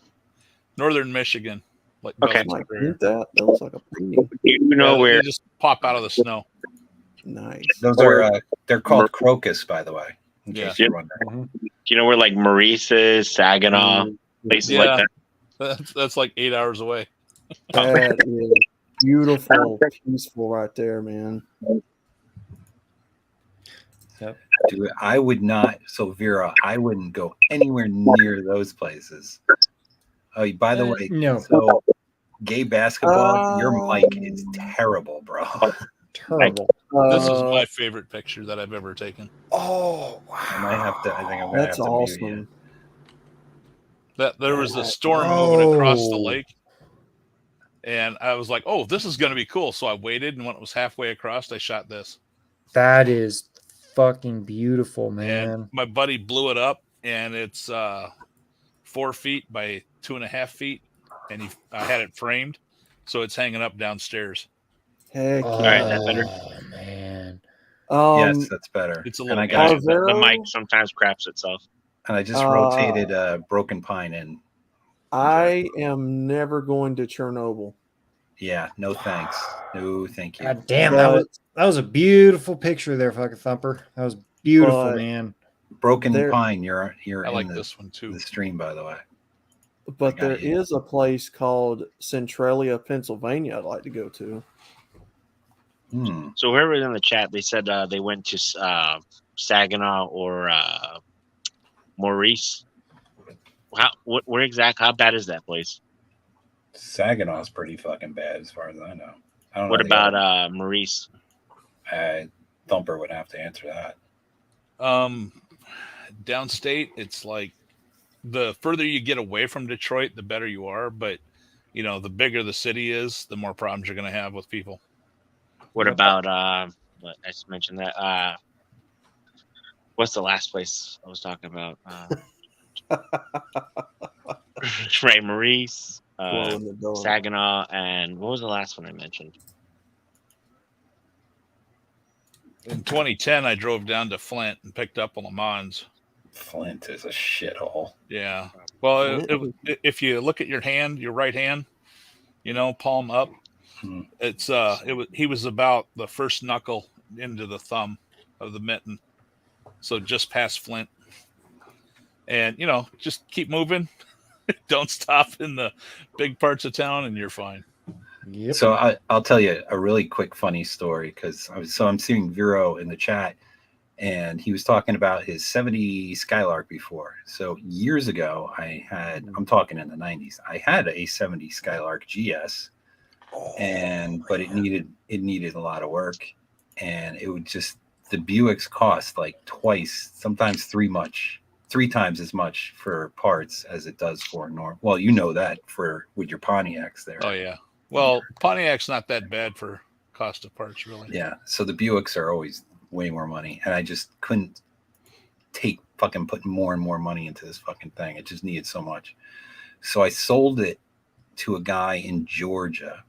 northern Michigan. Like Okay. Bellevue Like, area. that looks like a pretty Do you know Yeah, where? they just pop out of the snow. nice. Those are they're called crocus, by the way. In Yeah. case you're wondering. Do you know where like Maurice is, Saginaw, places Yeah. like that? That's like 8 hours away. That is beautiful, peaceful right there, man. Dude, I would not. So Vera, I wouldn't go anywhere near those places. Oh, by the way, no. so Gay Basketball, your mic is Um, terrible, bro. Terrible. This is Uh, my favorite picture that I've ever taken. Oh, I might have to. I think I'm gonna that's have to mute you. awesome. That there was a storm moving across the Oh. lake, and I was like, "Oh, this is going to be cool." So I waited, and when it was halfway across, I shot this. That is fucking beautiful, And man. my buddy blew it up, and it's 4 feet by 2.5 feet, and I had it framed, so it's hanging up downstairs. Heck Oh, All right, that's better. man. Yes, that's better. It's a and little I got Are there- The mic sometimes craps itself. and I just Uh, rotated Broken Pine in. I am never going to Chernobyl. Yeah, no thanks. No, thank you. God damn, But that was a beautiful picture there, fucking Thumper. That was beautiful, But- man. Broken there- Pine, you're I in like the, this one too. the stream, by the way. but I got there you. is a place called Centralia, Pennsylvania I'd like to go to. Hmm. So whoever was in the chat, they said they went to Saginaw or Maurice. Where exactly? How bad is that place? Saginaw's pretty fucking bad, as far as I know. I don't What know the about other- Maurice? Thumper would have to answer that. Downstate, it's like the further you get away from Detroit, the better you are. But the bigger the city is, the more problems you're going to have with people. What about I just mentioned that. What's the last place I was talking about? Right, Maurice, Glow in the dark. Saginaw, and what was the last one I mentioned? In 2010, I drove down to Flint and picked up a Le Mans. Flint is a shithole. Yeah. Well, if you look at your hand, your right hand, palm up, he was about the first knuckle into the thumb of the mitten, so just past Flint. And just keep moving. Don't stop in the big parts of town, and you're fine. Yep. So I'll tell you a really quick funny story because I'm seeing Vero in the chat, and he was talking about his 70 Skylark before. So years ago, I'm talking in the 90s, I had a 70 Skylark GS, but it needed a lot of work, and it would just, the Buicks cost like twice, sometimes three times as much for parts as it does for normal. Well, that with your Pontiacs there. Oh yeah. Well, Pontiac's not that bad for cost of parts, really. Yeah. So the Buicks are always way more money, and I just couldn't take fucking putting more and more money into this fucking thing. It just needed so much. So I sold it to a guy in Georgia,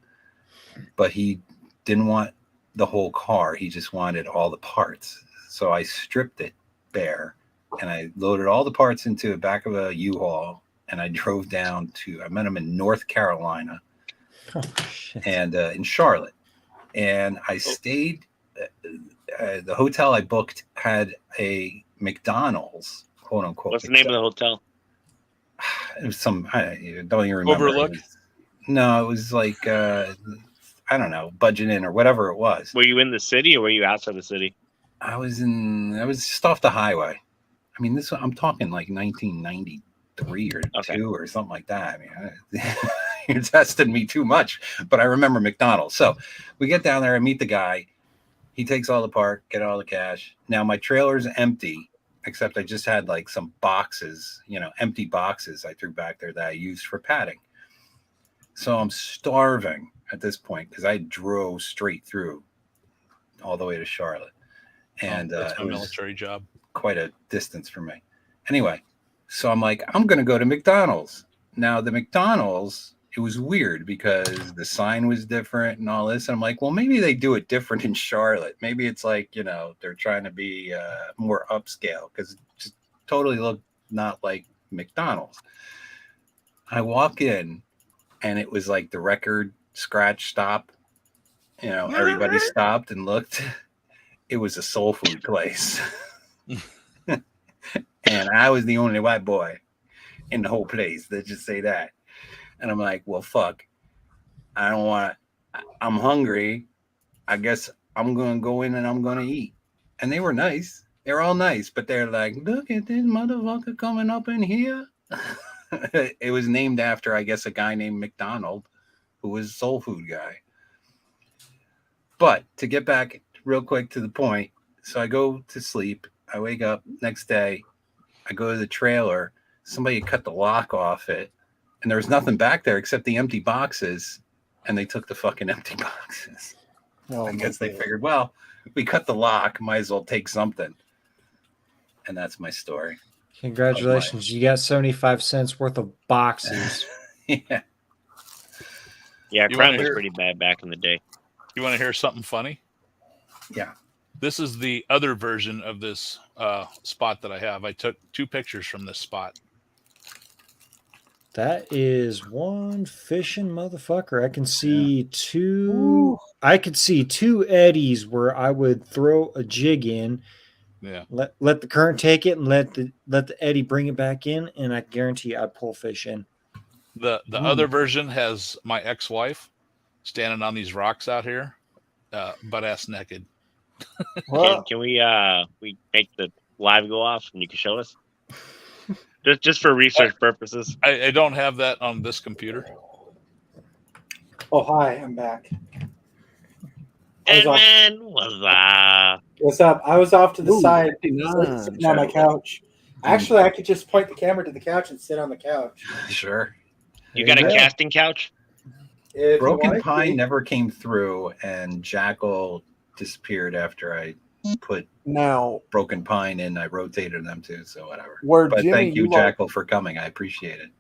but he didn't want the whole car. He just wanted all the parts. So I stripped it bare, and I loaded all the parts into the back of a U-Haul, and I drove down I met him in North Carolina. Oh, shit. And in Charlotte, and I stayed. The hotel I booked had a McDonald's, quote unquote. What's the name of the hotel? It was I don't even remember. Overlook? No, it was like I don't know, Budget Inn or whatever it was. Were you in the city or were you outside the city? I was just off the highway. I mean, I'm talking like 1993 or two or something like that. I mean, you're testing me too much, but I remember McDonald's. So we get down there, I meet the guy. He takes all the part, get all the cash. Now my trailer's empty, except I just had like some boxes, empty boxes I threw back there that I used for padding. So I'm starving at this point because I drove straight through all the way to Charlotte. And that's a it was military job. Quite a distance for me. Anyway, so I'm like, I'm going to go to McDonald's. Now the McDonald's, it was weird because the sign was different and all this. And I'm like, well, maybe they do it different in Charlotte. Maybe it's like, they're trying to be more upscale because it just totally looked not like McDonald's. I walk in and it was like the record scratch stop. Everybody stopped and looked. It was a soul food place. And I was the only white boy in the whole place. Let's just say that. And I'm like, well, fuck. I'm hungry. I guess I'm going to go in and I'm going to eat. And they were nice. They're all nice. But they're like, look at this motherfucker coming up in here. It was named after, I guess, a guy named McDonald, who was a soul food guy. But to get back real quick to the point, so I go to sleep. I wake up next day. I go to the trailer. Somebody cut the lock off it. And there was nothing back there except the empty boxes. And they took the fucking empty boxes. I guess they figured, well, we cut the lock. Might as well take something. And that's my story. Congratulations. You got 75 cents worth of boxes. Yeah. Yeah, crime was pretty bad back in the day. You want to hear something funny? Yeah. This is the other version of this spot that I have. I took 2 pictures from this spot. That is one fishing motherfucker. I can see two. I could see 2 eddies where I would throw a jig in. Yeah. Let the current take it and let the eddy bring it back in, and I guarantee I'd pull fish in. The other version has my ex-wife standing on these rocks out here, butt ass naked. Can we make the live go off and you can show us? Just for research purposes. I don't have that on this computer. Oh, hi, I'm back. What's up? I was off to the side, 59. sitting on my couch. Actually, I could just point the camera to the couch and sit on the couch. Sure. You got a casting couch? If you Broken want Pine to. never came through, and Jackal disappeared after I put Now, Broken Pine in. I rotated them too, so whatever. Where But Jimmy, thank you, you like- Jackal, for coming. I appreciate it.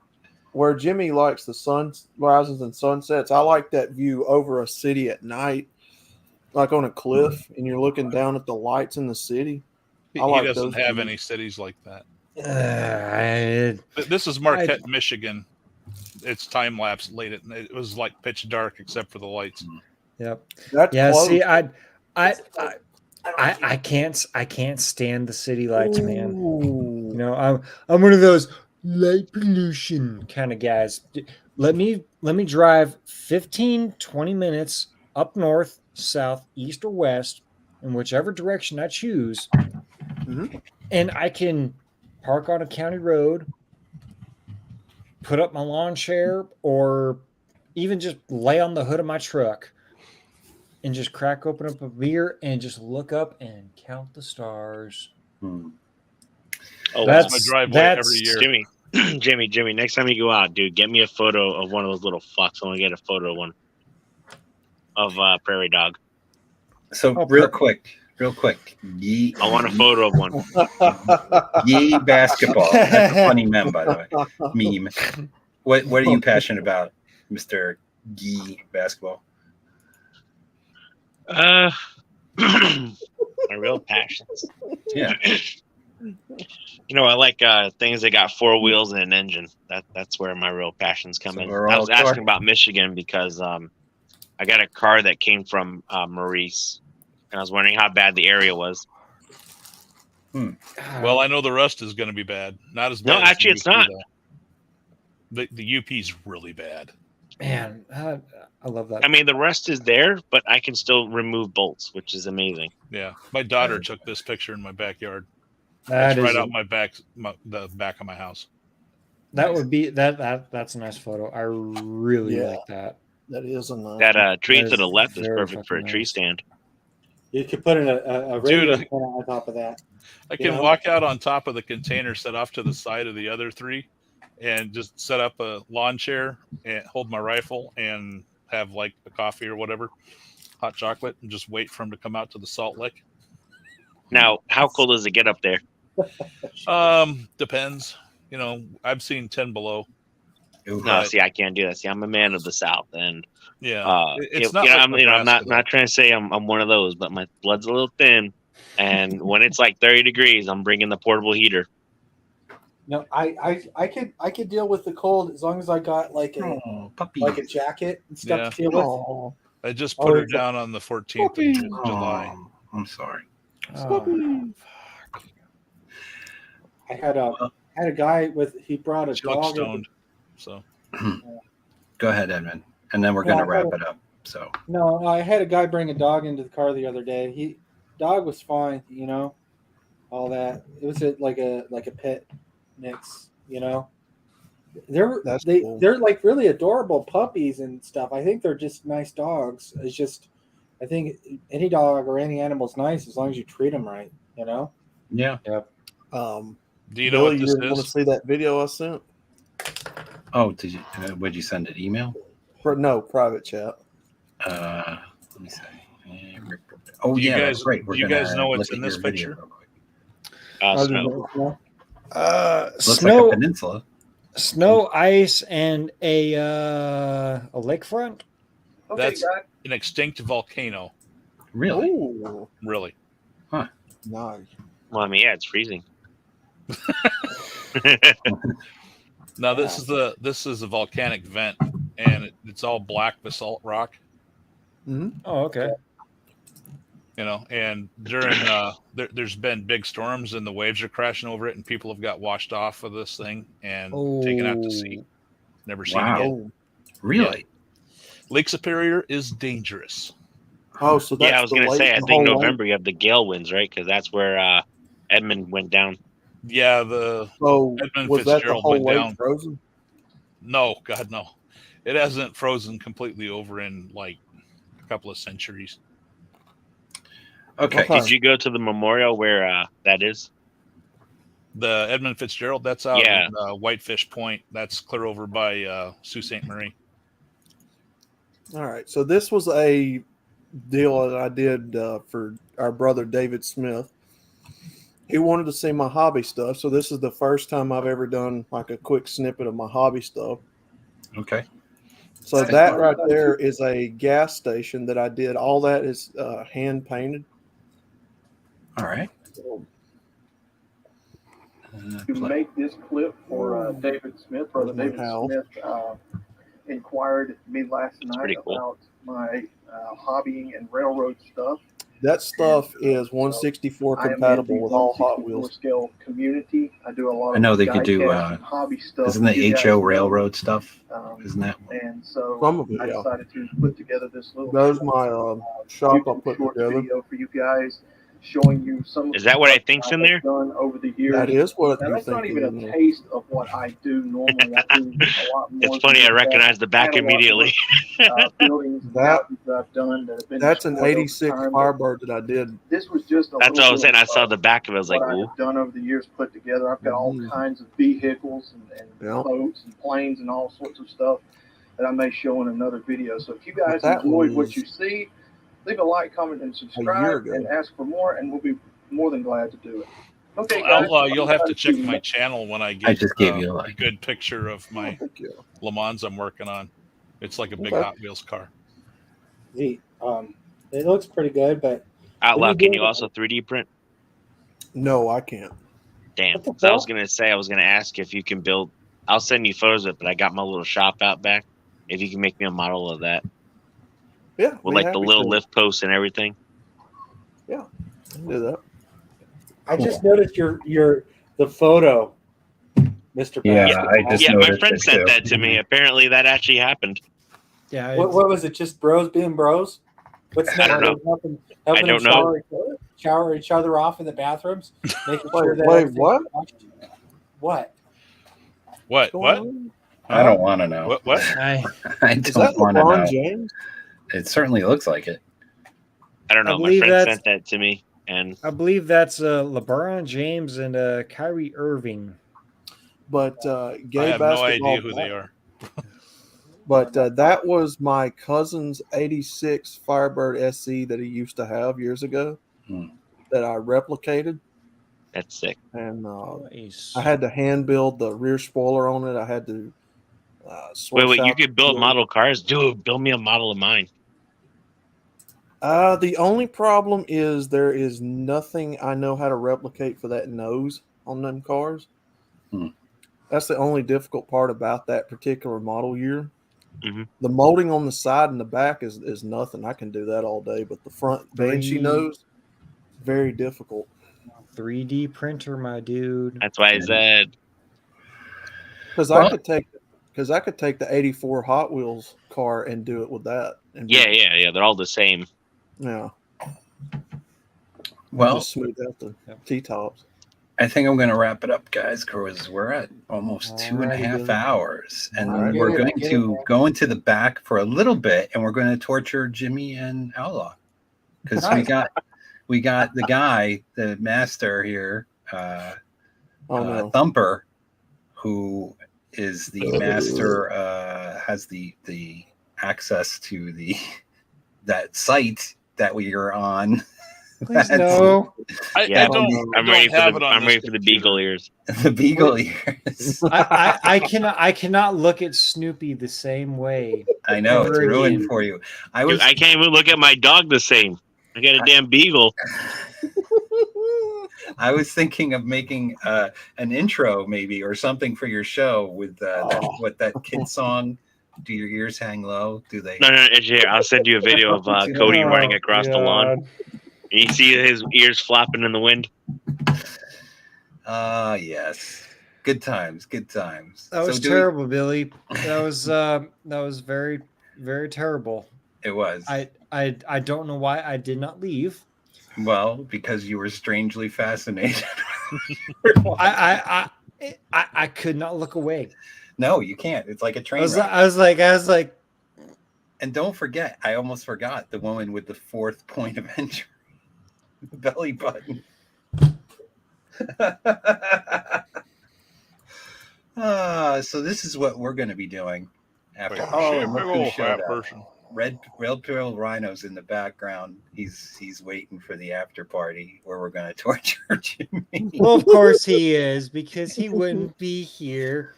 where Jimmy likes the sunrises and sunsets, I like that view over a city at night. like on a cliff and you're looking down at the lights in the city. He, I like he doesn't those have videos. any cities like that. I, This is Marquette, Michigan. It's time lapse late at night. It was like pitch dark except for the lights. yep. That's Yeah. close. See, I can't stand the city lights, man. You know, I'm one of those light pollution kind of guys. Let me drive 15, 20 minutes up north, south, east, or west, in whichever direction I choose, and I can park on a county road, put up my lawn chair, or even just lay on the hood of my truck and just crack open up a beer and just look up and count the stars. Oh, That's my driveway every year. Jimmy, next time you go out, dude, get me a photo of one of those little fucks. I want to get a photo of one of Prairie Dog. So real quick, Yee, I want a photo of one. Yee basketball. That's a funny meme, by the way. Meme. What are you passionate about, Mr. Yee basketball? My real passions. Yeah. You know, I like things that got four wheels and an engine. That's where my real passions come in. we're I all was asking about Michigan because I got a car that came from Maurice, and I was wondering how bad the area was. Well, I know the rust is going to be bad. Not as bad. No, as actually, the it's UP, not. though. The UP's really bad. Man, I love that. I mean, the rust is there, but I can still remove bolts, which is amazing. Yeah, my daughter took this picture in my backyard. That It's is right a- out the back of my house. That would be that's a nice photo. I really Yeah. like that. That is a nice. That tree That to is the left is very perfect for a fucking tree nice. stand. You could put in a Dude, radio antenna on top of that. I You can know? walk out on top of the container set off to the side of the other three and just set up a lawn chair and hold my rifle and have like a coffee or whatever, hot chocolate, and just wait for him to come out to the salt lick. Now, how cold does it get up there? Depends. You know, I've seen 10 below. No, But- see, I can't do that. See, I'm a man of the South, and Yeah. It's you not know, like I'm Nebraska, not trying to say I'm one of those, but my blood's a little thin, and when it's like 30 degrees, I'm bringing the portable heater. No, I could deal with the cold as long as I got like a jacket and stuff Yeah. to deal with. Oh, I just Oh, put her it's a- down on the 14th of July. I'm sorry. I had a guy with he brought a She looks dog. stoned. So Go ahead, Edmund, and then we're Yeah, going to I wrap had it up. So No, I had a guy bring a dog into the car the other day. Dog was fine, you know, all that. It was like a pet mix, you know. They're cool. they're like really adorable puppies and stuff. I think they're just nice dogs. It's just I think any dog or any animal's nice as long as you treat them right, you know. yeah. Yep. do you know what Billy, this you want to is? see that video I sent? Oh, did you? Would you send an email? No, private chat. Let me see. Oh Do you yeah, guys, that's right. do you guys know what's in this picture? Snow. Looks Snow, like a peninsula. snow, ice, and a lakefront. That's an extinct volcano. Really? Ooh, Really. nice. Well, I mean, yeah, it's freezing. Now this is a volcanic vent, and it's all black basalt rock. Oh, okay. You know, and during there's been big storms and the waves are crashing over it, and people have got washed off of this thing and taken out to sea. Never seen Wow. again. Really? Lake Superior is dangerous. Oh, so that's Yeah, I was the gonna lake- say, I the think whole November you have the gale winds, right? Because that's where Edmund went down. Yeah, the So Edmund was that the Fitzgerald whole went lake down. frozen? No, God, no. It hasn't frozen completely over in like a couple of centuries. Okay. Did you go to the memorial where that is? The Edmund Fitzgerald, that's out Yeah. in Whitefish Point. That's clear over by Sault Ste. Marie. All right. So this was a deal that I did for our brother David Smith. He wanted to see my hobby stuff. So this is the first time I've ever done like a quick snippet of my hobby stuff. Okay. So that right there is a gas station that I did. All that is hand painted. All right. To make this clip for David Smith, Brother My David house. Smith inquired me last night pretty cool. about my hobbying and railroad stuff. That stuff is 164 compatible with all Hot Wheels. Scale community. I do a lot of I know they could do. diecast and hobby stuff. Isn't the You guys HO know. railroad stuff? Isn't that? And so Some of it, I yeah. decided to put together this little There's my shop I YouTube put short together. video for you guys, showing you some. Is that what I think's in there? Done over the years. That is what Now, you that's not think even is in a there. taste of what I do normally. I do a lot more. It's funny. I than that. recognize the back I had a lot immediately. of, buildings and That- houses that I've done that have been That's an destroyed over 86 time. Firebird that I did. This was just a That's what little I was saying. I bit saw of the back of it. I was like, what ooh. I've done over the years put together. I've got all Mhm. kinds of vehicles and Yeah. boats and planes and all sorts of stuff that I may show in another video. So if you guys That enjoyed what was you see, leave a like, comment, and year subscribe, ago. and ask for more, and we'll be more than glad to do it. Okay, guys. You'll have to check my channel when I get I just gave you a like. good picture of my Thank you. Le Mans I'm working on. It's like a big Okay. Hot Wheels car. It looks pretty good, but Outlaw, When you can do you it- also 3D print? No, I can't. Damn. What the 'Cause I was fuck? gonna say I was gonna ask if you can build. I'll send you photos of it, but I got my little shop out back. If you can make me a model of that Yeah, with be like the happy little to. lift posts and everything. I can do that. I just noticed the photo, Mr. Yeah, Basketball. I just Yeah, my noticed friend it sent too. that to me. Apparently, that actually happened. Yeah, What was it? Just bros being bros? What's I don't that? know. Helping I don't know. shower each other off in the bathrooms, making sure that Wait, everything's what? washed. What? What? What's going What? on? I don't want to know. What? I Is that don't want to LeBron know. James? It certainly looks like it. I don't I know. My believe friend that's- sent that to me, and I believe that's LeBron James and Kyrie Irving. But I gay have no basketball. idea who they are. But that was my cousin's 86 Firebird SC that he used to have years ago Hmm. that I replicated. that's sick. And Nice. I had to hand build the rear spoiler on it. I had to Wait, switch you out could build the- model cars? Dude, build me a model of mine. The only problem is there is nothing I know how to replicate for that nose on them cars. Hmm. That's the only difficult part about that particular model year. Mhm. The molding on the side and the back is nothing. I can do that all day, but the front Banshee Three- nose, very difficult. 3D printer, my dude. That's why I said Because Well- I could take the 84 Hot Wheels car and do it with that. And yeah. They're all the same. yeah. Well, Just smooth out the T-tops. I think I'm going to wrap it up, guys, because we're at almost 2.5 Alrighty, hours, and Alright. we're Get it, going get it, to man. go into the back for a little bit, and we're going to torture Jimmy and Outlaw because we got the guy, the master here, Oh no. Thumper, who is the master, has the access to that site that we are on. Please That's- no. Yeah, I don't. I'm don't ready for have the it on I'm this ready for the computer. beagle ears. The beagle ears. I cannot look at Snoopy the same way. I know it's Ever ruined again. for you. Dude, I can't even look at my dog the same. I got a damn beagle. I was thinking of making an intro maybe or something for your show with that kid song. Do your ears hang low? Do they? No, it's here. I'll send you a video of Cody running across the lawn. And you see his ears flapping in the wind. Yes. Good times. Good times. That was do we- terrible, Billy. That was very, very terrible. It was. I don't know why I did not leave. Well, because you were strangely fascinated. I could not look away. No, you can't. It's like a train I was wreck. like, And don't forget, I almost forgot the woman with the 4th point of entry, the belly button. So this is what we're going to be doing after. Wait, Oh, shit, and look big who old showed fat up. person. Red Pill Rhino's in the background. He's waiting for the after party where we're going to torture Jimmy. well, of course he is, because he wouldn't be here.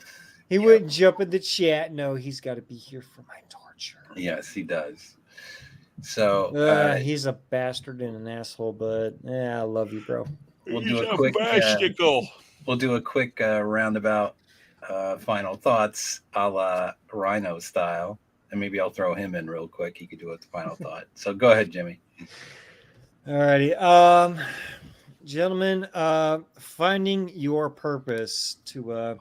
He wouldn't jump in the chat. No, he's got to be here for my torture. Yes, he does. So He's a bastard and an asshole, but I love you, bro. we'll He's do a a quick basticle. we'll do a quick roundabout final thoughts, a la Rhino style, and maybe I'll throw him in real quick. He could do a final thought. So go ahead, Jimmy. Alrighty, gentlemen, finding your purpose to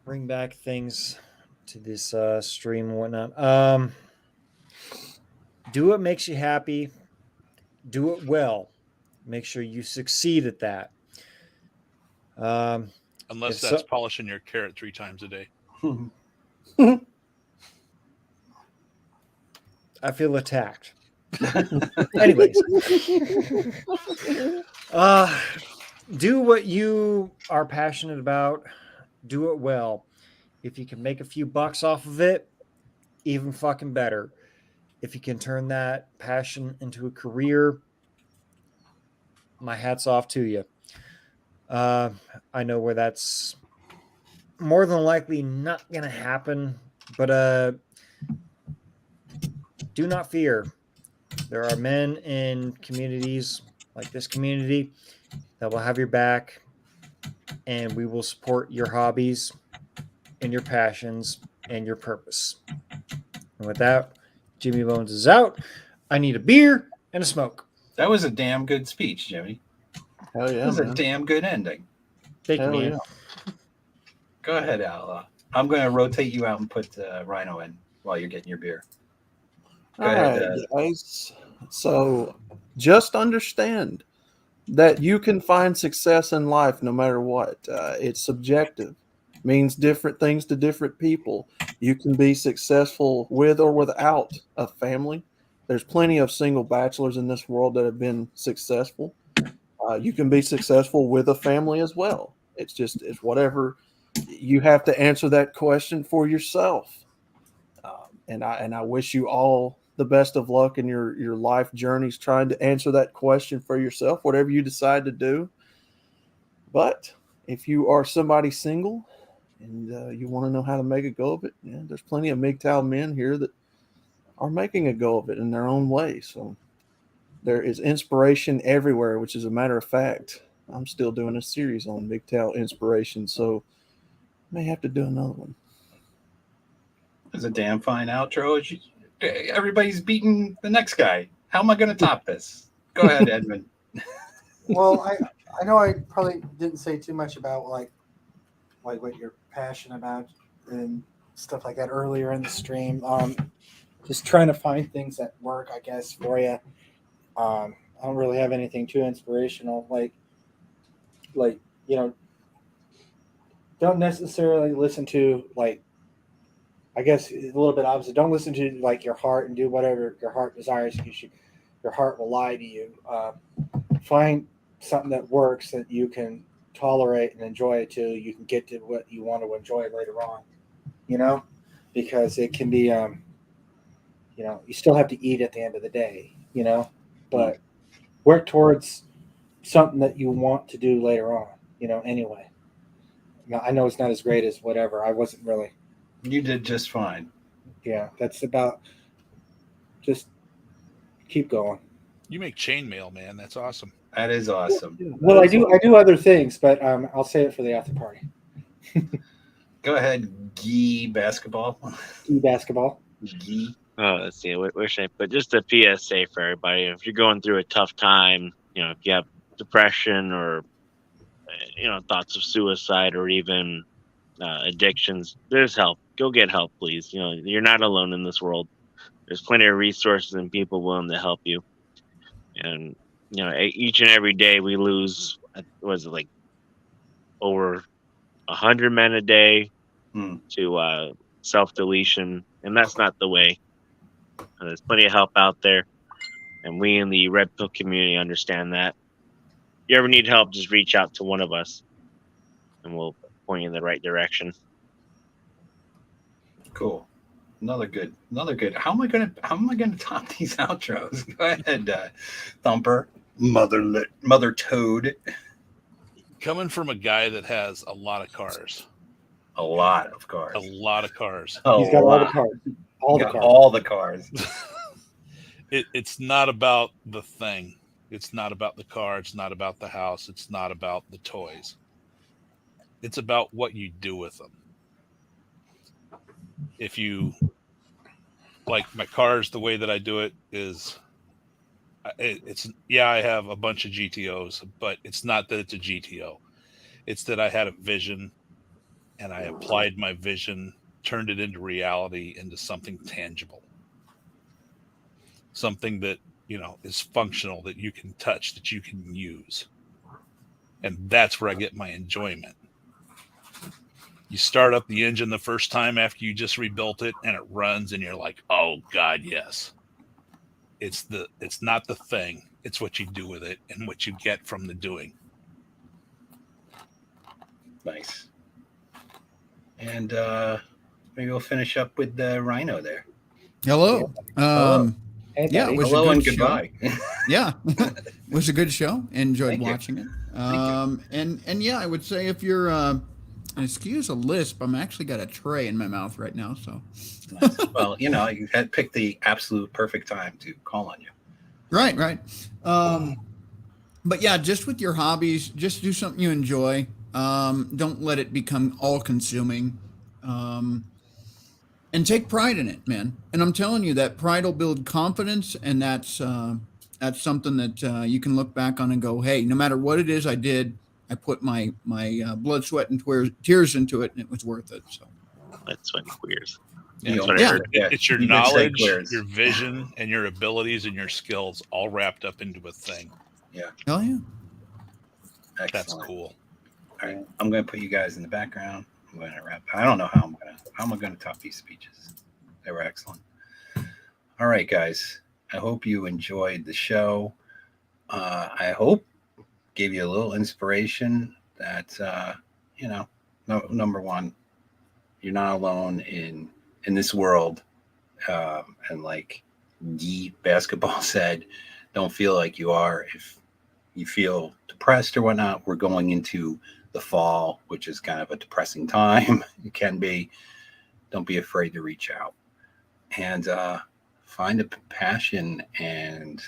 bring back things to this stream and whatnot. Do what makes you happy. Do it well. Make sure you succeed at that. Unless if that's so- polishing your carrot 3 times a day. I feel attacked. Anyways, do what you are passionate about. Do it well. If you can make a few bucks off of it, even fucking better. If you can turn that passion into a career, my hat's off to you. I know where that's more than likely not going to happen, but do not fear. There are men in communities like this community that will have your back, and we will support your hobbies and your passions and your purpose. And with that, Jimmy Bones is out. I need a beer and a smoke. That was a damn good speech, Jimmy. Hell yeah, That was man. a damn good ending. Thank you, Hell man. yeah. Go ahead, Outlaw. I'm going to rotate you out and put Rhino in while you're getting your beer. Go All ahead. right, guys. So just understand that you can find success in life no matter what. It's subjective, means different things to different people. You can be successful with or without a family. There's plenty of single bachelors in this world that have been successful. You can be successful with a family as well. It's whatever. You have to answer that question for yourself. And I wish you all the best of luck in your life journeys trying to answer that question for yourself, whatever you decide to do. But if you are somebody single and you want to know how to make a go of it, there's plenty of MGTOW men here that are making a go of it in their own way. So there is inspiration everywhere, which is a matter of fact. I'm still doing a series on MGTOW inspiration, so may have to do another one. It's a damn fine outro. Everybody's beating the next guy. How am I going to top this? Go ahead, Edmund. Well, I know I probably didn't say too much about like what you're passionate about and stuff like that earlier in the stream. Just trying to find things that work, I guess, for you. I don't really have anything too inspirational. Like don't necessarily listen to I guess a little bit opposite. Don't listen to your heart and do whatever your heart desires. Your heart will lie to you. Find something that works that you can tolerate and enjoy it till you can get to what you want to enjoy later on. Because it can be, you still have to eat at the end of the day. But work towards something that you want to do later on. Anyway. Now, I know it's not as great as whatever. I wasn't really. You did just fine. Yeah, that's about. Just keep going. You make chainmail, man. That's awesome. That is awesome. Well, I do other things, but I'll save it for the after party. Go ahead, Gee Basketball. Gee Basketball. Gee. Oh, let's see. Where should I put? Just a PSA for everybody. If you're going through a tough time, if you have depression or thoughts of suicide or even addictions, there's help. Go get help, please. You're not alone in this world. There's plenty of resources and people willing to help you. And each and every day we lose, over 100 men a day to self-deletion, and that's not the way. There's plenty of help out there, and we in the Red Pill community understand that. If you ever need help, just reach out to one of us, and we'll point you in the right direction. Cool. Another good. How am I gonna top these outros? Go ahead, Thumper, Mother Toad. Coming from a guy that has a lot of cars, A lot of cars. A lot of cars. He's got all the cars. All the Got cars. all the cars. It's not about the thing. It's not about the car. It's not about the house. It's not about the toys. It's about what you do with them. If you like my cars, the way that I do it is it's I have a bunch of GTOs, but it's not that it's a GTO. It's that I had a vision and I applied my vision, turned it into reality, into something tangible. Something that, is functional, that you can touch, that you can use. And that's where I get my enjoyment. You start up the engine the first time after you just rebuilt it and it runs and you're like, oh God, yes. It's not the thing. It's what you do with it and what you get from the doing. Nice. And maybe we'll finish up with the Rhino there. Hello. Yeah, it was hello a and good goodbye. Yeah, it was a good show. Enjoyed Thank you. watching it. And yeah, I would say if you're excuse a lisp, I'm actually got a tray in my mouth right now. So, Well, you had picked the absolute perfect time to call on you. right. But yeah, just with your hobbies, just do something you enjoy. Don't let it become all consuming. And take pride in it, man. And I'm telling you that pride will build confidence, and that's something that you can look back on and go, hey, no matter what it is I did, I put my blood, sweat, and tears into it, and it was worth it. So That's what queers. You That's know, what I yeah. heard. It's your You did say knowledge, queers. your vision, and your abilities and your skills all wrapped up into a thing. hell yeah. Excellent. That's cool. All right, I'm going to put you guys in the background. I'm going to wrap. I don't know how am I going to top these speeches. They were excellent. All right, guys. I hope you enjoyed the show. I hope gave you a little inspiration that number one, you're not alone in this world. And like Guy Basketball said, don't feel like you are. If you feel depressed or whatnot, we're going into the fall, which is kind of a depressing time. It can be. Don't be afraid to reach out and find a passion and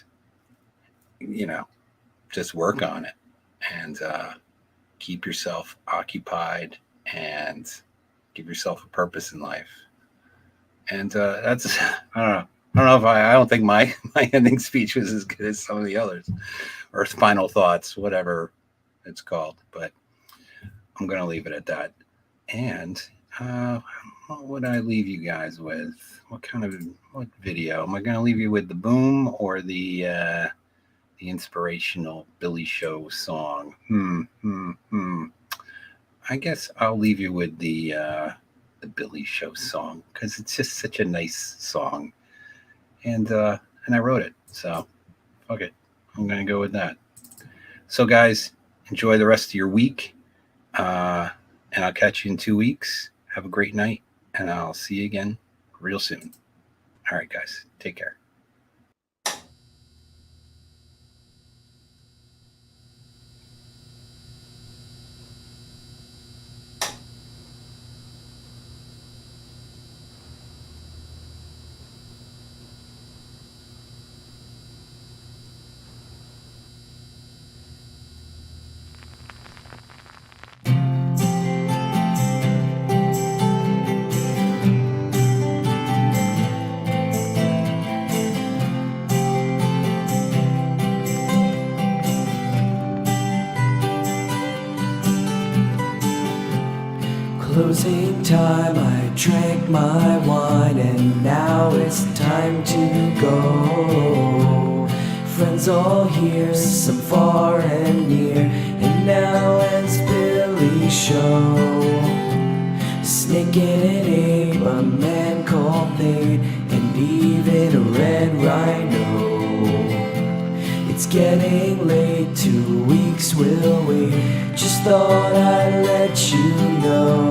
just work on it and keep yourself occupied and give yourself a purpose in life. And that's I don't think my ending speech was as good as some of the others, or final thoughts, whatever it's called, but I'm going to leave it at that. And what would I leave you guys with? What video? Am I going to leave you with the boom or the inspirational Billy Show song? I guess I'll leave you with the Billy Show song because it's just such a nice song, and I wrote it, so fuck it. I'm going to go with that. So guys, enjoy the rest of your week. And I'll catch you in 2 weeks. Have a great night, and I'll see you again real soon. All right, guys. Take care. Closing time, I drank my wine, and now it's time to go. Friends all here, some far and near, and now ends Billy's show. Snake and an ape, a man called Thane, and even a red rhino. It's getting late, 2 weeks will wait. Just thought I'd let you know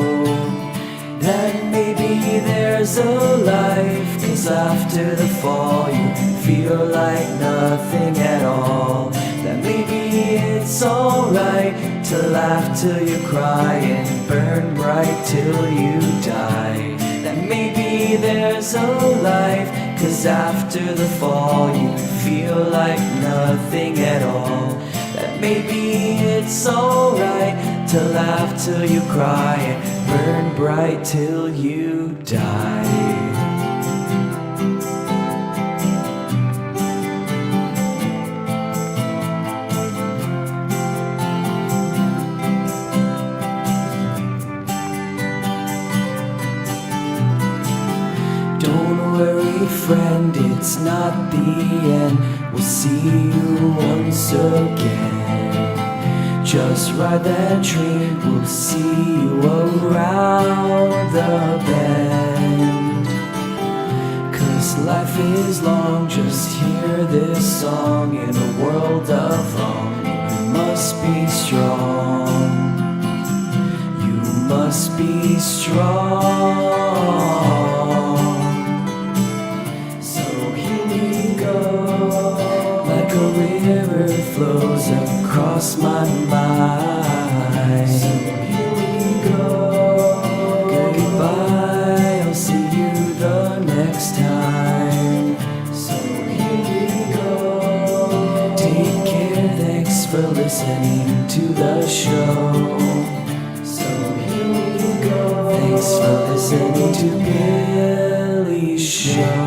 that maybe there's a life, 'cause after the fall you feel like nothing at all. that maybe it's alright to laugh till you cry and burn bright till you die. That maybe there's a life, 'cause after the fall you feel like nothing at all. That maybe it's alright to laugh till you cry and burn bright till you die. Don't worry, friend, it's not the end. We'll see you once again. Just ride that train, we'll see you around the bend. 'Cause life is long, just hear this song. In a world of wrong, you must be strong. You must be strong. So here we go, like a river flows across my mind. So here we go, goodbye, I'll see you the next time. So here we go, take care, thanks for listening to the show. So here we go, thanks for listening to Billy's show.